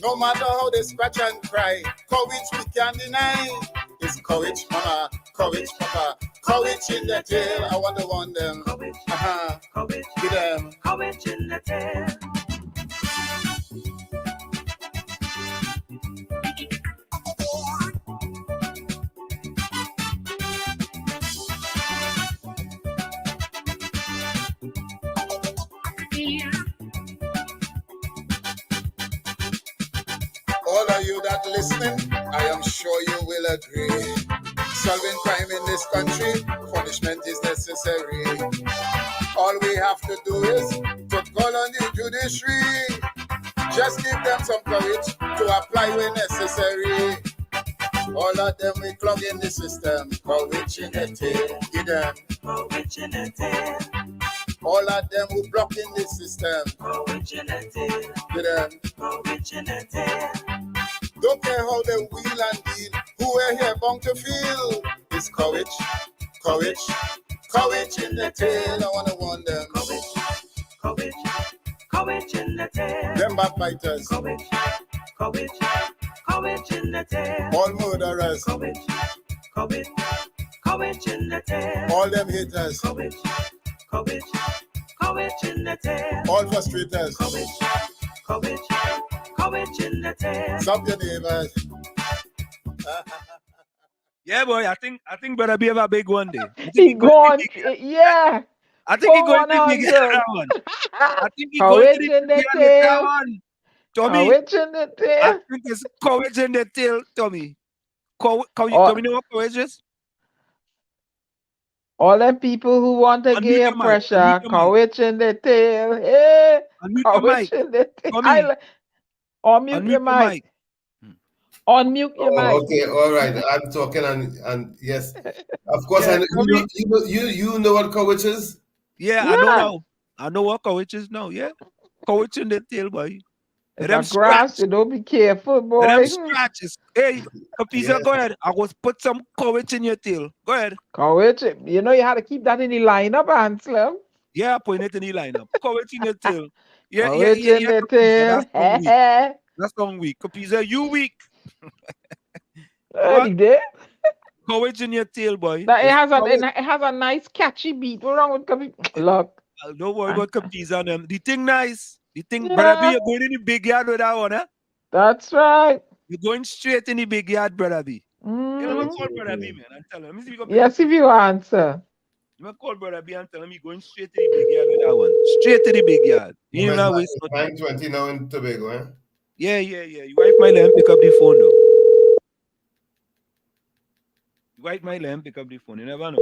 No matter how they scratch and cry, courage we can't deny. It's courage, mama, courage, papa, Courage in the tail. I want to warn them. Courage, courage, Give them. courage in the tail. All of you that listening, I am sure you will agree. Solving crime in this country, punishment is necessary. All we have to do is to call on the judiciary. Just give them some courage to apply when necessary. All of them we plug in the system. Courage in the tail. Give them. Courage in the tail. All of them who block in the system. Courage in the tail. Give them. Courage in the tail. Don't care how they wheel and deal. Who we're here bound to feel is courage, courage, courage in the tail. I wanna warn them. Courage, courage, courage in the tail. Them backbiters. Courage, courage, courage in the tail. All murderers. Courage, courage, courage in the tail. All them haters. Courage, courage, courage in the tail. All frustrators. Courage, courage, courage in the tail. Stop your neighbors. Yeah, boy. I think Brother B have a big one day. He gone, yeah. I think he going to be big that 400. one. I think he Courage going to in the be big tail. that one. Tommy, Courage in the I tail. think it's courage in the tail, Tommy. Oh. Tommy know what courage is? All them people who want to Unmute give your mic, pressure, unmute your mic. courage in the tail. Hey, Unmute your courage mic. in the tail. Tommy, Unmute unmute your your mic. mic. Unmute your mic. Okay, all right. I'm talking and yes, of course. Yeah, I Tommy. you know what courage is. Yeah, I know now. I know what courage is now. Yeah, courage in the tail, boy. Let them It's a grass, scratch. you don't be careful, Let them boy. scratches. Hey, Kapisa, Yes. go ahead. I was put some courage in your tail. Go ahead. Courage. You know you had to keep that in the lineup, Ansel. Yeah, put it in the lineup. Courage in your tail. Yeah, Courage in the Kapisa, tail. that's one week. That's one week. Kapisa, you weak. What? You did? Courage in your tail, boy. Now, it It's has courage. it has a nice catchy beat. What's wrong with Look. Don't worry about Kapisa and them. The thing nice. The thing, Brother B, Yeah, you're going in the big yard with that one, huh? that's right. You're going straight in the big yard, Brother B. You know, I'm Mm. call Brother B, man, and tell him. Let me see if you can pick up Yes, the if you answer. phone. I'm call Brother B and tell him you're going straight to the big yard with that one. Straight to the big yard. You ain't not waste no time. 9:20 now in Tobago, eh? Yeah. You wife my lamp, pick up the phone though. You wife my lamp, pick up the phone. You never know.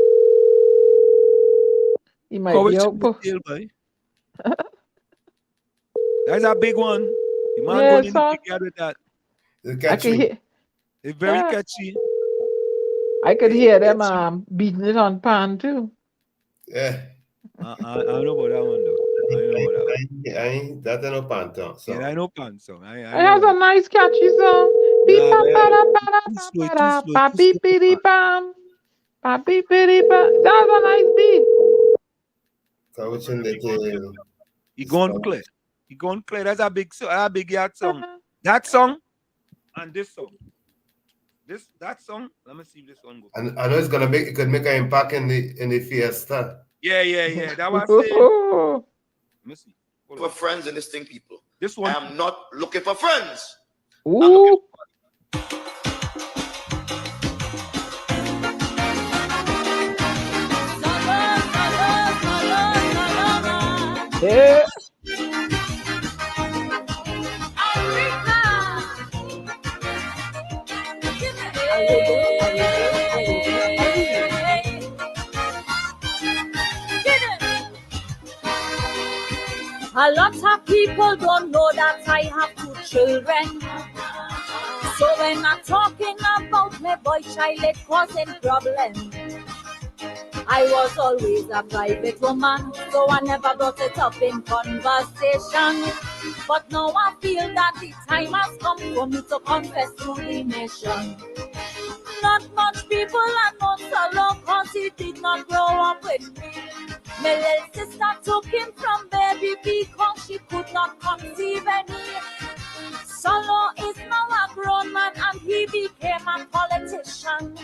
He might Courage be in out. the tail, boy. That's a big one. The man Yeah, going in the son. big yard with that. It's I can catchy. hear. It's very Yeah, catchy. I could Very hear them catchy. beating it on pan too. Yeah. I don't know about that one though. I don't know about that one. That ain't no panther. Yeah, So I know pan song. I It know has a that. nice catchy song. Beep Nah, ba man. ba da ba da Too ba slow, ba too da slow, ba too beep slow, bitty man. bam. Ba beep bitty bam. That's a nice beat. courage in the tail. He It's gone fun. clear. He gone clear. That's a big yard song. That song and this song. That song. Let me see if this one goes. And I know it could make an impact in the fiesta. Yeah. That was it. Ooh. Let me see. Hold For on. friends in this thing, people. This I one. am not looking for friends. I'm looking Ooh. Yeah. A lot of people don't know that I have 2 children. So when I'm talking about my boy child, it causing problems. I was always a private woman, so I never brought it up in conversation. But now I feel that the time has come for me to confess to the nation. Not much people are not so long, cause he did not grow up with me. My little sister took him from baby because she could not conceive any. Solo is now a grown man and he became a politician.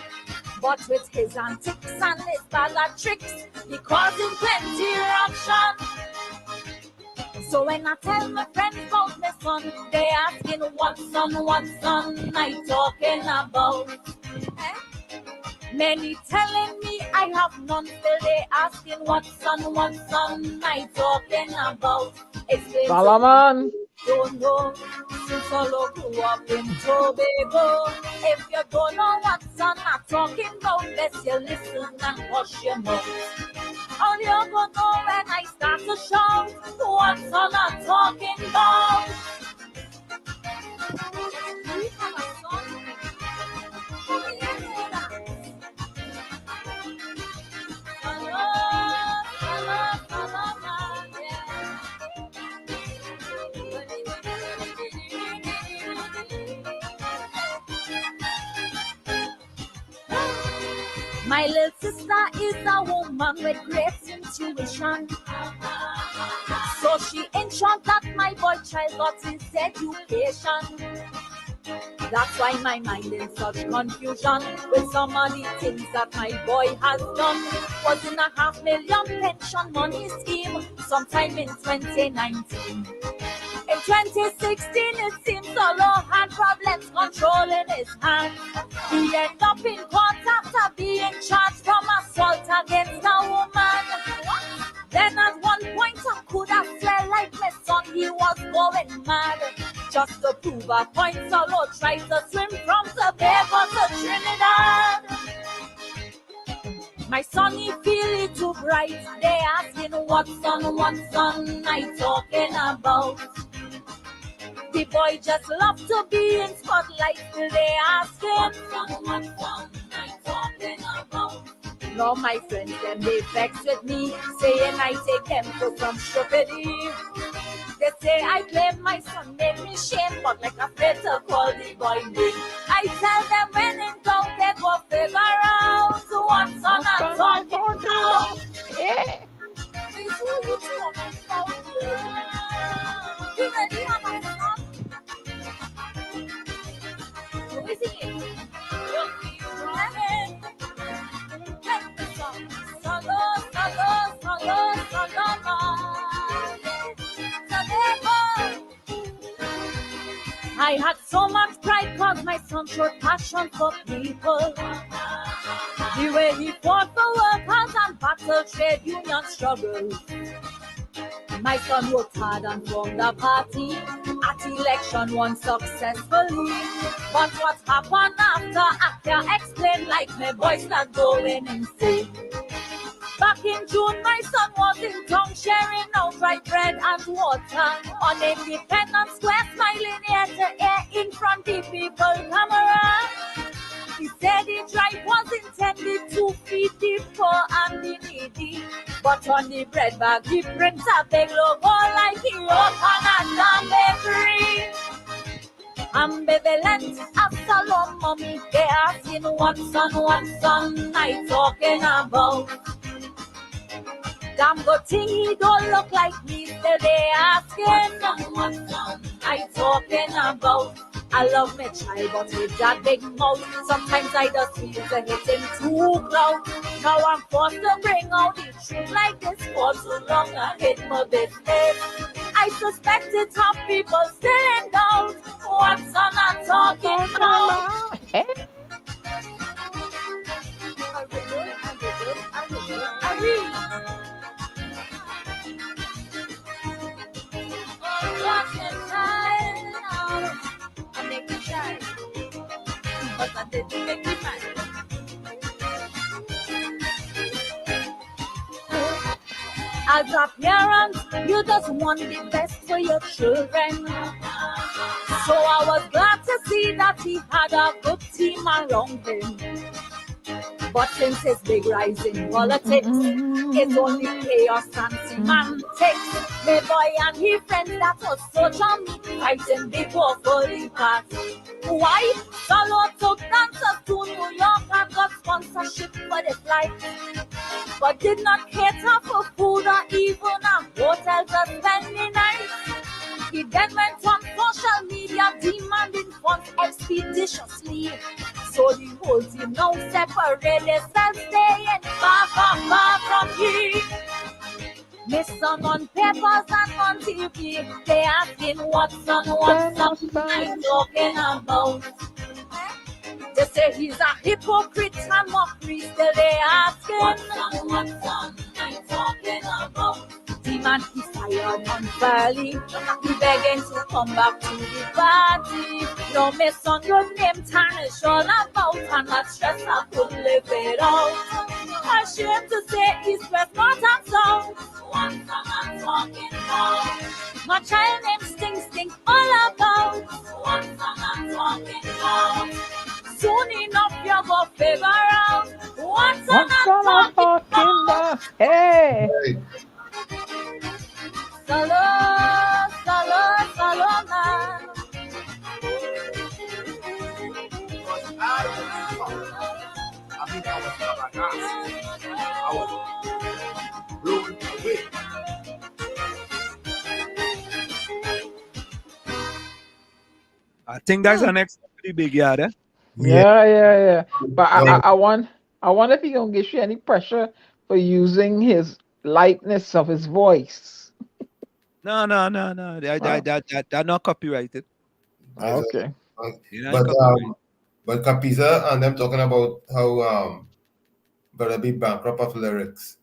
But with his antics and his bag of tricks, he causing plenty eruption. So when I tell my friends about my son, they asking what son I talking about. Many telling me I have none, still they asking what son I talking about. Explain Solomon. Don't know, since all grew up in Tobago. If you don't know what son I'm talking about, best you listen and hush your mouth. All you gonna know when I start to shout what son I'm talking about. We have a song. My little sister is a woman with great intuition. So she ensured that my boy child got his education. That's why my mind in such confusion with some of the things that my boy has done. Was in a $500,000 pension money scheme sometime in 2019. In 2016, it seems Solo had problems controlling his hands. He ended up in court after being charged from assault against a woman. Then at one point I could have swear like my son he was going mad. Just to prove a point, Solo tried to swim from Tobago to Trinidad. My son, he feel it too bright. They asking what son I talking about. The boy just love to be in spotlight. Till they asking what son I talking about. Now my friends them they vex with me, saying I take them for some stupidity. They say I claim my son made me shame, but like afraid to call the boy name. I tell them when in doubt they go figure out what son I'm talking about. Yeah. This is who you talking about. You ready, my son? Who is it? I had so much pride cause my son showed passion for people. The way he fought for workers and battled trade union struggles. My son worked hard and formed a party at election won successfully. But what happened after I can't explain, like my boy start going insane. Back in June, my son was in town sharing out dry bread and water on Independence Square, smiling ear to ear in front of the people camera. He said the drive was intended to feed the poor and the needy, but on the bread bag he prints a big logo like he opened a damn bakery. Ambivalent, Absalom, mommy, they asking what son I talking about. Damn good thing he don't look like me, still they asking what son I talking about. I love my child, but with that big mouth, sometimes I just feel to hit him too close. Now I'm forced to bring out the truth like this for too long and hit my business. I suspect it's how people still in doubt. What son I'm talking about? I read. I make me shy, but I didn't make me mad. As a parent, you just want the best for your children. So I was glad to see that he had a good team around him. But since his big rise in politics, it's only chaos and semantics. My boy and his friends that was so charming, fighting before for the past. Why? Solo took dancers to New York and got sponsorship for the flight, but did not cater for food or even a hotel to spend the night. He then went on social media demanding funds expeditiously. So the whole team You know, separate yourself, staying far, far, far from ye. Miss son on papers and on TV, they asking what's on, I'm talking about. They say he's a hypocrite and mockery, still they asking what's on, I'm talking about. Demon is tired unfairly, he begging to come back to the party. No miss on your name, tarnish all about, and not stress I could live it out. Ashamed to say he's pressed not and so. What's I'm talking about? My child name Sting all about. What's I'm talking about? Soon enough you go figure out. What's I'm talking about? Hey. Salo, salo, salo, man. I think I was blowing away. I think that's the next pretty big yard, eh? Yeah. But I wonder if he gonna give you any pressure for using his likeness of his voice. No. That not copyrighted. Okay. But Capiza and them talking about how Brother B bankrupt of lyrics.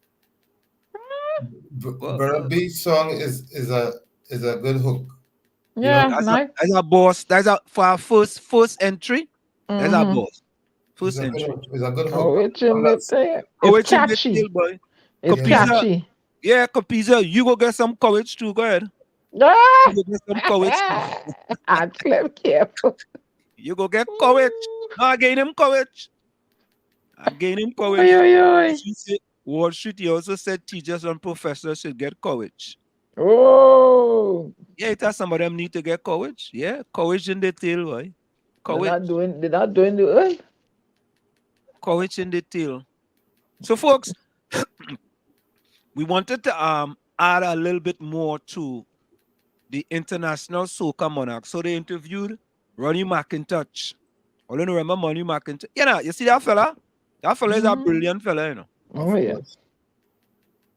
Brother B's song is a good hook. Yeah, nice. That's a boss. That's a for our first entry. That's our boss. First entry. It's a good hook. Oh, it's catchy. Boy. It's catchy. Yeah, Capiza, you go get some courage too. Go ahead. Yeah. You go get some courage. I'm careful. You go get courage. No, I gain him courage. Wall Street, he also said teachers and professors should get courage. Oh. Yeah, it has some of them need to get courage. Yeah, courage in the tail, boy. Courage. They're not doing the earth. Courage in the tail. So, folks, we wanted to add a little bit more to the international soca monarch. So they interviewed Ronnie McIntosh. I don't remember Ronnie McIntosh. You see that fella? That fella is a brilliant fella, you know. Oh, yeah.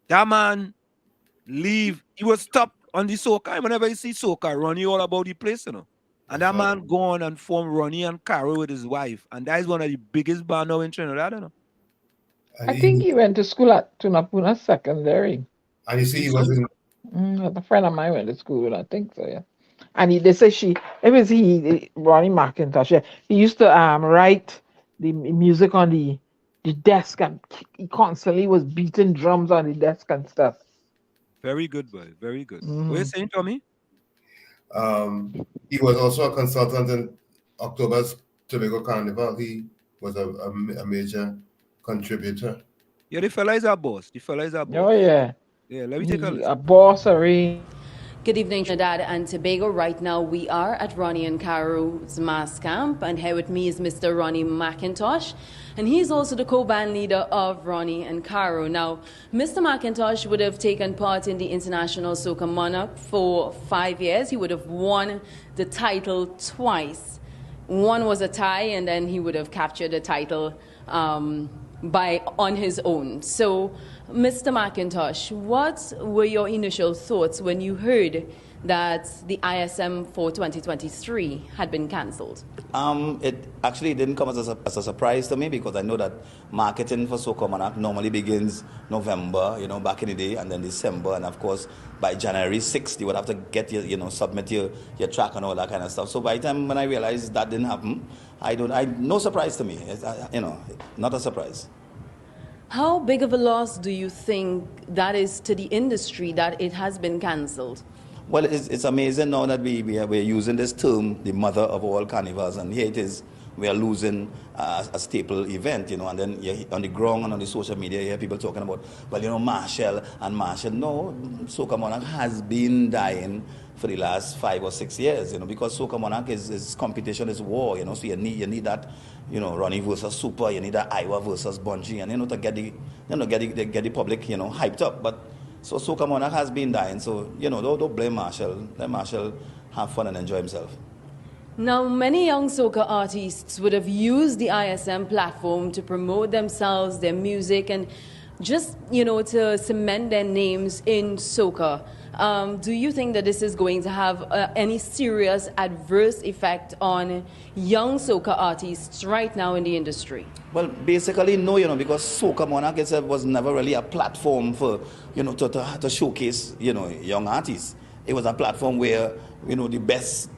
That man he was stopped on the soca. Whenever you see soca, Ronnie all about the place, you know. And that man go on and form Ronnie and Caro with his wife. And that is one of the biggest band now in Trinidad, you know. I think he went to school at Tunapuna Secondary. And you see he was in... A friend of mine went to school, I think so, yeah. And they say Ronnie McIntosh, yeah, he used to write the music on the desk, and he constantly was beating drums on the desk and stuff. Very good, boy. Very good. What are you saying, Tommy? He was also a consultant in October's Tobago Carnival. He was a major contributor. Yeah, the fella is our boss. Oh, yeah. Yeah, let me take a look. A boss, Good evening, Trinidad and Tobago. Right now, we are at Ronnie and Caro's mass camp, and here with me is Mr. Ronnie McIntosh, and he's also the co-band leader of Ronnie and Caro. Now, Mr. McIntosh would have taken part in the International Soca Monarch for 5 years. He would have won the title twice. One was a tie, and then he would have captured the title on his own. So, Mr. McIntosh, what were your initial thoughts when you heard that the ISM for 2023 had been cancelled? It actually didn't come as a surprise to me, because I know that marketing for Soca Monarch normally begins November, back in the day, and then December, and of course by January 6th you would have to get submit your track and all that kind of stuff. So by the time when I realized that didn't happen, no surprise to me. Not a surprise. How big of a loss do you think that is to the industry that it has been cancelled? Well, it's amazing now that we're using this term, the mother of all carnivals, and here it is, we are losing a staple event, and then on the ground and on the social media, you hear people talking about, Marshall. No, Soca Monarch has been dying for the last 5 or 6 years, because Soca Monarch is competition, is war, so you need that, Ronnie versus Super, you need that Iowa versus Bungie, and to get the public, hyped up. But so Soca Monarch has been dying, so don't blame Marshall. Let Marshall have fun and enjoy himself. Now, many young soca artists would have used the ISM platform to promote themselves, their music, and just, to cement their names in soca. Do you think that this is going to have any serious adverse effect on young soca artists right now in the industry? Well, basically, no, because Soca Monarch itself was never really a platform for, to showcase, young artists. It was a platform where, the best,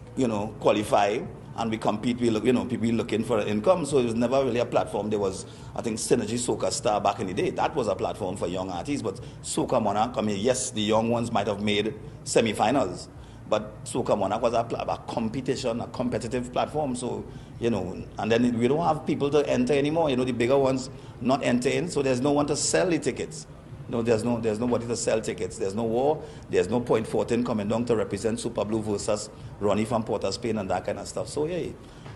qualify and we compete, people looking for income. So it was never really a platform. There was, I think, Synergy Soca Star back in the day. That was a platform for young artists. But Soca Monarch, yes, the young ones might have made semi-finals. But Soca Monarch was a competition, a competitive platform. So, and then we don't have people to enter anymore. The bigger ones not entering, so there's no one to sell the tickets. No, there's nobody to sell tickets. There's no war. There's no Point 14 coming down to represent Super Blue versus Ronnie from Port of Spain and that kind of stuff. So, yeah,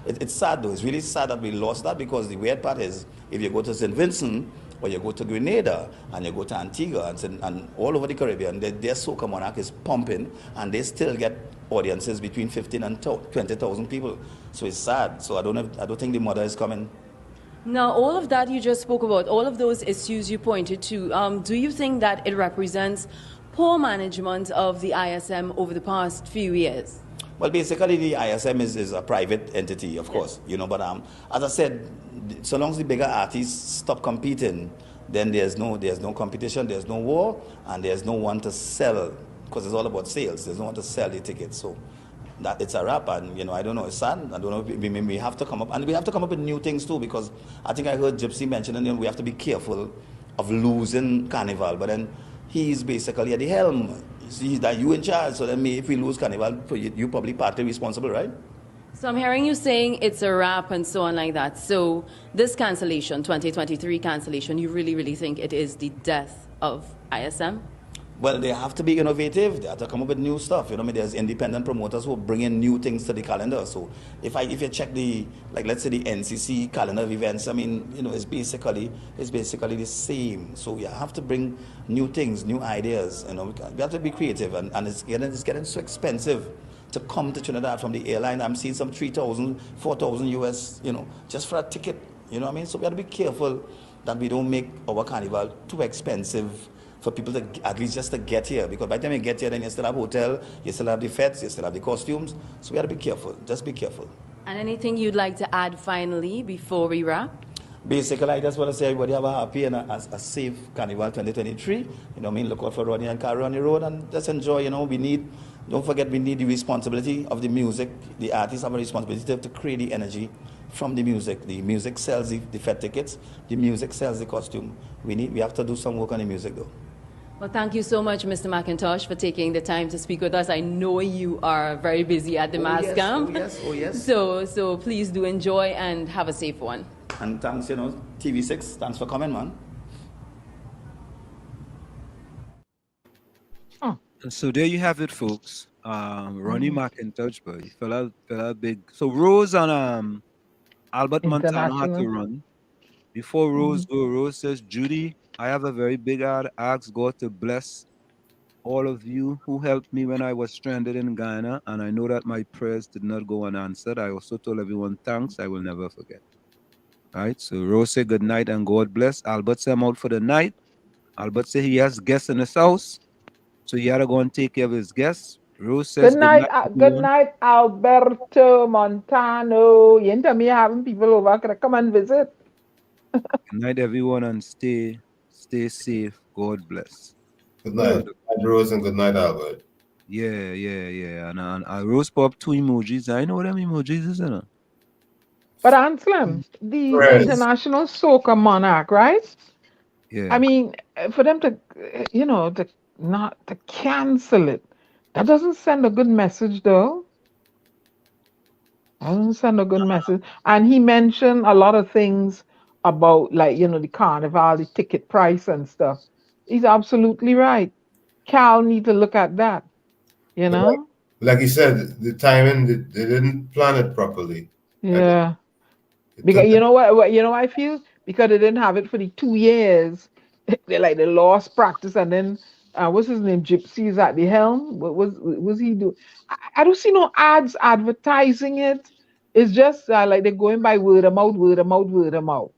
it's sad though. It's really sad that we lost that, because the weird part is, if you go to St. Vincent, or you go to Grenada, and you go to Antigua, and all over the Caribbean, their Soca Monarch is pumping, and they still get audiences between 15 and 20,000 people. So it's sad. So I don't think the mother is coming. Now, all of that you just spoke about, all of those issues you pointed to, do you think that it represents poor management of the ISM over the past few years? Well, basically, the ISM is a private entity, of course, but as I said, so long as the bigger artists stop competing, then there's no competition, there's no war, and there's no one to sell, because it's all about sales. There's no one to sell the tickets. So that it's a wrap, and I don't know, it's sad. I don't know. We have to come up, and we have to come up with new things too, because I think I heard Gypsy mentioning, we have to be careful of losing Carnival, but then he's basically at the helm. See that you in charge, so then if we lose Carnival, you probably partly responsible, right? So I'm hearing you saying it's a wrap and so on like that. So this cancellation, 2023 cancellation, you really, really think it is the death of ISM? Well, they have to be innovative. They have to come up with new stuff. There's independent promoters who bring in new things to the calendar. So if you check let's say the NCC calendar of events, it's basically the same. So you have to bring new things, new ideas. We have to be creative, and it's getting so expensive to come to Trinidad from the airline. I'm seeing some 3,000, 4,000 US, just for a ticket. So we have to be careful that we don't make our carnival too expensive for people to at least just to get here, because by the time you get here, then you still have hotel, you still have the feds, you still have the costumes. So we got to be careful. Just be careful. And anything you'd like to add finally before we wrap? Basically, I just want to say everybody have a happy and a safe Carnival 2023. Look out for Ronnie and Carol on the road, and just enjoy. Don't forget, we need the responsibility of the music. The artists have a responsibility to create the energy from the music. The music sells the fed tickets. The music sells the costume. We have to do some work on the music though. Well, thank you so much, Mr. McIntosh, for taking the time to speak with us. I know you are very busy at the mass camp. Oh, yes. So please do enjoy and have a safe one. And thanks, TV6, thanks for coming, man. Oh. So there you have it, folks. Ronnie McIntosh, boy, fella big. So Rose and Albert Montano had to run. Before Rose go, Rose says, Judy, I have a very big heart. Ask God to bless all of you who helped me when I was stranded in Ghana, and I know that my prayers did not go unanswered. I also told everyone thanks. I will never forget. All right, so Rose said good night and God bless. Albert said I'm out for the night. Albert said he has guests in his house, so he had to go and take care of his guests. Rose says good night, Alberto Montano. You ain't tell me having people over. Can I come and visit? Good night, everyone, and stay safe. God bless. Good night, Rose, and good night, Albert. Yeah. And I Rose pop 2 emojis. I know what them emojis is, But Anselm, the International Soca Monarch, right? Yeah. I mean, for them to, to not to cancel it, that doesn't send a good message, though. Doesn't send a good message. And he mentioned a lot of things about, the carnival, the ticket price and stuff. He's absolutely right. Cal need to look at that. Like you said, the timing, they didn't plan it properly. Yeah. Because you know what I feel? Because they didn't have it for the 2 years. They lost practice, and then what's his name? Gypsy is at the helm. What was he doing? I don't see no ads advertising it. It's just like they're going by word of mouth, word of mouth, word of mouth.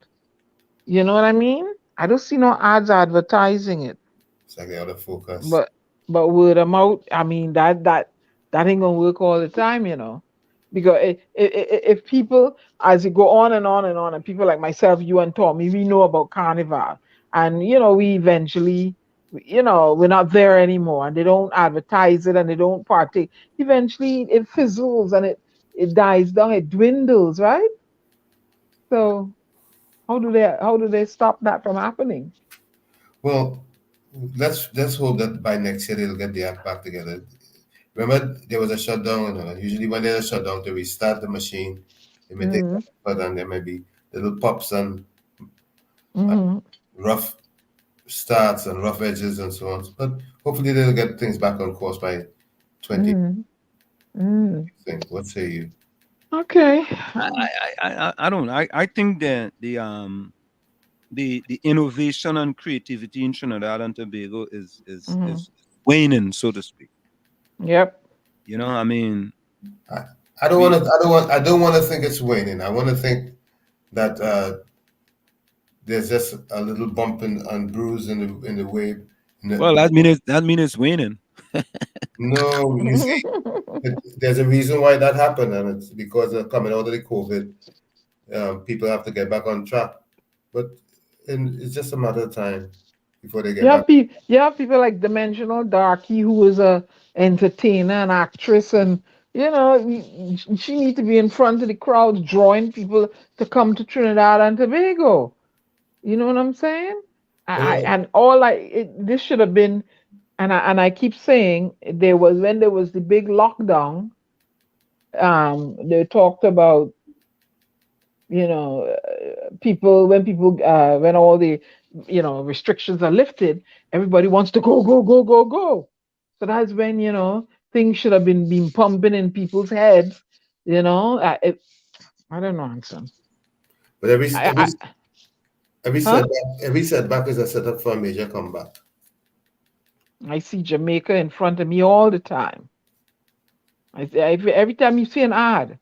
You know what I mean? I don't see no ads advertising it. It's like they're out of focus. But word of mouth, I mean that ain't gonna work all the time, you know. Because if people, as you go on and on and on, and people like myself, you and Tommy, we know about Carnival, and you know, we eventually, you know, we're not there anymore, and they don't advertise it, and they don't partake. Eventually, it fizzles and it dies down, it dwindles, right? So how do they stop that from happening? Well, let's hope that by next year they'll get the act back together. Remember, there was a shutdown, and usually when there's a shutdown, to restart the machine, it may take Mm-hmm. longer, and there may be little pops and Mm-hmm. rough starts and rough edges and so on. But hopefully they'll get things back on course by 20. Mm-hmm. Mm. What say you? Okay. I don't. I think that the innovation and creativity in Trinidad and Tobago Mm-hmm. is waning, so to speak. Yep. You know, I mean, I don't want to. I don't want to think it's waning. I want to think that there's just a little bump and bruise in the way. well, that mean it's waning. No, you see, there's a reason why that happened, and it's because of coming out of the COVID. People have to get back on track, but it's just a matter of time before they get back. You have people like Dimensional Darky, who is a entertainer and actress, and you know she need to be in front of the crowd, drawing people to come to Trinidad and Tobago. You know what I'm saying? Well, This should have been, and I keep saying there was when there was the big lockdown. They talked about, you know, when all the, you know, restrictions are lifted, everybody wants to go, go, go, go, go. So that's when, you know, things should have been pumping in people's heads. You know, I don't know, Anson. but I Huh? every setback is a setup for a major comeback. I see Jamaica in front of me all the time. Every time you see an ad,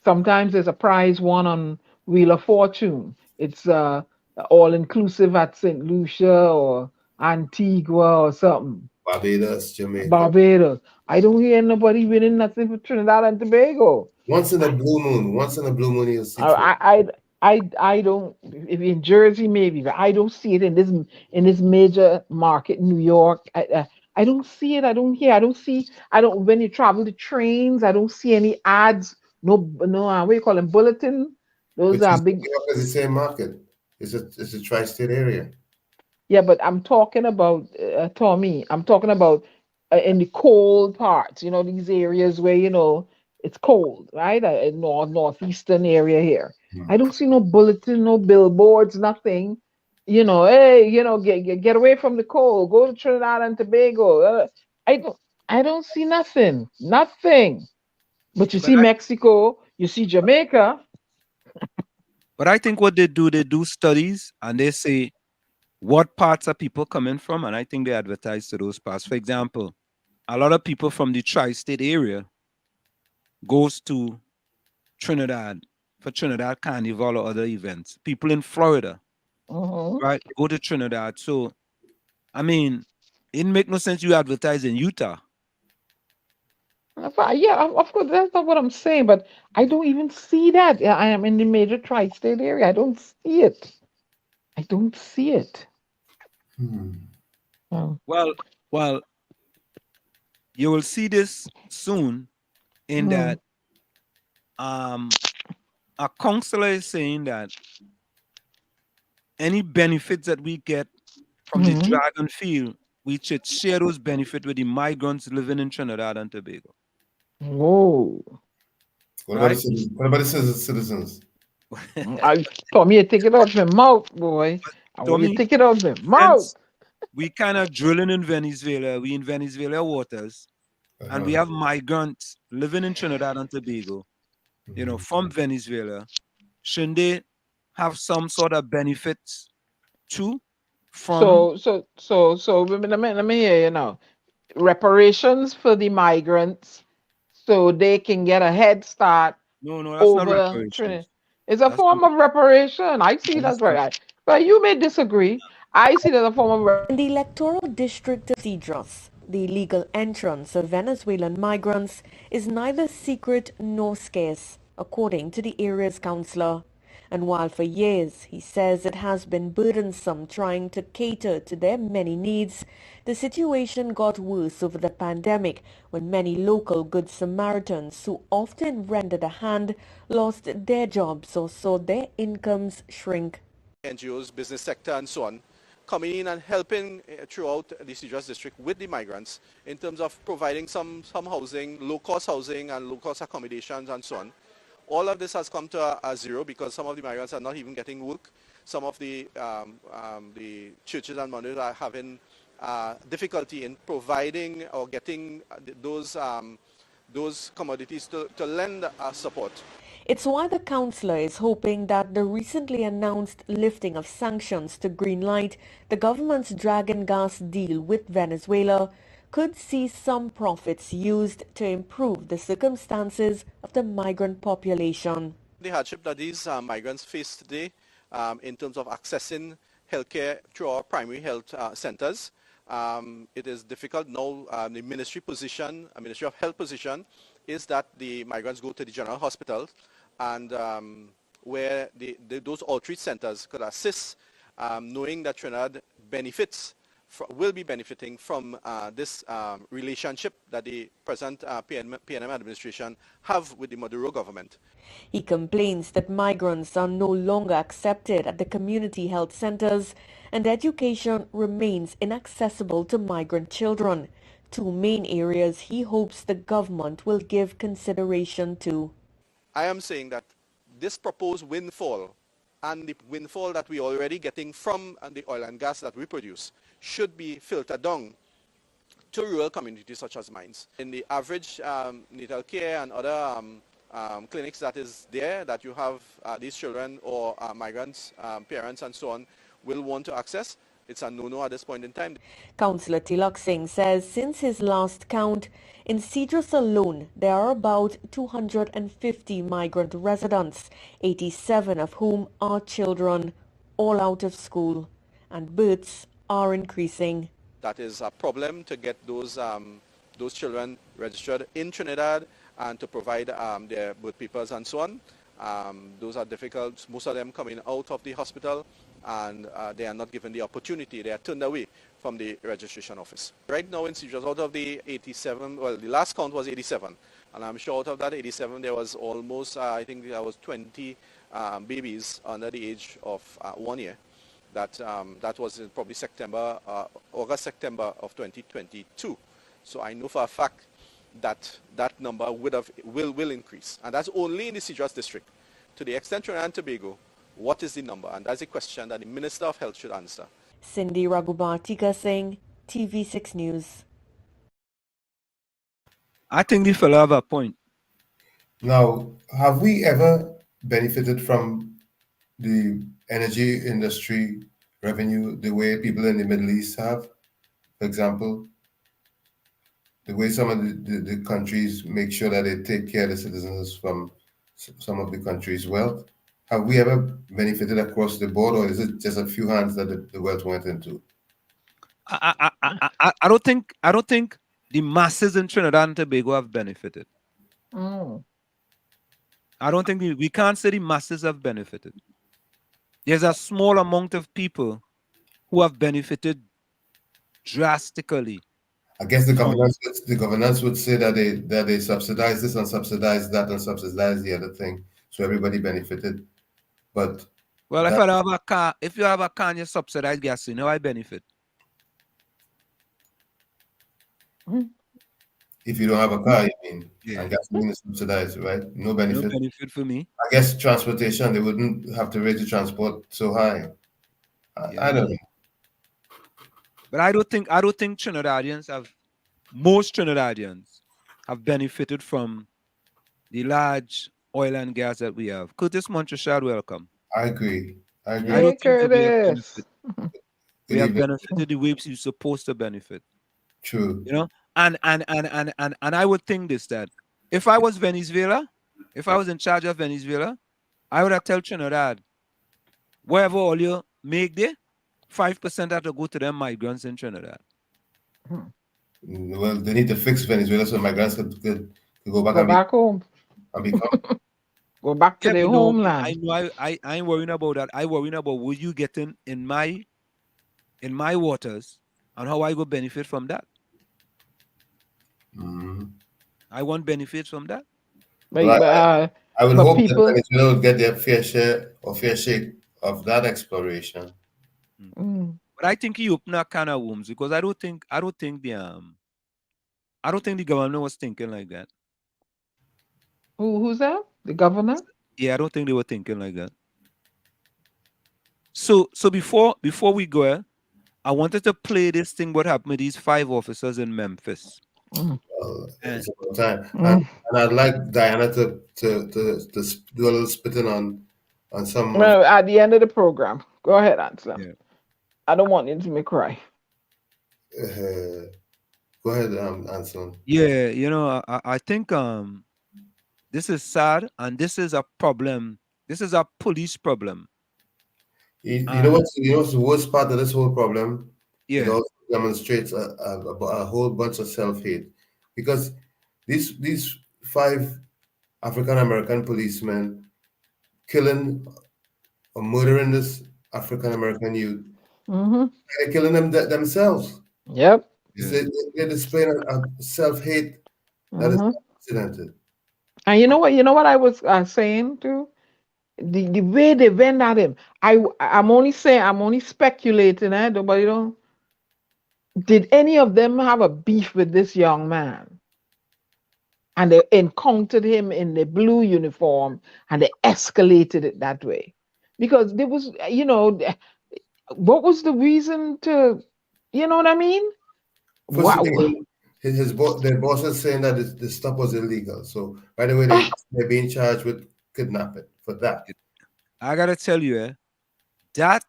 sometimes there's a prize won on Wheel of Fortune. It's all inclusive at St. Lucia or Antigua or something. Barbados, Jamaica. Barbados. I don't hear nobody winning nothing for Trinidad and Tobago. Once in a blue moon, you'll see. I don't. If in Jersey maybe, but I don't see it in this major market, New York. I don't see it. I don't hear. I don't see. I don't. When you travel the trains, I don't see any ads. No. What you call them? Bulletin. Those Which are is big. New York is the same market. It's a tri-state area. Yeah, but I'm talking about Tommy. I'm talking about in the cold parts. You know, these areas where you know it's cold, right? In northeastern area here. I don't see no bulletin, no billboards, nothing. You know, hey, you know, get away from the cold. Go to Trinidad and Tobago. I don't I don't see nothing, nothing. But you But see Mexico, you see Jamaica. I think what they do studies and they say what parts are people coming from, and I think they advertise to those parts. For example, a lot of people from the tri-state area goes to Trinidad for Trinidad Carnival or other events. People in Florida, right, go to Trinidad. So, I mean, it make no sense you advertise in Utah. Yeah, of course, that's not what I'm saying, but I don't even see that. Yeah, I am in the major tri-state area. I don't see it. I don't see it. Oh. Well, you will see this soon in that a counselor is saying that any benefits that we get from the dragon field, we should share those benefits with the migrants living in Trinidad and Tobago. Whoa. What about the citizens? Tommy, you take it out your mouth, boy. I want you to take it out your mouth. We kind of drilling in Venezuela. We in Venezuela waters, and we have migrants living in Trinidad and Tobago, you know, from Venezuela. Shouldn't they have some sort of benefits too? from. So let me hear you now. Reparations for the migrants so they can get a head start No, that's not over reparations. It's a That's form not. of reparation. I see No, that's that's very not. right. But you may disagree. I see that a form of In the electoral district of Cedros, the illegal entrance of Venezuelan migrants is neither secret nor scarce, according to the area's councillor. And while for years he says it has been burdensome trying to cater to their many needs, the situation got worse over the pandemic when many local Good Samaritans who often rendered a hand lost their jobs or saw their incomes shrink. NGOs, business sector, and so on, coming in and helping throughout the Cedros district with the migrants in terms of providing some housing, low-cost housing and low-cost accommodations and so on. All of this has come to a zero because some of the migrants are not even getting work. Some of the churches and monasteries are having difficulty in providing or getting those commodities to lend support. It's why the councillor is hoping that the recently announced lifting of sanctions to greenlight the government's dragon gas deal with Venezuela could see some profits used to improve the circumstances of the migrant population. The hardship that these migrants face today in terms of accessing healthcare through our primary health centers, it is difficult now. The Ministry of Health position is that the migrants go to the general hospital and where those outreach centers could assist, knowing that Trinidad will be benefiting from this relationship that the present PNM administration have with the Maduro government. He complains that migrants are no longer accepted at the community health centers and education remains inaccessible to migrant children, two main areas he hopes the government will give consideration to. I am saying that this proposed windfall and the windfall that we're already getting from the oil and gas that we produce should be filtered down to rural communities such as mine. In the average natal care and other clinics that is there that you have these children or migrants, parents and so on will want to access, it's a no-no at this point in time. Councillor Tilak Singh says since his last count, in Cedros alone, there are about 250 migrant residents, 87 of whom are children, all out of school, and births are increasing. That is a problem to get those children registered in Trinidad and to provide their birth papers and so on. Those are difficult, most of them coming out of the hospital and they are not given the opportunity. They are turned away from the registration office. Right now in Cedros, out of the 87, well, the last count was 87. And I'm sure out of that 87, there was almost, I think there was 20 babies under the age of 1 year. That was in probably August, September of 2022. So I know for a fact that that number will increase. And that's only in the Cedros district. To the extent Trinidad and Tobago, what is the number? And that's a question that the Minister of Health should answer. Cindy Raghubar Singh, TV6 News. I think the fellow have a point. Now, have we ever benefited from the energy industry revenue the way people in the Middle East have? For example, the way some of the countries make sure that they take care of the citizens from some of the country's wealth. Have we ever benefited across the board, or is it just a few hands that the wealth went into? I don't think the masses in Trinidad and Tobago have benefited. Mm. I don't think we can't say the masses have benefited. There's a small amount of people who have benefited drastically. I guess the governance would say that they subsidize this and subsidize that and subsidize the other thing, so everybody benefited. But well, if you have a car and you subsidize gasoline, how I benefit? If you don't have a car, you mean, and gasoline is subsidized, right? No benefit. No benefit for me. I guess transportation, they wouldn't have to rate the transport so high. I don't know. But I don't think most Trinidadians have benefited from the large oil and gas that we have. Curtis Montresard, welcome. I agree. I don't think we have benefited. We have benefited the way we're supposed to benefit. True. You know, and I would think this, that if I was Venezuela, if I was in charge of Venezuela, I would have tell Trinidad, wherever all you make there, 5% have to go to them migrants in Trinidad. Well, they need to fix Venezuela so migrants could go back, home and become. Go back to their homeland. I know. I ain't worrying about that. I worrying about what you getting in my waters and how I go benefit from that. I want benefits from that. But I would hope that Venezuela would get their fair share or fair shake of that exploration. But I think he opened a can of worms, because I don't think the government was thinking like that. Who's that? The governor? Yeah, I don't think they were thinking like that. So before we go, I wanted to play this thing what happened with these 5 officers in Memphis. It's about time. And I'd like Diana to do a little spitting on some. Well, at the end of the program. Go ahead, answer. Yeah. I don't want you to make me cry. Go ahead, Anson. Yeah, you know, I think this is sad, and this is a problem. This is a police problem. You know what's the worst part of this whole problem? Yeah. It also demonstrates a whole bunch of self-hate, because these 5 African American policemen killing or murdering this African American youth, they're killing them themselves. Yep. They're displaying a self-hate that is unprecedented. And you know what I was saying too? The way they went at him. I'm only speculating, nobody don't. Did any of them have a beef with this young man? And they encountered him in the blue uniform and they escalated it that way. Because there was, what was the reason to, you know what I mean? Wow. Their boss is saying that the stop was illegal. So right away they're being charged with kidnapping for that. I gotta tell you, that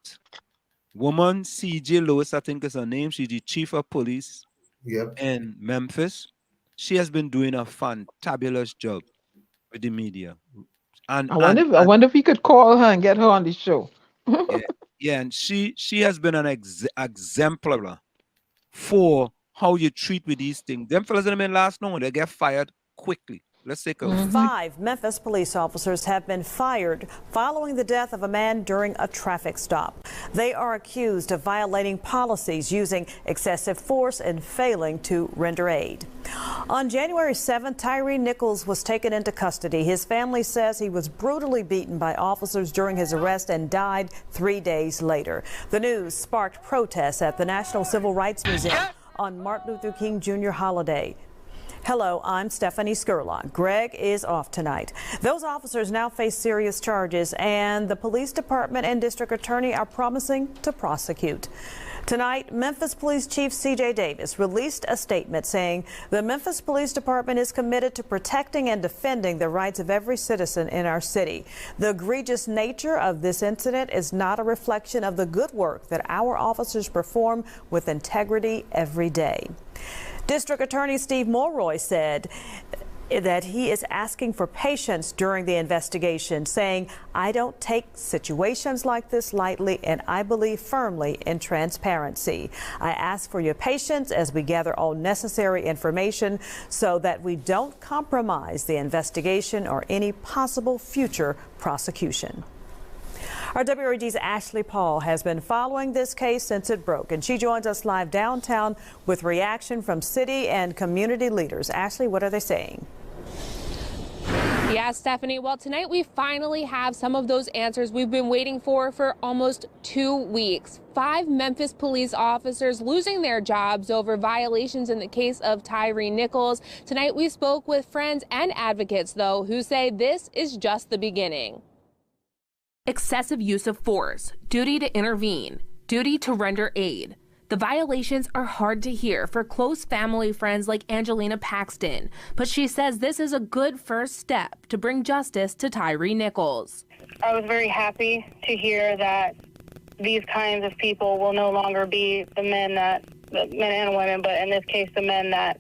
woman, CJ Lewis, I think is her name. She's the chief of police in Memphis. She has been doing a fantabulous job with the media. And I wonder if we could call her and get her on the show. Yeah, and she has been an exemplar for how you treat with these things. Them fellas that been last known, they get fired quickly. Let's take a look. 5 Memphis police officers have been fired following the death of a man during a traffic stop. They are accused of violating policies, using excessive force, and failing to render aid. On January 7th, Tyree Nichols was taken into custody. His family says he was brutally beaten by officers during his arrest and died 3 days later. The news sparked protests at the National Civil Rights Museum on Martin Luther King Jr. holiday. Hello, I'm Stephanie Skurlock. Greg is off tonight. Those officers now face serious charges, and the police department and district attorney are promising to prosecute. Tonight, Memphis Police Chief C.J. Davis released a statement saying the Memphis Police Department is committed to protecting and defending the rights of every citizen in our city. The egregious nature of this incident is not a reflection of the good work that our officers perform with integrity every day. District Attorney Steve Mulroy said that he is asking for patience during the investigation, saying, I don't take situations like this lightly, and I believe firmly in transparency. I ask for your patience as we gather all necessary information so that we don't compromise the investigation or any possible future prosecution. Our WRD's Ashley Paul has been following this case since it broke, and she joins us live downtown with reaction from city and community leaders. Ashley, what are they saying? Yeah, Stephanie. Well, tonight we finally have some of those answers we've been waiting for almost 2 weeks. 5 Memphis police officers losing their jobs over violations in the case of Tyree Nichols. Tonight we spoke with friends and advocates, though, who say this is just the beginning. Excessive use of force, duty to intervene, duty to render aid. The violations are hard to hear for close family friends like Angelina Paxton, but she says this is a good first step to bring justice to Tyree Nichols. I was very happy to hear that these kinds of people will no longer be the men and women, but in this case, the men that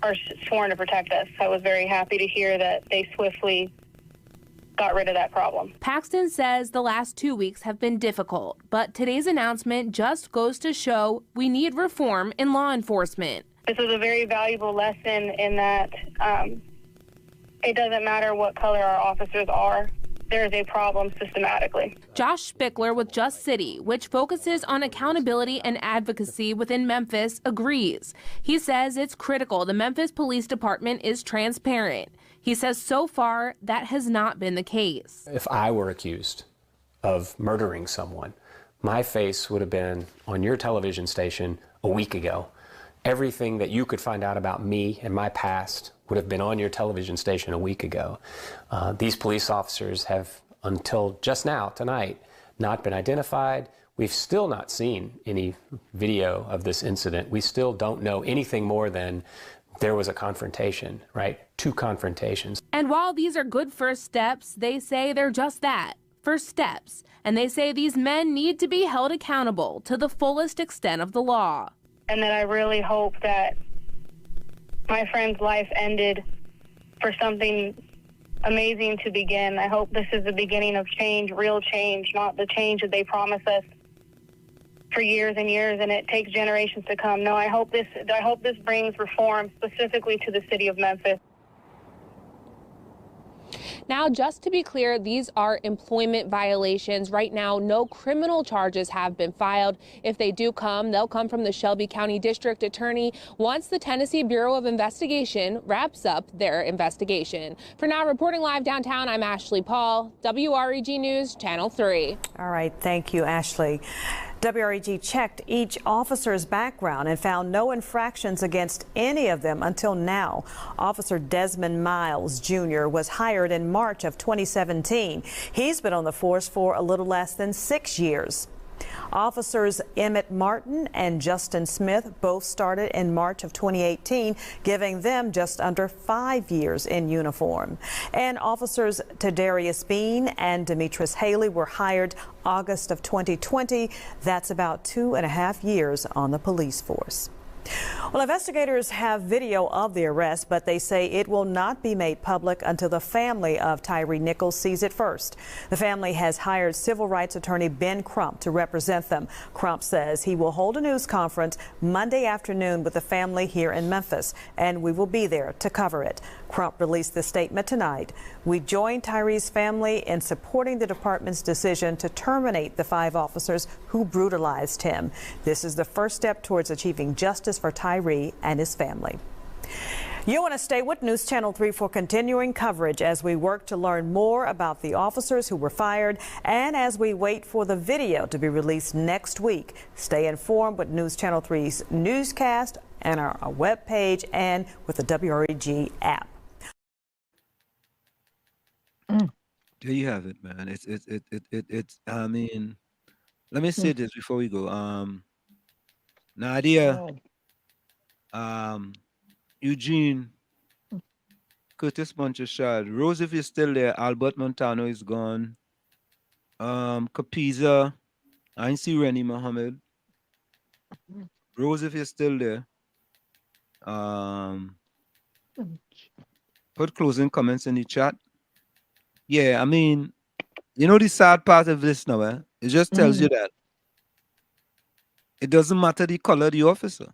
are sworn to protect us. I was very happy to hear that they swiftly got rid of that problem. Paxton says the last 2 weeks have been difficult, but today's announcement just goes to show we need reform in law enforcement. This is a very valuable lesson in that it doesn't matter what color our officers are. There is a problem systematically. Josh Spickler with Just City, which focuses on accountability and advocacy within Memphis, agrees. He says it's critical the Memphis Police Department is transparent. He says so far that has not been the case. If I were accused of murdering someone, my face would have been on your television station a week ago. Everything that you could find out about me and my past would have been on your television station a week ago. These police officers have, until just now, tonight, not been identified. We've still not seen any video of this incident. We still don't know anything more than there was a confrontation, right? 2 confrontations. And while these are good first steps, they say they're just that, first steps. And they say these men need to be held accountable to the fullest extent of the law. And that I really hope that my friend's life ended for something amazing to begin. I hope this is the beginning of change, real change, not the change that they promise us for years and years, and it takes generations to come. No, I hope this brings reform specifically to the city of Memphis. Now, just to be clear, these are employment violations. Right now, no criminal charges have been filed. If they do come, they'll come from the Shelby County District Attorney once the Tennessee Bureau of Investigation wraps up their investigation. For now, reporting live downtown, I'm Ashley Paul, WREG News, Channel 3. All right, thank you, Ashley. WREG checked each officer's background and found no infractions against any of them until now. Officer Desmond Miles Jr. was hired in March of 2017. He's been on the force for a little less than 6 years. Officers Emmett Martin and Justin Smith both started in March of 2018, giving them just under 5 years in uniform. And officers Tadarius Bean and Demetrius Haley were hired August of 2020. That's about 2.5 years on the police force. Well, investigators have video of the arrest, but they say it will not be made public until the family of Tyree Nichols sees it first. The family has hired civil rights attorney Ben Crump to represent them. Crump says he will hold a news conference Monday afternoon with the family here in Memphis, and we will be there to cover it. Crump released the statement tonight. We join Tyree's family in supporting the department's decision to terminate the 5 officers who brutalized him. This is the first step towards achieving justice for Tyree and his family. You want to stay with News Channel 3 for continuing coverage as we work to learn more about the officers who were fired and as we wait for the video to be released next week. Stay informed with News Channel 3's newscast and our webpage and with the WREG app. There you have it, man. It's I mean, let me say this before we go. Nadia, Eugene, Curtis Moncheshad, Rose, if you're still there, Albert Montano is gone. Capiza, I ain't see Rennie Mohammed. Rose, if you're still there. Put closing comments in the chat. Yeah, I mean, you know the sad part of this now, it just tells you that it doesn't matter the color of the officer.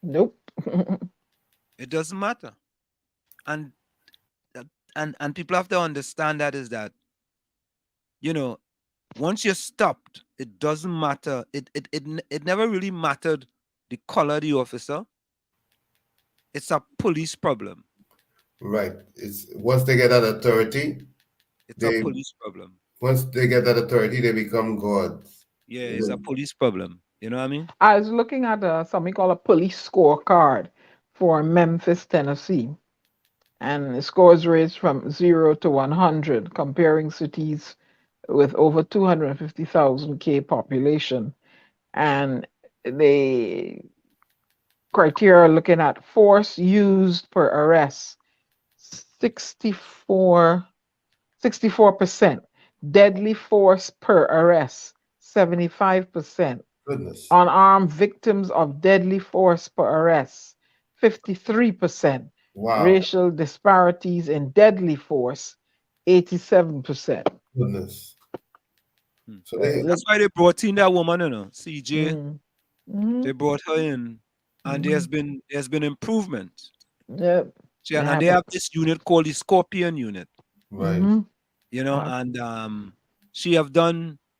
Nope. It doesn't matter. And people have to understand that is that, you know, once you're stopped, it doesn't matter. It never really mattered the color of the officer. It's a police problem. Right. It's once they get that authority, it's a police problem. Once they get that authority, they become gods. Yeah, it's a police problem. You know what I mean? I was looking at something called a police scorecard for Memphis, Tennessee. And the scores range from 0 to 100, comparing cities with over 250,000 K population. And the criteria looking at force used per arrest, 64%. Deadly force per arrest, 75%. Goodness. Unarmed victims of deadly force per arrest, 53%. Wow. Racial disparities in deadly force, 87%. Goodness. So that's why they brought in that woman, CJ. Mm-hmm. They brought her in, and there's been improvement. Yep. And they have this unit called the Scorpion Unit. Right. And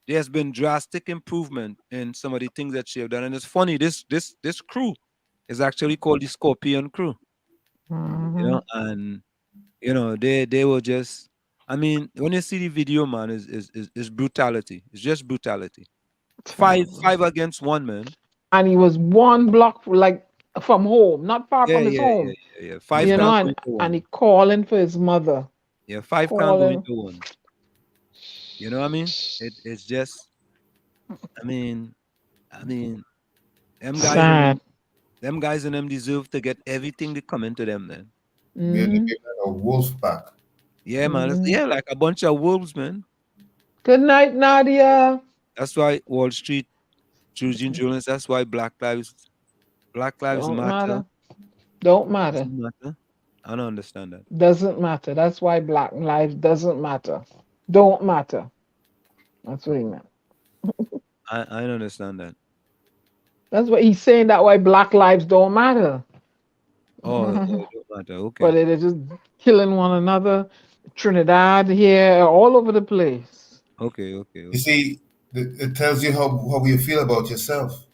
there's been drastic improvement in some of the things that she have done. And it's funny, this crew is actually called the Scorpion Crew. And they were just, I mean, when you see the video, man, is brutality. It's just brutality. Five against one, man. And he was 1 block from home, not far from his home. Yeah. 5 can't go into one. And he calling for his mother. Yeah, 5 can't go into one. You know what I mean? It's just, I mean, them guys and them deserve to get everything that come into them, man. We're like a wolf pack. Yeah, man. Yeah, like a bunch of wolves, man. Good night, Nadia. That's why Wall Street, Eugene Jones, that's why Black Lives Matter. Don't matter. Doesn't matter. I don't understand that. Doesn't matter. That's why Black lives doesn't matter. Don't matter. That's what he meant. I don't understand that. That's what he's saying. That why Black lives don't matter. Oh, don't matter. Okay. But they're just killing one another. Trinidad here, all over the place. Okay. You see, it tells you how you feel about yourself.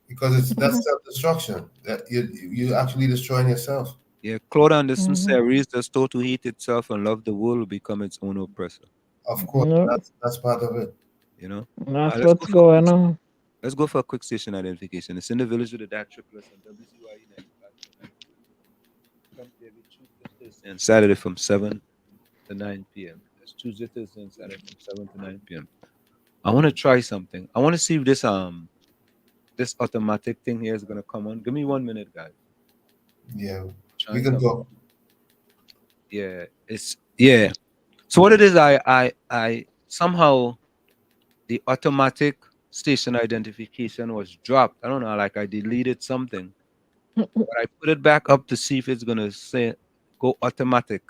Because that's self-destruction. That you're actually destroying yourself. Yeah, Claude Anderson said, "Raise the store to hate itself and love the world will become its own oppressor." Of course, that's part of it. That's what's going on. Let's go for a quick station identification. It's in the village with the DAT triplets on WZYE 95.9. Come every Tuesday and Saturday from 7 to 9 p.m. That's Tuesday, Thursday, and Saturday from 7 to 9 p.m. I want to try something. I want to see if this automatic thing here is gonna come on. Give me 1 minute, guys. Yeah, we can go. Yeah, So what it is, I somehow the automatic station identification was dropped. I don't know, like I deleted something, but I put it back up to see if it's gonna go automatic.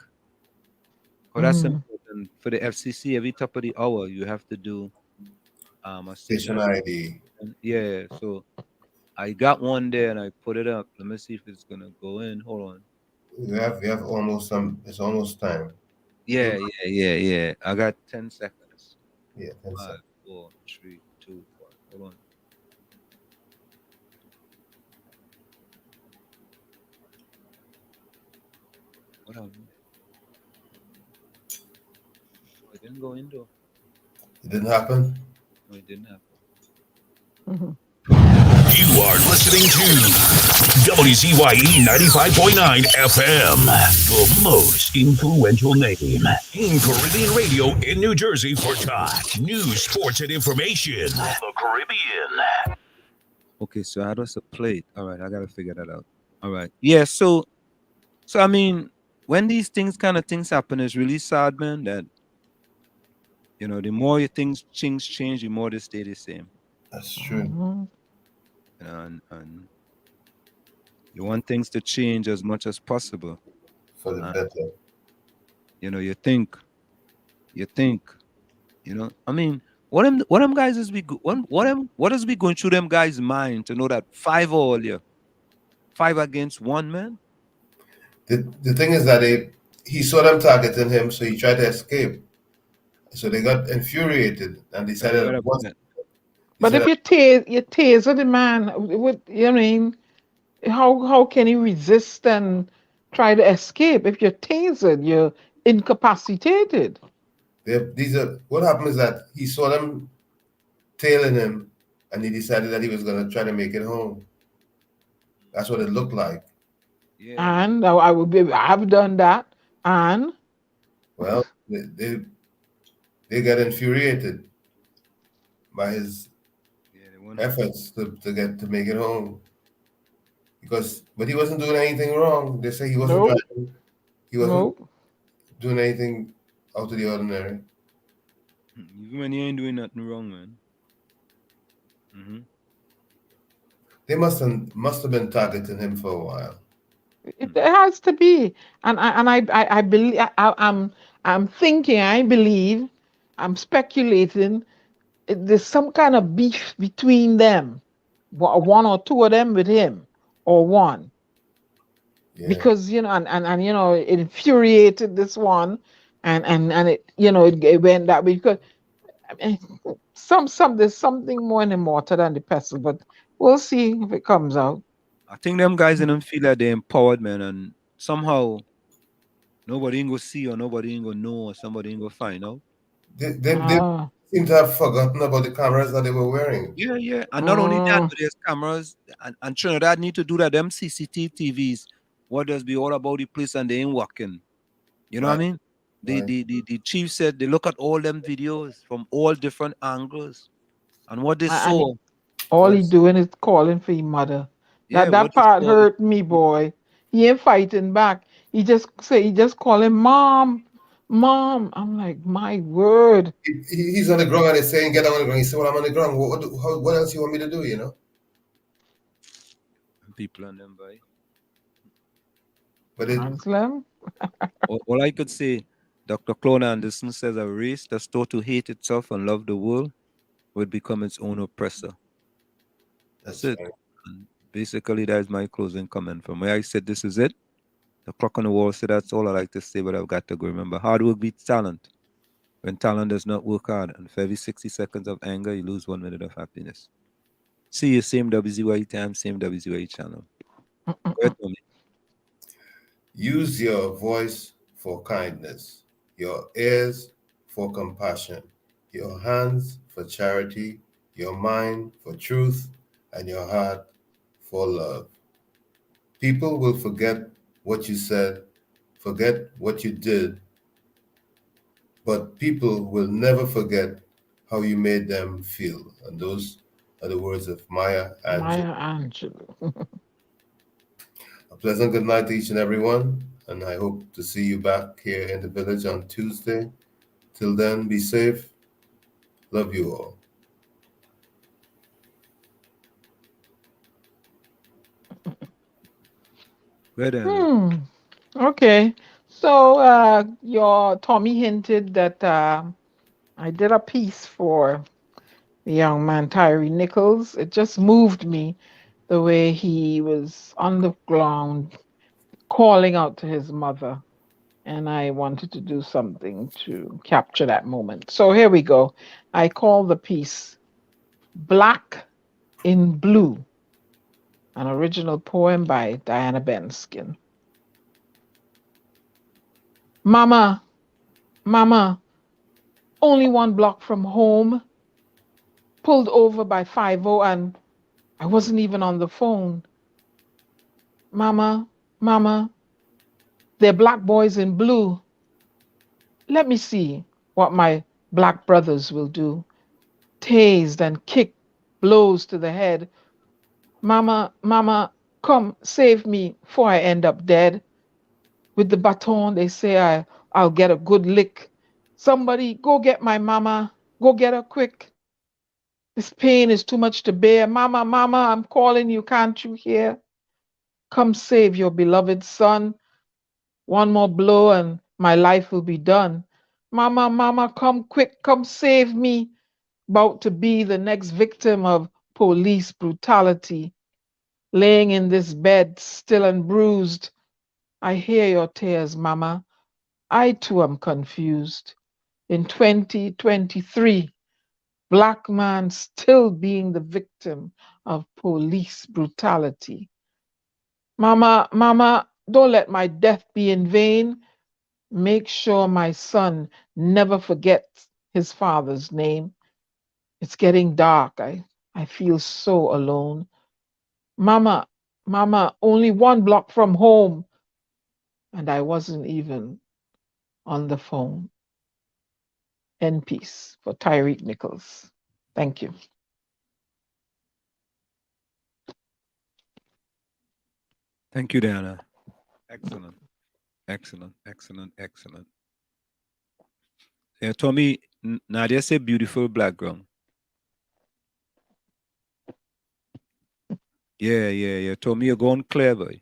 Because that's important for the FCC. Every top of the hour, you have to do a station ID. Yeah, so I got one there and I put it up. Let me see if it's gonna go in. Hold on. We have almost it's almost time. Yeah. I got 10 seconds. Yeah, 10 5, seconds. 4, 3, 2, 1. Hold on. What happened? Oh, it didn't go in though. It didn't happen? No, it didn't happen. You are listening to WZYE 95.9 FM, the most influential name in Caribbean radio in New Jersey for talk, news, sports, and information. The Caribbean. Okay, so how does it play? All right, I gotta figure that out. All right, yeah. So I mean, when these things happen, it's really sad, man. That the more things change, the more they stay the same. That's true. And you want things to change as much as possible for the better. You think. I mean, what them guys is what is we going through them guys' mind to know that 5 all here, 5 against 1, man? The thing is that he saw them targeting him, so he tried to escape. So they got infuriated and decided. But if you taser the man, how can he resist and try to escape? If you're tasered, you're incapacitated. What happened is that he saw them tailing him, and he decided that he was going to try to make it home. That's what it looked like. Yeah. And I've done that. And well, they got infuriated by his efforts to make it home, but he wasn't doing anything wrong. They say he wasn't driving. He wasn't doing anything out of the ordinary. Even when you ain't doing nothing wrong, man. They must have been targeting him for a while. It has to be, and I believe I'm thinking, I believe, I'm speculating. There's some kind of beef between them, one or two of them with him, or one, because and it infuriated this one, and it went that way because I mean, there's something more in the mortar than the pestle, but we'll see if it comes out. I think them guys in them feel like they're empowered, man, and somehow nobody ain't gonna see or nobody ain't gonna know or somebody ain't gonna find out. They seem to have forgotten about the cameras that they were wearing. Yeah. And not only that, but there's cameras, and Trinidad need to do that. Them CCTVs, what does be all about the place and they ain't working. You know what I mean? The chief said they look at all them videos from all different angles, and what they saw. All he doing is calling for his mother. That part hurt me, boy. He ain't fighting back. He just calling mom, mom. I'm like, my word. He's on the ground and he's saying, "Get down on the ground." He said, "Well, I'm on the ground. What else you want me to do?" You know. People on them, boy. But all I could say, Dr. Clona Anderson says a race that's taught to hate itself and love the world would become its own oppressor. That's it. Right. And basically, that is my closing comment. From where I said, this is it. The clock on the wall said, that's all I like to say, but I've got to go. Remember, hard work beats talent. When talent does not work hard, and for every 60 seconds of anger, you lose 1 minute of happiness. See you, same WZYE time, same WZYE channel. Go ahead, Tommy. Use your voice for kindness, your ears for compassion, your hands for charity, your mind for truth, and your heart for love. People will forget what you said, forget what you did, but people will never forget how you made them feel. And those are the words of Maya Angelou. Maya Angelou. A pleasant good night to each and every one, and I hope to see you back here in the village on Tuesday. Till then, be safe. Love you all. Okay. So your Tommy hinted that I did a piece for the young man Tyree Nichols. It just moved me the way he was on the ground calling out to his mother. And I wanted to do something to capture that moment. So here we go. I call the piece Black in Blue, an original poem by Diana Benskin. Mama, Mama, only 1 block from home, pulled over by 50 and I wasn't even on the phone. Mama, Mama, they're black boys in blue. Let me see what my black brothers will do. Tased and kicked, blows to the head. Mama, Mama, come save me before I end up dead. With the baton, they say I'll get a good lick. Somebody go get my mama. Go get her quick. This pain is too much to bear. Mama, Mama, I'm calling you. Can't you hear? Come save your beloved son. 1 more blow and my life will be done. Mama, Mama, come quick. Come save me. About to be the next victim of police brutality. Laying in this bed, still and bruised. I hear your tears, Mama. I too am confused. In 2023, black man still being the victim of police brutality. Mama, Mama, don't let my death be in vain. Make sure my son never forgets his father's name. It's getting dark. I feel so alone. Mama, Mama, only 1 block from home. And I wasn't even on the phone. End peace for Tyreek Nichols. Thank you. Thank you, Diana. Excellent. Excellent. Yeah, Tommy, Nadia say beautiful black ground. Yeah. Tommy, you're going clear, boy.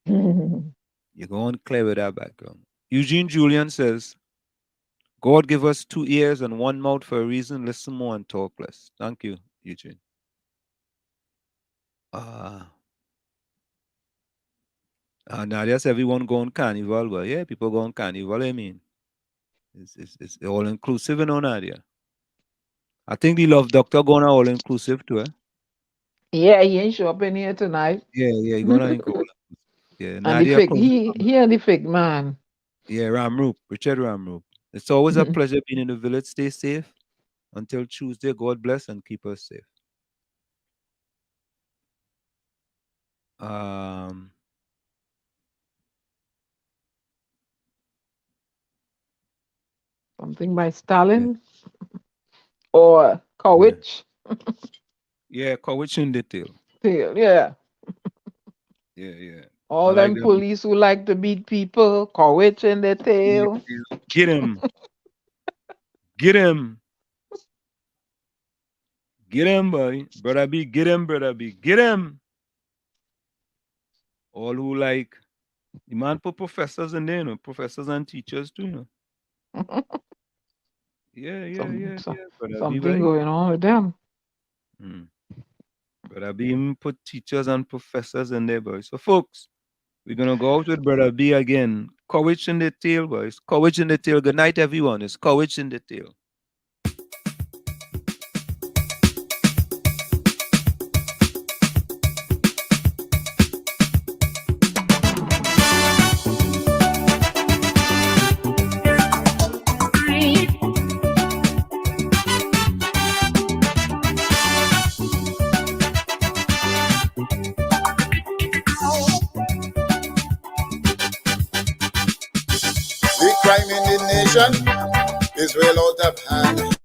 You're going clear with that background. Eugene Julian says, God give us 2 ears and 1 mouth for a reason. Listen more and talk less. Thank you, Eugene. Nadia says everyone going carnival. Well, yeah, people going carnival, I mean. It's all inclusive, you know, Nadia. I think the Love Doctor going all inclusive too, eh? Yeah, he ain't show up in here tonight. Yeah, he gonna include. Yeah, And Nadia. the fig, he and the fig man. Yeah, Ramroop, Richard Ramroop. It's always a pleasure being in the village. Stay safe until Tuesday. God bless and keep us safe. Something by Stalin or Kowich. Yeah, Kowich in detail. Yeah. Yeah. All them police who like to beat people, Kowich in their tail. Get him. Get him. Get him, boy. Brother B, get him, brother B. Get him. All who like, the man put professors in there, you know, professors and teachers too, you know. Yeah. Something going on with them. Brother B put teachers and professors in there, boys. So, folks, we're going to go out with Brother B again. Courage in the tail, boys. Courage in the tail. Good night, everyone. It's Courage in the tail. The crime in the nation is well out of hand.